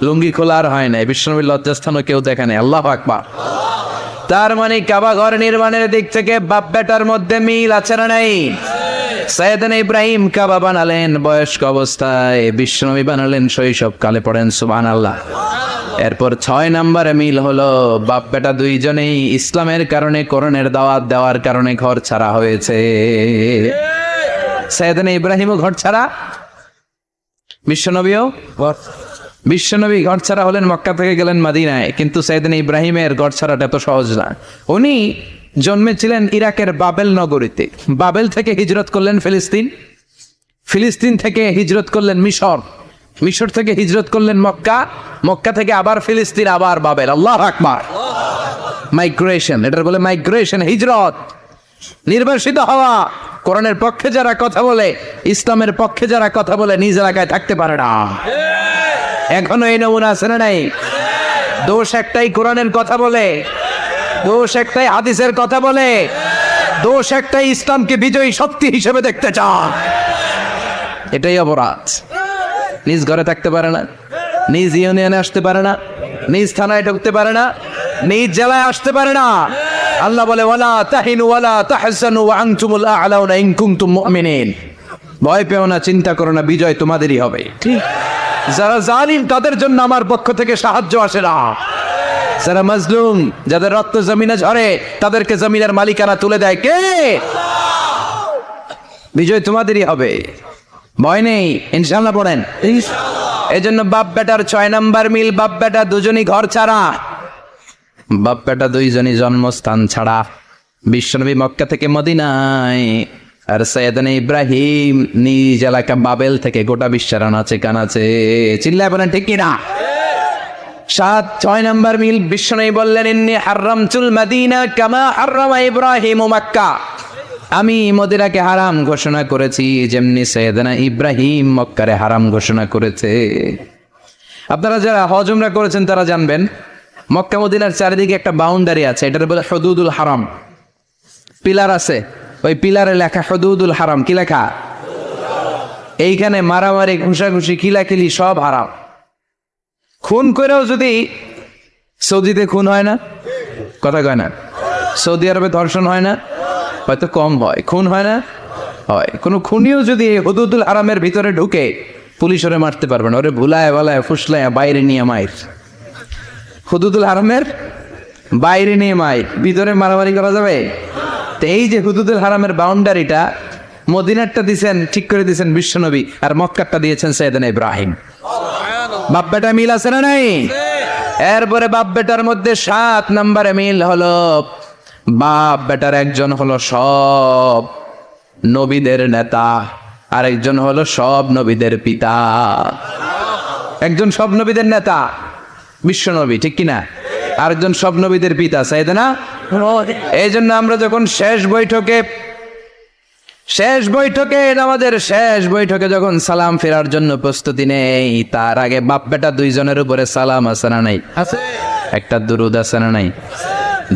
লুঙ্গি খোলা আর হয় নাই। বিশ্বনবীর লজ্জাস্থানও কেউ দেখে নাই। আল্লাহু আকবার। তার মানে কাবা ঘর নির্মাণের দিক থেকে বাপ বেটার মধ্যে মিল আছে না নাই? সাইয়েদনা ইব্রাহিম কাবা বানালেন বয়স্ক অবস্থায়, বিশ্বনবী বানালেন শৈশবকালে। পড়েন সুবহানাল্লাহ। এরপর 6 নম্বরে মিল হলো বাপ বেটা দুইজনেই ইসলামের কারণে, কোরআনের দাওয়াত দেওয়ার কারণে ঘর ছাড়া হয়েছে। সাইয়েদনা ইব্রাহিমও ঘর ছাড়া, বিশ্বনবী ঘর ছাড়া হলেন, মক্কা থেকে গেলেন মদিনায়। কিন্তু সাইয়েদনা ইব্রাহিমের ঘর ছাড়াটা এত সহজ না। উনি জন্মেছিলেন ইরাকের বাবেল নগরীতে। বাবেল থেকে হিজরত করলেন ফিলিস্তিন, ফিলিস্তিন থেকে হিজরত করলেন মিশর, মিশর থেকে হিজরত করলেন মক্কা, মক্কা থেকে আবার ফিলিস্তিন, আবার বাবেল। আল্লাহু আকবার। মাইগ্রেশন, এটার বলে মাইগ্রেশন, হিজরত, নির্বাসিত হওয়া। কোরআনের পক্ষে যারা কথা বলে, ইসলামের পক্ষে যারা কথা বলে, নিজ এলাকায় থাকতে পারে না। এখনো এই নমুনা আছে না নাই? দোষ একটাই, কোরআনের কথা বলে। দোষ একটাই, হাদিসের কথা বলে। দোষ একটাই, ইসলামকে বিজয়ী শক্তি হিসেবে দেখতে চান। এটাই অপরাধ। নিজ ঘরে থাকতে পারে না, নিজ ইউনিয়নে আসতে পারে না, নিজ থানায় ঢুকতে পারে না, নিজ জেলায় আসতে পারে না। আল্লাহ বলে, ওয়ালা তাহিনু ওয়ালা তাহসানু ওয়া আনতুমুল আ'লাউনা ইন কুনতুম মুমিনিন। ভয় পেও না, চিন্তা করো না, বিজয় তোমাদেরই হবে। ঠিক, যারা জালিম তাদের জন্য আমার পক্ষ থেকে সাহায্য আসে না। যারা মাজলুম, যাদের রক্ত জমিনে ঝরে, তাদেরকে জমিনের মালিকানা তুলে দেয় কে? বিজয় তোমাদেরই হবে, ভয় নেই, ইনশাআল্লাহ পড়েন। এই জন্য বাপ বেটার 6 নাম্বার মিল, বাপ বেটা দুজনই ঘর ছাড়া, বাপ বেটা দুইজনই জন্মস্থান ছাড়া। বিশ্বনবী মক্কা থেকে মদিনায়, আর সৈয়দনা ইব্রাহিম নিজ এলাকা বাবেল থেকে গোটা বিশ্বের আনাচে কানাচে। চিল্লায় বলেন ঠিক কিনা? 6 নাম্বার মিল, বিশ্বনবী বললেন ইন্নী হারামতুল মাদিনা কামা হারামা ইব্রাহিম মক্কা। আমি মদিনাকে হারাম ঘোষণা করেছি যেমনি সৈয়দনা ইব্রাহিম মক্কারে হারাম ঘোষণা করেছে। আপনারা যারা হজ উমরা করেছেন তারা জানবেন, মক্কা মদিনার চারিদিকে একটা বাউন্ডারি আছে, এটার বলে হুদুদুল হারাম। পিলার আছে, ওই পিলারে লেখা হুদুদুল হারাম। কি লেখা? এইখানে মারামারি, ঘুষাঘুষি, খিলাখিলি সব হারাম। খুন করেও যদি, সৌদিতে খুন হয় না, কথা কয় না? সৌদি আরবে ধর্ষণ হয় না, হয়তো কম হয়, খুন হয় না, হয়। কোনো খুনিও যদি হুদুদুল হারামের ভিতরে ঢুকে, পুলিশ ওরে মারতে পারবে না, ওরে ভুলায় বলায় ফুসলায় বাইরে নিয়ে মাইর। হুদুদুল হারামের বাইরে নিয়ে মাইর, ভিতরে মারামারি করা যাবে? তো এই যে হুদুদুল হারামের বাউন্ডারিটা, মদিনারটা দিয়েছেন, ঠিক করে দিয়েছেন বিশ্বনবী, আর মক্কারটা দিয়েছেন সৈয়দনা ইব্রাহিম। বাপ বেটা মিল আছে না নাই? এরপরে বাপ বেটার মধ্যে 7 নম্বরে মিল হলো, বাপ বেটার একজন হলো সব নবীদের নেতা, আর একজন হলো সব নবীদের পিতা। একজন সব নবীদের নেতা বিশ্বনবী, ঠিক কিনা? আরেকজন সব নবীদের পিতা সাইয়েদনা। এই জন্য আমরা যখন শেষ বৈঠকে আমাদের শেষ বৈঠকে যখন সালাম ফেরার জন্য প্রস্তুতি নেই, তার আগে বাপ বেটা দুইজনের উপরে সালাম আছে না নাই? একটা দুরুদ আছে না নাই?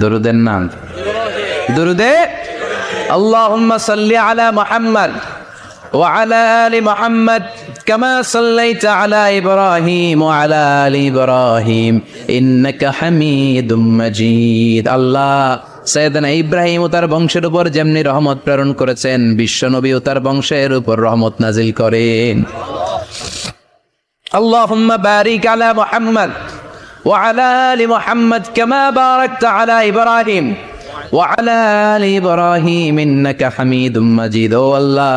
দুরুদের নাম দুরুদে আল্লাহুম্মা সাল্লি আলা মুহাম্মদ ওয়া আলা আলি মুহাম্মদ কামা সাল্লাইতা আলা ইব্রাহিম ওয়া আলা আলি ইব্রাহিম ইন্নাকা হামিদুম মাজিদ। আল্লাহ সৈয়দনা ইব্রাহিম ও তার বংশের উপর যেমনি রহমত প্রেরণ করেছেন, বিশ্বনবী ও তার বংশের উপর রহমত নাজিল করেন। আল্লাহুম্মা বারিক আলা মুহাম্মদ ওয়া আলা আলি মুহাম্মদ কামা বারাকতা আলা ইব্রাহিম ওয়া আলা আলি ইব্রাহিম ইন্নাকা হামিদুম মাজিদ। ও আল্লাহ,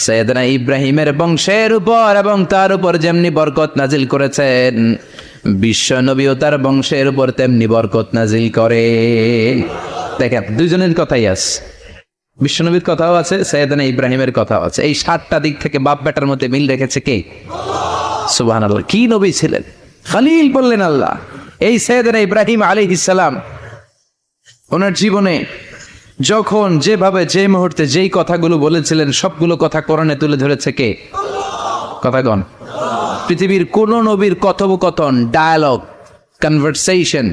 সৈয়দনা ইব্রাহিমের বংশের উপর এবং তার উপর যেমনি বরকত নাজিল করেছেন, বিশ্ব নবী ও তার বংশের উপর তেমনি বরকত নাজিল করে। দেখেন, দুইজনের কথাই আছে, বিশ্বনবীর কথাও আছে, সৈয়দনা ইব্রাহিমের কথাও আছে। এই 7টা দিক থেকে বাপ বেটার মধ্যে মিল রেখেছে কে? সুবহানাল্লাহ। কি নবী ছিলেন? খলিল বললেন আল্লাহ। এই সৈয়দনা ইব্রাহিম আলাইহিস সালাম ওনার জীবনে যখন যেভাবে যে মুহূর্তে যেই কথাগুলো বলেছিলেন, সবগুলো কথা কোরআনে তুলে ধরেছে কে? কথাগণ। পৃথিবীর কোন নবীর কথোপকথন, ডায়ালগ, কনভারসেশন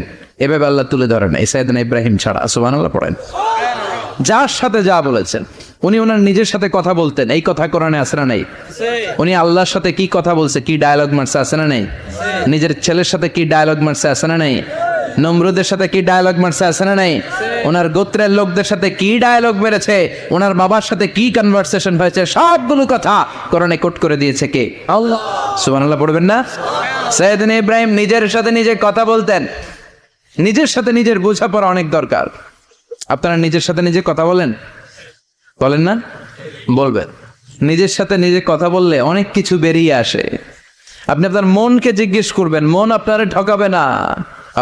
এভাবে আল্লাহ তুলে ধরেন এই সৈয়দনা ইব্রাহিম ছাড়া। সুবহানাল্লাহ পড়েন। যার সাথে যা বলেছেন, উনি ওনার নিজের সাথে কথা বলতেন, এই কথা কোরআনে আছে না নাই? উনি আল্লাহর সাথে কি কথা বলছে, কি ডায়ালগ মারছে, আছে না নাই? নিজের ছেলের সাথে কি ডায়ালগ মারছে, আছে না নাই? নমরুদের সাথে কি ডায়ালগ মারছে, আছে না নাই? ওনার গোত্রের লোকদের সাথে কি ডায়ালগ মেরেছে, ওনার বাবার সাথে কি কনভারসেশন হয়েছে, সবগুলো কথা কোরআনে কোট করে দিয়েছে কে? আল্লাহ। সুবহানাল্লাহ পড়বেন না? সৈয়দনা ইব্রাহিম নিজের সাথে নিজে কথা বলতেন। নিজের সাথে নিজের বোঝাপড়া অনেক দরকার। আপনারা নিজের সাথে নিজে কথা বলেন? বলেন না? বলবেন। নিজের সাথে নিজে কথা বললে অনেক কিছু বেরিয়ে আসে। আপনি আপনার মনকে জিজ্ঞেস করবেন, মন আপনারে ঠকাবে না।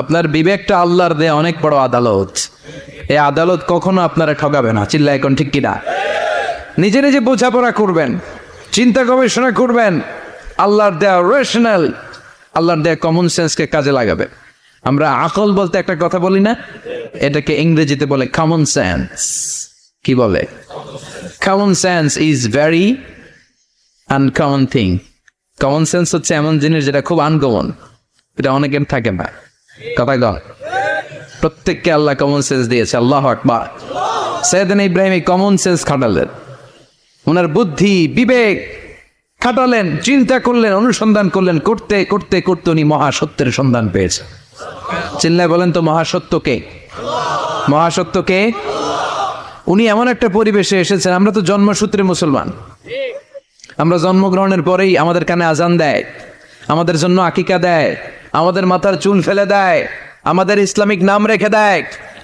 আপনার বিবেকটা আল্লাহর দেয়া অনেক বড় আদালত, এই আদালত কখনো আপনারা ঠকাবে না। চিল্লা এখন ঠিক কিনা? নিজে নিজে বোঝাপড়া করবেন, চিন্তা গবেষণা করবেন, আল্লাহর দেয়া রেশনাল, আল্লাহর দেয়া কমন সেন্সকে কাজে লাগাবেন। আমরা আকল বলতে একটা কথা বলি না, এটাকে ইংরেজিতে বলে কমন সেন্স। কি বলে? Common sense is very uncommon thing. Common sense হচ্ছে এমন জিনিস যেটা খুব আনকমন, এটা অনেকের থাকে না। কথা কন। প্রত্যেককে আল্লাহ কমন সেন্স দিয়েছে। আল্লাহু আকবার। সৈয়দনা ইব্রাহিম এই কমন সেন্স খাটালেন, ওনার বুদ্ধি বিবেক খাটালেন, চিন্তা করলেন, অনুসন্ধান করলেন, করতে করতে করতে উনি মহাসত্যের সন্ধান পেয়েছেন। চিল্লায় বলেন তো মহাসত্যকে? মহাসত্যকে? উনি এমন একটা পরিবেশে এসেছেন, আমরা তো জন্মসূত্রে মুসলমান, আমরা জন্মগ্রহণের পরেই আমাদের কানে আজান দেয়, আমাদের জন্য আকিকা দেয়, আমাদের মাথার চুল ফেলে দেয়, আমাদের ইসলামিক নাম রেখে দেয়,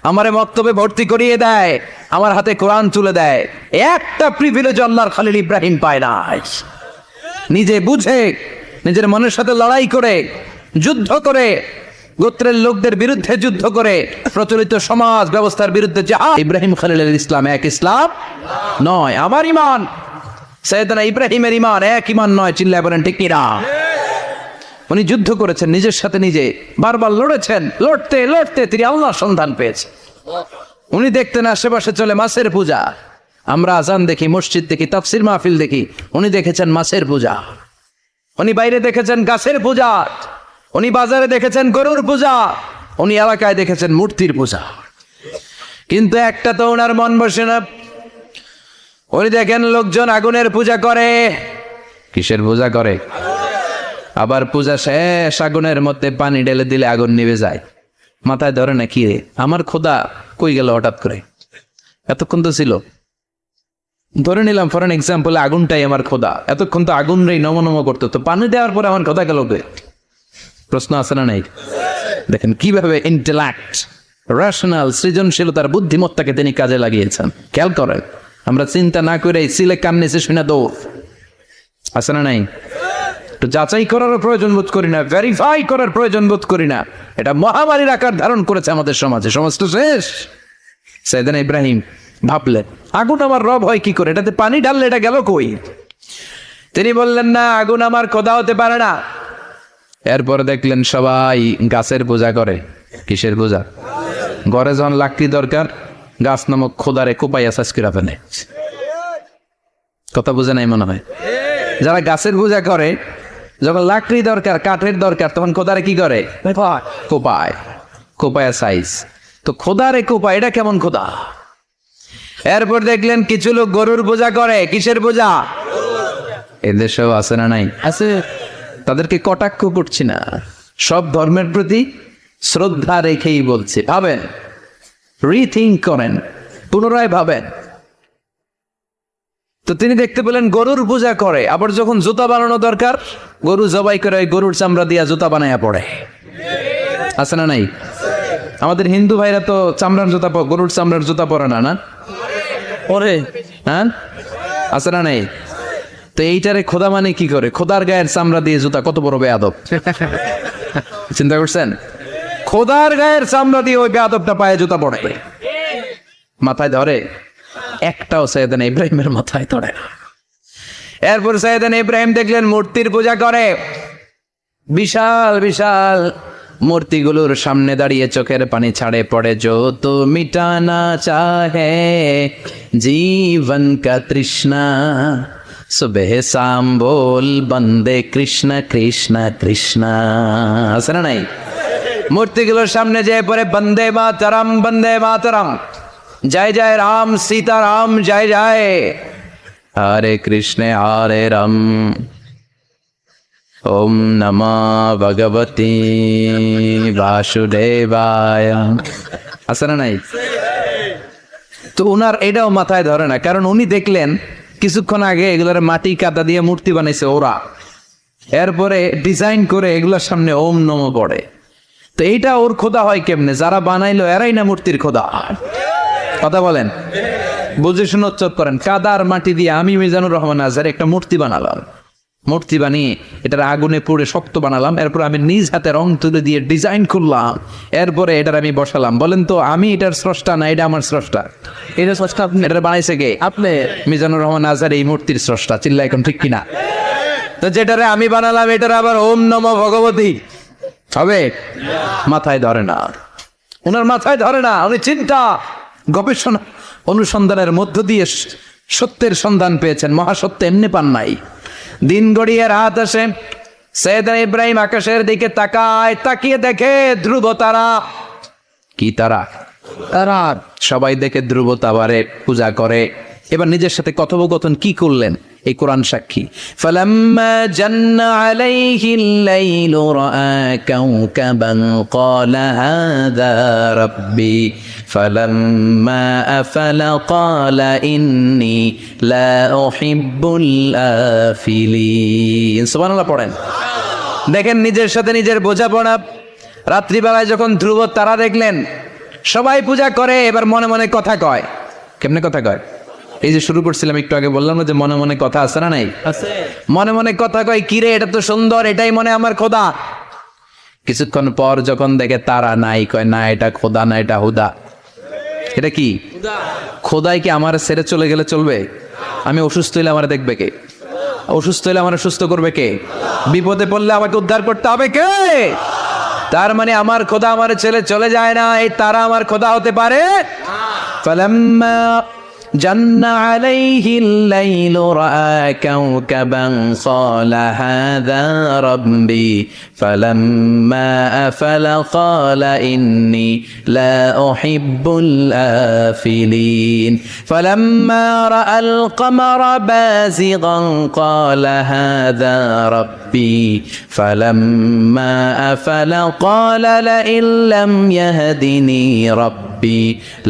আমারে মক্তবে ভর্তি করিয়ে দেয়, আমার হাতে কোরআন তুলে দেয়। একটা প্রিভিলেজ আল্লাহর খলিল ইব্রাহিম পায় না। নিজে বুঝে, নিজের মনের সাথে লড়াই করে, যুদ্ধ করে, গোত্রের লোকদের বিরুদ্ধে যুদ্ধ করে, প্রচলিত সমাজ ব্যবস্থার বিরুদ্ধে জিহাদ। ইব্রাহিম খলিলের ইসলাম এক ইসলাম নয়। আমার ঈমান সাইয়েদনা ইব্রাহিমের ঈমান এক ঈমান নয়। চিল্লায় বলেন ঠিক কিনা? উনি যুদ্ধ করেছেন নিজের সাথে নিজে, বারবার লড়েছেন। লড়তে লড়তে তিনি আল্লাহর সন্ধান পেয়েছেন। উনি দেখতেন আশেপাশে চলে মাছের পূজা। আমরা আজান দেখি, মসজিদ দেখি, তাফসির মাহফিল দেখি। উনি দেখেছেন মাছের পূজা। উনি বাইরে দেখেছেন গাছের পূজা। উনি বাজারে দেখেছেন গরুর পূজা। উনি এলাকায় দেখেছেন মূর্তির পূজা। কিন্তু একটা তো ওনার মন বসে না। উনি দেখেন লোকজন আগুনের পূজা করে। কিসের পূজা করে? আবার পূজা শেষ, আগুনের মধ্যে পানি ঢেলে দিলে আগুন নিভে যায়। মাথায় ধরে না, কি রে আমার খোদা কই গেল হঠাৎ করে? এতক্ষণ তো ছিল। ধরে নিলাম ফর এন এক্সাম্পল, আগুনটাই আমার খোদা। এতক্ষণ তো আগুন রে নম নম করতো, তো পানি দেওয়ার পরে আমার খোদা গেল কে? প্রশ্ন আছে না নাই? দেখেন কিভাবে ইন্টেলেক্ট, রেশনাল, সৃজনশীলতার বুদ্ধিমত্তাকে তিনি কাজে লাগিয়েছেন। খেয়াল করেন, আমরা চিন্তা না করে সিলে কান নিচে শুনে দৌড়। আছে না নাই? একটু যাচাই করার প্রয়োজন বোধ করি না, ভেরিফাই করার প্রয়োজন বোধ করি না। এটা মহামারীর আকার ধারণ করেছে আমাদের সমাজে। সমাজটা শেষ। সাইয়েদনা ইব্রাহিম ভাবলেন, আগুন আমার রব হয় কি করে? এটাতে পানি ঢাললে এটা গেল কই? তিনি বললেন, না, আগুন আমার খোদা হতে পারে না। এরপরে দেখলেন সবাই গাছের পূজা করে। কিসের পূজা? ঘরে যখন লাকড়ি দরকার, গাছ নামক খোদারে কোপাইয়া সাজ করে ফেলে। কথা বুঝে নাই মনে হয়? যারা গাছের পূজা করে, যখন লাকড়ি দরকার, কাঠের দরকার, তখন খোদারে কি করে? কোপায়। কোপায়া সাইজ। তো খোদারে কোপায়, এটা কেমন খোদা? এরপর দেখলেন কিছু লোক গরুর পূজা করে। কিসের পূজা? এদেশেও আছে না নাই? আছে। তাদেরকে কটাক্ষ করছি না, সব ধর্মের প্রতি শ্রদ্ধা রেখেই বলছি। ভাবেন, রিথিঙ্ক করেন, পুনরায় ভাবেন। তো তিনি দেখতে পেলেন গরুর পূজা করে। আবার যখন জুতা বানানো দরকার, গরু জবাই করে গরুর চামড়া দিয়া জুতা বানায়া পড়ে। আছে না নাই? আমাদের হিন্দু ভাইরা তো চামড়ার জুতা, গরুর চামড়ার জুতা পরে না, না পরে? হ্যাঁ, আছে না নাই? তো এইটারে খোদা মানে কি করে? খোদার গায়ের চামড়া দিয়ে জুতা, কত বড় বেয়াদব! চিন্তা করছেন? খোদার গায়ের চামড়া দিয়ে ওই বেয়াদবটা পায়ে জুতা পড়ে। মাথায় ধরে? একটাও সাইয়েদনা ইব্রাহিমের মাথায় ধরে না। এরপর সাইয়েদনা ইব্রাহিম দেখলেন মূর্তির পূজা করে। বিশাল বিশাল মূর্তিগুলোর সামনে দাঁড়িয়ে চোখের পানি ছাড়ে পড়ে। जो तो मिटाना चाहे जीवन का तृष्णा सुबह शाम बोल बंदे कृष्ण कृष्ण कृष्ण। আছে না নাই? মূর্তিগুলোর সামনে যেয়ে পড়ে বন্দে মাতরম, বন্দে মাতরম, জয় জয় রাম সীতা রাম, জয় জয় হরে কৃষ্ণ হরে রাম, ওম নমঃ ভগবতে বাসুদেবায়। আছে না নাই? তো উনার এটাও মাথায় ধরে না, কারণ উনি দেখলেন কিছুক্ষণ আগে এগুলোর মাটি কাদা দিয়ে মূর্তি বানাইছে ওরা। এরপরে ডিজাইন করে এগুলোর সামনে ওম নম পড়ে। তো এইটা ওর খোদা হয় কেমনে? যারা বানাইলো এরাই না মূর্তির খোদা। কথা বলেন, বুঝে শুনে উচ্চারণ করেন। কাদার মাটি দিয়ে আমি মিজানুর রহমান আজহার একটা মূর্তি বানালাম। মূর্তি বানিয়ে এটার আগুনে পুড়ে শক্ত বানালাম। এরপর আমি নিজ হাতে রং তুলে দিয়ে ডিজাইন করলাম। এরপরে এটার আমি বসালাম। বলেন তো, আমি এটার স্রষ্টা না এটা আমার স্রষ্টা? এটা স্রষ্টা। এটা বানাইছে কে? আপনি। মিজানুর রহমান আজহার এই মূর্তির স্রষ্টা। চিল্লা এখন ঠিক কিনা? তো যেটারে আমি বানালাম এটার আবার ওম নমঃ ভগবতী হবে? মাথায় ধরে না, ওনার মাথায় ধরে না। উনি চিন্তা, গবেষণা, অনুসন্ধানের মধ্য দিয়ে সত্যের সন্ধান পেয়েছেন। মহাসত্য এমনি পান নাই। দিন গড়িয়ে রাত আসে। সাইয়েদনা ইব্রাহিম আকাশের দিকে তাকায়, তাকিয়ে দেখে ধ্রুব তারা। কি তারা? তারা। সবাই দেখে ধ্রুব তারারে পূজা করে। এবার নিজের সাথে কথোপকথন কি করলেন? এই কোরআন সাক্ষী। ফালাম্মা জান্না আলাইহিল লাইলু রাআ কাওকাবান ক্বালা হাযা রাব্বি ফালাম্মা আফালা ক্বালা ইন্নী লা উহিব্বুল আফিলিন। সুবহানাল্লাহ পড়েন। দেখেন নিজের সাথে নিজের বোঝাপড়া। রাত্রিবেলায় যখন ধ্রুব তারা দেখলেন, সবাই পূজা করে, এবার মনে মনে কথা কয়। কেমনে কথা কয়? এই যে শুরু করছিলাম একটু আগে, বললাম না যে মনে মনে কথা আছে না নাই? মনে মনে কথা কয়, কিরে এটা তো সুন্দর, এটাই মনে আমার খোদা। কিছুক্ষণ পর যখন দেখে তারা নাই, কয় না এটা খোদা না, এটা হুদা। এটা কি? খোদাই কি আমার ছেড়ে চলে গেলে চলবে? আমি অসুস্থ হইলে আমার দেখবে কে? অসুস্থ হইলে আমার সুস্থ করবে কে? বিপদে পড়লে আমাকে উদ্ধার করতে হবে কে? তার মানে আমার খোদা আমার ছেলে চলে যায় না, এই তারা আমার খোদা হতে পারে? ফালাম্মা জান্না আলাইহিল লাইলু রাআ কাওকাবান ক্বালা হাযা রাব্বি ফালাম্মা আফালা ক্বালা ইন্নী লা উহিব্বুল আফিলিন ফালাম্মা রাআল কমারা বাযিগান ক্বালা হাযা রাব্বি ফালাম্মা আফালা ক্বালা লাইন লাম ইয়াহদিনি রাব্বি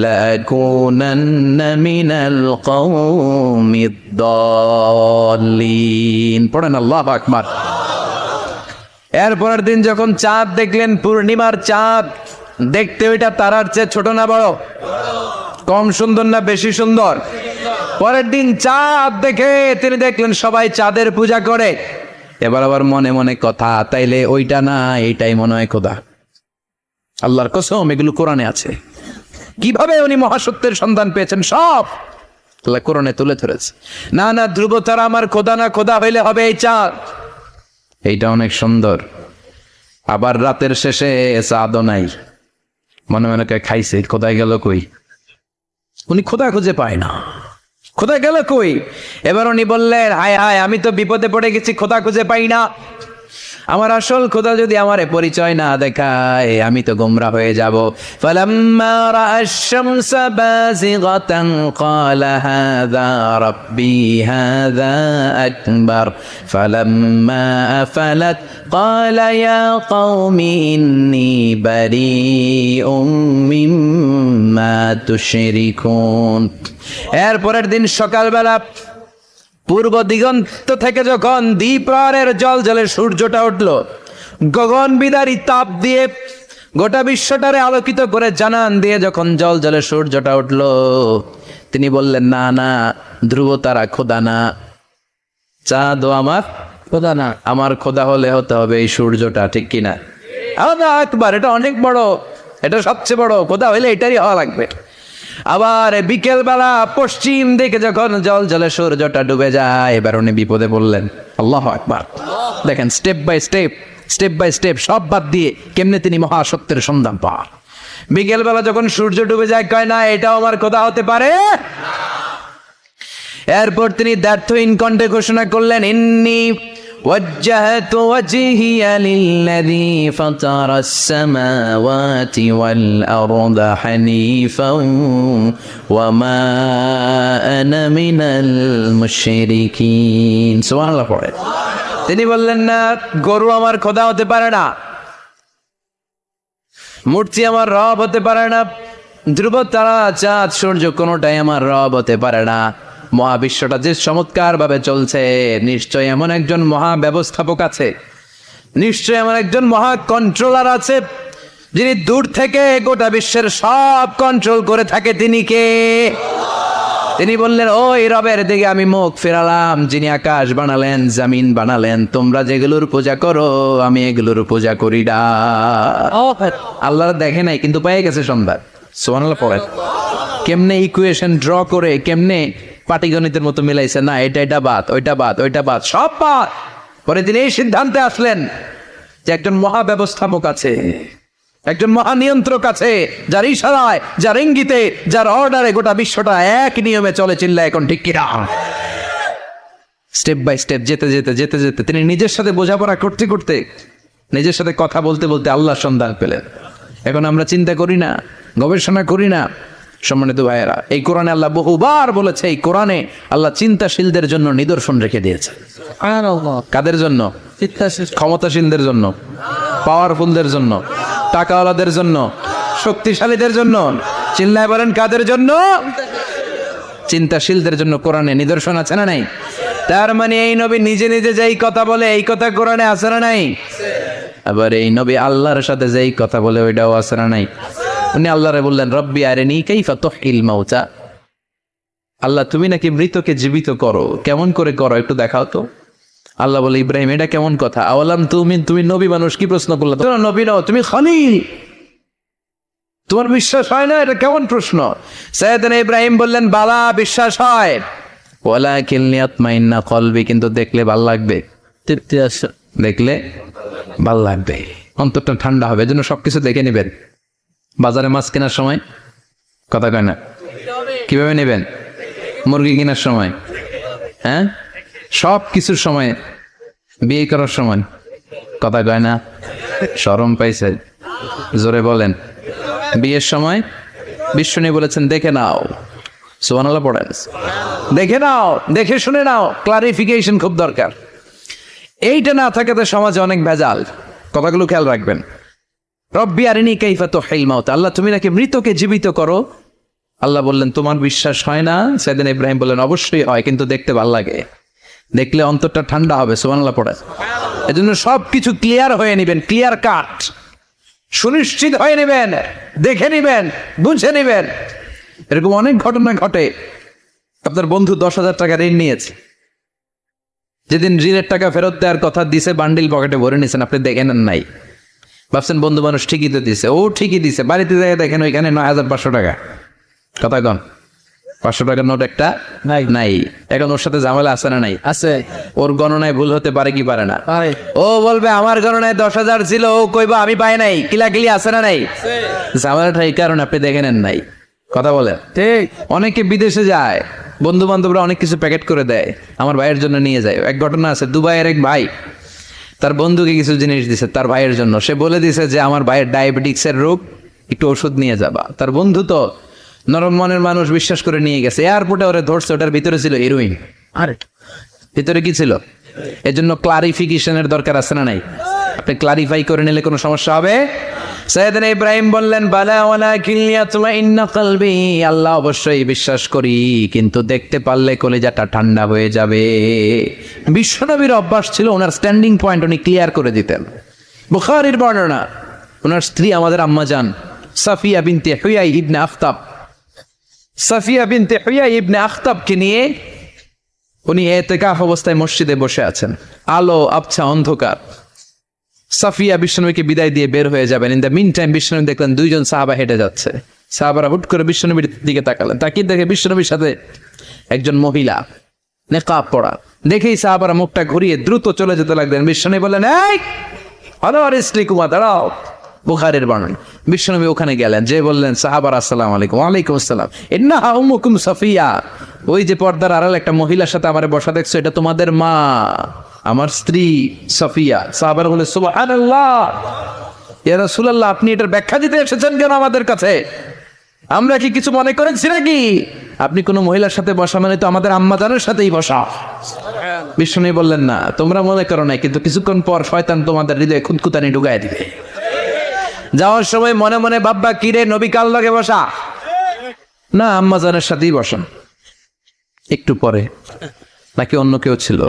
লাকুনান্না মিনাল কওমিদ দাল্লিন। পড়েন আল্লাহু আকবার। এরপরের দিন যখন চাঁদ দেখলেন, পূর্ণিমার চাঁদ, দেখতে ওইটা তারার চেয়ে ছোট না বড়? কম সুন্দর না বেশি সুন্দর? পরের দিন চাঁদ দেখে তিনি দেখলেন সবাই চাঁদের পূজা করে। এবার আবার মনে মনে কথা, তাইলে ওইটা না এইটাই মনে হয় খোদা। আল্লাহর কসম, এগুলো কোরআনে আছে। কিভাবে উনি মহাসত্যের সন্ধান পেয়েছেন সব আল্লাহ কোরআনে তুলে ধরেছে। না না, ধ্রুব তারা আমার খোদা না, খোদা হইলে হবে এই চাঁদ। এইটা অনেক সুন্দর। আবার রাতের শেষে চাঁদও নাই, মনে মনে খাইছে, খোদায় গেল কই? উনি খোদা খুঁজে পায় না, খোদা গেল কই? এবার উনি বললেন, হায় হায়, আমি তো বিপদে পড়ে গেছি, খোদা খুঁজে পাই না। আমার আসল খোদা যদি আমারে পরিচয় না দেখায়, আমি তো গোমরা হয়ে যাব। ফালাম্মা রাআশ শামসা বাযিগাতান ক্বালা হাযা রাব্বি হাযা আকবার ফালাম্মা আফালাত ক্বালা ইয়া কওমি ইন্নী বারীউম মিম্মা তুশরিকুন। এরপরের দিন সকালবেলা পূর্ব দিগন্ত থেকে যখন দ্বিপ্রহরের জলজলে সূর্যটা উঠল, গগন বিদারী তাপ দিয়ে গোটা বিশ্বটারে আলোকিত করে জানান দিয়ে যখন জলজলে সূর্যটা উঠল, তিনি বললেন, না না, ধ্রুব তারা খোদা না, চাঁদও আমার খোদা না, আমার খোদা হলে হতে হবে এই সূর্যটা। ঠিক কিনা? আল্লাহু আকবার। এটা অনেক বড়, এটা সবচেয়ে বড় খোদা হইলে এটারই হওয়া লাগবে। আবার বিকেল বেলা পশ্চিম দিকে যখন জল জলে সূর্যটা ডুবে যায়, এবার উনি বিপদে বললেন। আল্লাহু আকবার। দেখেন, স্টেপ বাই স্টেপ সব বাদ দিয়ে কেমনে তিনি মহাসত্যের সন্ধান পান। বিকেল বেলা যখন সূর্য ডুবে যায়, কয় না এটাও আমার খোদা হতে পারে। এরপর তিনি দ্ব্যর্থহীন কণ্ঠে ঘোষণা করলেন, ইন্নী وجهت وجهي للذي فطر السماوات والأرض حنيفا وما أنا من المشركين। সুবহানাল্লাহ পড়ে। তিনি বললেন, না, গরু আমার খোদা হতে পারে না, মূর্তি আমার রব হতে পারে না, ধ্রুব তারা চাঁদ সূর্য কোনোটাই আমার রব হতে পারে না। মহাবিশ্বটা যে চমৎকার ভাবে চলছে, নিশ্চয় এমন একজন মহা ব্যবস্থাপক আছে, নিশ্চয় এমন একজন মহা কন্ট্রোলার আছে, যিনি দূর থেকে গোটা বিশ্বের সব কন্ট্রোল করে থাকে। তিনি কে? তিনি বললেন, ওই রবের দিকে আমি মুখ ফেরালাম, যিনি আকাশ বানালেন, জমিন বানালেন। তোমরা যেগুলোর পূজা করো, আমি এগুলোর পূজা করি না। আল্লাহ দেখে নাই, কিন্তু পেয়ে গেছে সংবাদ। সুবহানাল্লাহ পড়েন। কেমনে ইকুয়েশন ড্র করে, কেমনে পাটিগণিতের মতো মিলাইছে, না এটা বাদ, ওইটা বাদ, ওইটা বাদ, সব বাদ। পরে তিনি এই সিদ্ধান্তে আসলেন যে একজন মহা ব্যবস্থাপক আছে, একজন মহা নিয়ন্ত্রক আছে, যার ইশারায়, যার ইঙ্গিতে, যার অর্ডারে গোটা বিশ্বটা এক নিয়মে চলে। চিল্লা এখন ঠিক কিনা? স্টেপ বাই স্টেপ যেতে যেতে তিনি নিজের সাথে বোঝাপড়া করতে করতে, নিজের সাথে কথা বলতে বলতে আল্লাহর সন্ধান পেলেন। এখন আমরা চিন্তা করি না, গবেষণা করি না। সম্মানিত ভাইয়েরা, এই কোরআনে আল্লাহ বহুবার বলেছে, এই কোরআনে আল্লাহ চিন্তাশীলদের জন্য নিদর্শন রেখে দিয়েছে। কাদের জন্য? ক্ষমতাশীলদের জন্য, পাওয়ারফুলদের জন্য, টাকাওয়ালাদের জন্য, শক্তিশালীদের জন্য। চিল্লায় বলেন, কাদের জন্য? চিন্তাশীলদের জন্য কোরআনে নিদর্শন আছে না নাই? তার মানে এই নবী নিজে নিজে যেই কথা বলে, এই কথা কোরআনে আছে না নাই? আবার এই নবী আল্লাহর সাথে যেই কথা বলে ওইটাও আছে না নাই? উনি আল্লাহরে বললেন রব্বি আরিনি কাইফা তুহয়িল মাউতা, আল্লাহ তুমি নাকি মৃতকে জীবিত করো, কেমন করে করো একটু দেখাও তো। আল্লাহ বলে ইব্রাহিম এটা কেমন কথা, আওয়ালাম তুমি নবী মানুষ কি প্রশ্ন করলে, তুমি নবী নও, তুমি খলিল, তোমার বিশ্বাস হয় না, এটা কেমন প্রশ্ন? সাইয়েদনা ইব্রাহিম বললেন বালা বিশ্বাস হয়, ওয়ালাকিন লিয়াতমাইন্না কলবি, কিন্তু দেখলে ভাল লাগবে, তৃপ্তি আসে, দেখলে ভাল লাগবে, অন্তরটা ঠান্ডা হবে, এজন্য সবকিছু দেখে নেবেন। বাজারে মাছ কেনার সময় কথা কয় না, কিভাবে নেবেন? মুরগি কেনার সময়, হ্যাঁ, সব কিছুর সময়, বিয়ে করার সময় কথা কয় না, শরম পাইছে, জোরে বলেন। বিয়ের সময় বিষ্ণু বলেছেন দেখে নাও, সুবহানাল্লাহ পড়েন, দেখে নাও, দেখে শুনে নাও, ক্লারিফিকেশন খুব দরকার। এইটা না থাকাতে সমাজে অনেক ভেজাল, কথাগুলো খেয়াল রাখবেন। রব্বি আরিনি কাইফা তুহয়িল মাউতা, আল্লাহ তুমি নাকি মৃতকে জীবিত করো। আল্লাহ বললেন তোমার বিশ্বাস হয় না? সাইয়েদনা ইব্রাহিম বললেন অবশ্যই হয়, কিন্তু দেখতে ভালো লাগে, দেখলে অন্তরটা ঠান্ডা হবে, সুবহানাল্লাহ পড়েন। এজন্য সবকিছু ক্লিয়ার হয়ে নেবেন, ক্লিয়ার কাট, সুনিশ্চিত হয়ে নেবেন, দেখে নেবেন, বুঝে নেবেন। এরকম অনেক ঘটনা ঘটে। আপনার বন্ধু 10,000 টাকা ঋণ নিয়েছে, যেদিন ঋণের টাকা ফেরত দেওয়ার কথা দিছে বান্ডিল পকেটে ভরে নিয়েছেন, আপনি দেখে নেন নাই, ভাবছেন বন্ধু মানুষ ঠিকই তো দিছে, ও ঠিকই দিছে, বাড়িতে যাই দেখেন ওইখানে 9,500 টাকা, কথা কন, 500 টাকার নোট একটা নাই। এখন ওর সাথে ঝামেলা আছে না নাই? আছে। ওর গণনায় ভুল হতে পারে কি পারে না? ও বলবে আমার গণনায় 10,000 ছিল, ও কইবা আমি পাই নাই, কিলাকিলি আছে না নাই? ঝামেলাটা এই কারণে আপনি দেখে নেন নাই, কথা বলেন ঠিক। অনেকে বিদেশে যায়, বন্ধু বান্ধবরা অনেক কিছু প্যাকেট করে দেয়, আমার ভাইয়ের জন্য নিয়ে যায়। এক ঘটনা আছে, দুবাইয়ের এক ভাই তার বন্ধুকে কিছু জিনিস দিছে তার ভাইয়ের জন্য, সে বলে দিছে যে আমার ভাইয়ের ডায়াবেটিক্সের রোগ, একটু ওষুধ নিয়ে যাবা। তার বন্ধু তো নরম মনের মানুষ, বিশ্বাস করে নিয়ে গেছে। এয়ারপোর্টে ওরে ধরছে, ওটার ভিতরে ছিল হিরোইন। আরে ভিতরে কি ছিল? এজন্য ক্লারিফিকেশনের দরকার আছে না নাই? আপনি ক্লারিফাই করে নিলে কোনো সমস্যা হবে? সাইয়েদনা ইব্রাহিম বললেন বালা ওয়ালাকিন লিয়াতমাইন্না কলবি, আল্লাহ অবশ্যই বিশ্বাস করি, কিন্তু দেখতে পারলে কলিজাটা ঠান্ডা হয়ে যাবে। বিশ্বনবীর অভ্যাস ছিল ওনার স্ট্যান্ডিং পয়েন্ট উনি ক্লিয়ার করে দিতেন। বুখারীর বর্ণনা, ওনার স্ত্রী আমাদের আম্মাজান সাফিয়া বিনতে হুয়াই ইবনে আখতাব, সাফিয়া বিনতে হুয়াই ইবনে আখতাবকে নিয়ে উনি ইতিকাফ অবস্থায় মসজিদে বসে আছেন, আলো আবছা অন্ধকার। সাফিয়া বিশ্বনবীকে বিদায় দিয়ে বের হয়ে যাবেন, ইন দ্য মিন টাইম বিশ্বনবী দেখলেন 2 জন সাহাবা হেঁটে যাচ্ছে। সাহাবারা হুট করে বিশ্বনবীর দিকে তাকালেন, তাকিয়ে দেখে বিশ্বনবীর সাথে একজন মহিলা নেকাব পরা। দেখেই সাহাবারা মুখটা ঘুরিয়ে দ্রুত চলে যেতে লাগলেন। বিশ্বনবী বললেন এই হলো আরিসলি কুমা, দাঁড়াও। বুখারীর বর্ণনা, বিশ্বনবী ওখানে গেলেন, যে বললেন সাহাবারা আসসালামু আলাইকুম। ওয়ালাইকুম আসসালাম। ইন্নাহা উম্মুকুম সাফিয়া, ওই যে পর্দার আড়াল একটা মহিলার সাথে আমারে বসা দেখছো, এটা তোমাদের মা, আমার স্ত্রী সাফিয়া। সাহাবারা বলে সুবহানাল্লাহ, ইয়া রাসূলুল্লাহ আপনি এটার ব্যাখ্যা দিতে এসেছেন কেন আমাদের কাছে? আমরা কি কিছু মনে করেছি নাকি? আপনি কোনো মহিলার সাথে বসা মানে তো আমাদের আম্মাজানের সাথেই বসা। বিষ্ণু বললেন না, তোমরা মনে করো না, কিন্তু কিছুক্ষণ পর শয়তান তোমাদের হৃদয়ে খুঁতখুঁতানি ঢুকায় দিবে। যাওয়ার সময় মনে মনে ভাববা কিরে নবী কার লগে বসা? না, আম্মাজানের সাথেই বসেন। একটু পরে নাকি অন্য কেউ ছিল?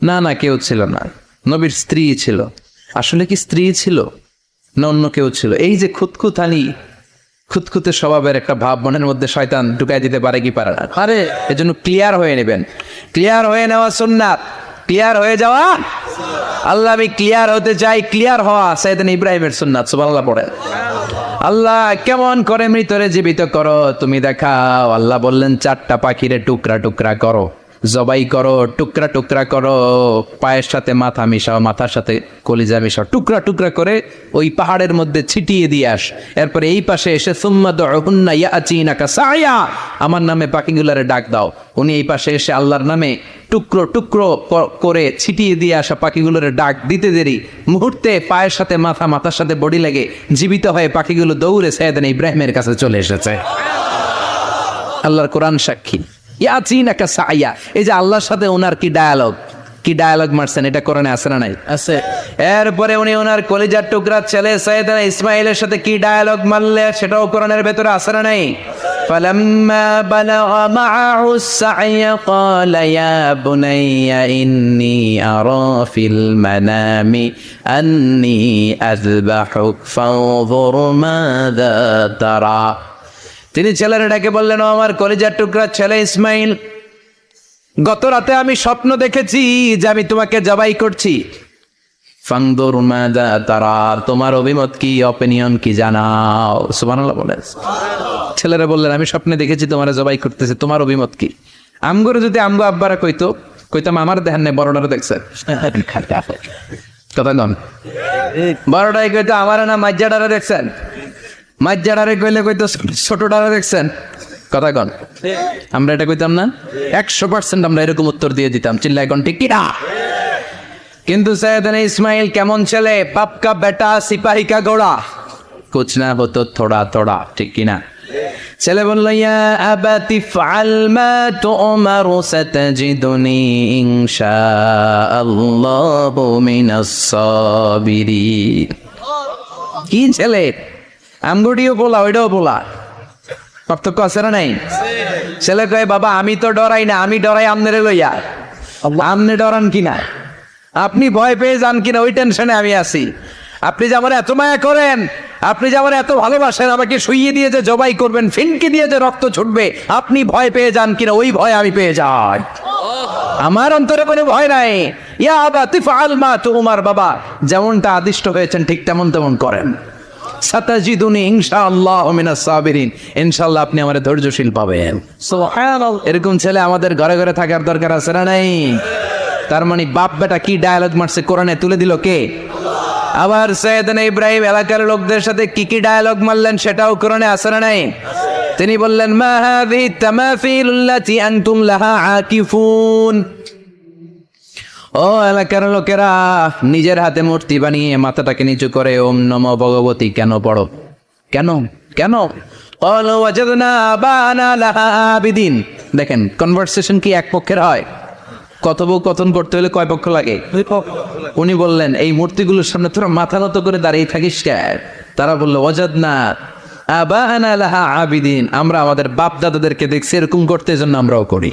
না না, কেউ ছিল না, নবীর স্ত্রী ছিল। আসলে কি স্ত্রী ছিল না অন্য কেউ ছিল? এই যে খুঁতখুঁতানি, খুঁতখুঁতে স্বভাবের একটা ভাব মনের মধ্যে শয়তান ঢুকাই দিতে পারে কি পারে না? আরে এজন্য ক্লিয়ার হয়ে নেবেন, ক্লিয়ার হয়ে নেওয়া সুন্নাত, ক্লিয়ার হয়ে যাওয়া। আল্লাহ আমি ক্লিয়ার হতে চাই, ক্লিয়ার হওয়া সাইয়েদনা ইব্রাহিমের সুন্নাত। সুবহানাল্লাহ পড়েন। আল্লাহ কেমন করে মৃতরে জীবিত করো তুমি দেখাও। আল্লাহ বললেন 4টা পাখিরে টুকরা টুকরা করো, জবাই করো, টুকরা টুকরা করো, পায়ের সাথে মাথা মিশাও, মাথার সাথে কলিজা মিশাও, টুকরা টুকরা করে ওই পাহাড়ের মধ্যে ছিটিয়ে দিয়ে আস। এরপরে এই পাশে এসে সুম্মা দুউহুন্না ইয়াতিনাকা সায়া, আমার নামে পাখিগুলারে ডাক দাও। উনি এই পাশে এসে আল্লাহর নামে টুকরো টুকরো করে ছিটিয়ে দিয়ে আসা পাখিগুলোরে ডাক দিতে দেরি মুহূর্তে পায়ের সাথে মাথা, মাথার সাথে বডি লেগে জীবিত হয়ে পাখিগুলো দৌড়ে সাইয়েদনা ইব্রাহিমের কাছে চলে এসেছে। আল্লাহর কোরআন সাক্ষী। ইয়াতিনাকা সায়া, এই যে আল্লাহর সাথে ওনার কি ডায়ালগ মারছেন, এটা কোরআনে আছে না নাই? আছে। এরপরে উনি ওনার কলিজার টুকরা ছেলে সাইয়েদনা ইসমাইলের সাথে কি ডায়ালগ মারলে, সেটাও কোরআনের ভেতরে আছে না নাই? فلما بلغ معه السعي قال يا بني إني أرى في المنام أني أذبحك فانظر ماذا ترى তিনি ছেলের ডাকে বললেন, ও আমার কলিজার টুকরা ছেলে ইসমাইল, গত রাতে আমি স্বপ্ন দেখেছি যে আমি তোমাকে জবাই করছি। ফানদুর মাযা তারা, তোমার অভিমত কি, অপিনিয়ন কি জানাও। সুবহানাল্লাহ বলে ছেলেরা বললেন, আমি স্বপ্নে দেখেছি তোমারে জবাই করতেছে, তোমার অভিমত কি? আমগরে যদি আমগো আব্বারা কইতাম আমার দেখেন নাই, বড়টারে দেখছেন কথা নন, বড়টাই কইতো আমার না মাজ্জাডারে দেখছেন, মাজ্জাডারে কইলে কইতো ছোটটারে দেখছেন কথা কন। আমরা এটা কইতাম না? 100% আমরা এরকম উত্তর দিয়ে দিতাম, চিল্লায় কোন ঠিক কিনা? কিন্তু সৈয়দনা ইসমাইল কেমন ছেলে, বাপ কা বেটা সিপাহী কা ঘোড়া, কুছ না হতো থোড়া থোড়া, ঠিক কিনা? ছেলে বলল, ইয়া আবাতি ফাআল মা তু'মারু সাতাজিদুনি ইনশাআল্লাহু মিনাস সাবিরিন। কি ছেলে, আমগুটিও বলা ওইটাও বলা, পার্থক্য আছে না নাই? ছেলে কয়, বাবা আমি তো ডরাই না, আমি ডরাই আমনেরে লইয়া। আমনে ডরান কিনা, আপনি ভয় পেয়ে যান কিনা ওই টেনশনে আমি আছি। আপনি যে আমার এত মায়া করেন, আপনি যে আমার এত ভালোবাসেন, আমাকে শুইয়ে দিয়ে যে জবাই করবেন, ফিনকি দিয়ে যে রক্ত ছুটবে, আপনি ভয় পেয়ে যান কিনা ওই ভয় আমি পেয়ে যাই। আমার অন্তরে কোনো ভয় নাই। ইয়া আবাতি ফাআল মা তু'মার, বাবা যেমনটা আদিষ্ট হয়েছেন ঠিক তেমন তেমন করেন। সাতাজিদুনি ইনশাআল্লাহু মিনাস সাবিরিন, ইনশাআল্লাহ আপনি আমারে ধৈর্যশীল পাবেন। সুবহানাল্লাহ। এরকম ছেলে আমাদের ঘরে ঘরে থাকার দরকার আছে না নাই? তার মানে বাপ বেটা কি ডায়ালগ মারছে কোরআনে তুলে দিল কে? আবার সৈয়দনা ইব্রাহিম এলাকার লোকদের সাথে কি কি ডায়ালগ মারলেন সেটাও কোরআনে আছে না নাই? তিনি বললেন, মা হাযিহি তামাসিলুল্লাতী আনতুম লাহা আকিফুন। ও এলাকার লোকেরা, নিজের হাতে মূর্তি বানিয়ে মাথাটাকে নিচু করে ওম নমো ভগবতী কেন পড়ো? কেন কেন? ক্বালু ওয়াজাদনা আবানা লাহা আবিদিন। দেখেন কনভারসেশন কি এক পক্ষের হয়? কথোপকথন করতে হলে কয় পক্ষ লাগে? উনি বললেন, এই মূর্তিগুলোর সামনে তোরা মাথা নত করে দাঁড়িয়ে থাকিস কেন? তারা বললো, ওয়াজাদনা আবানা লাহা আবিদিন, আমরা আমাদের বাপ দাদাদেরকে দেখছি এরকম করতে, এজন্য আমরাও করি।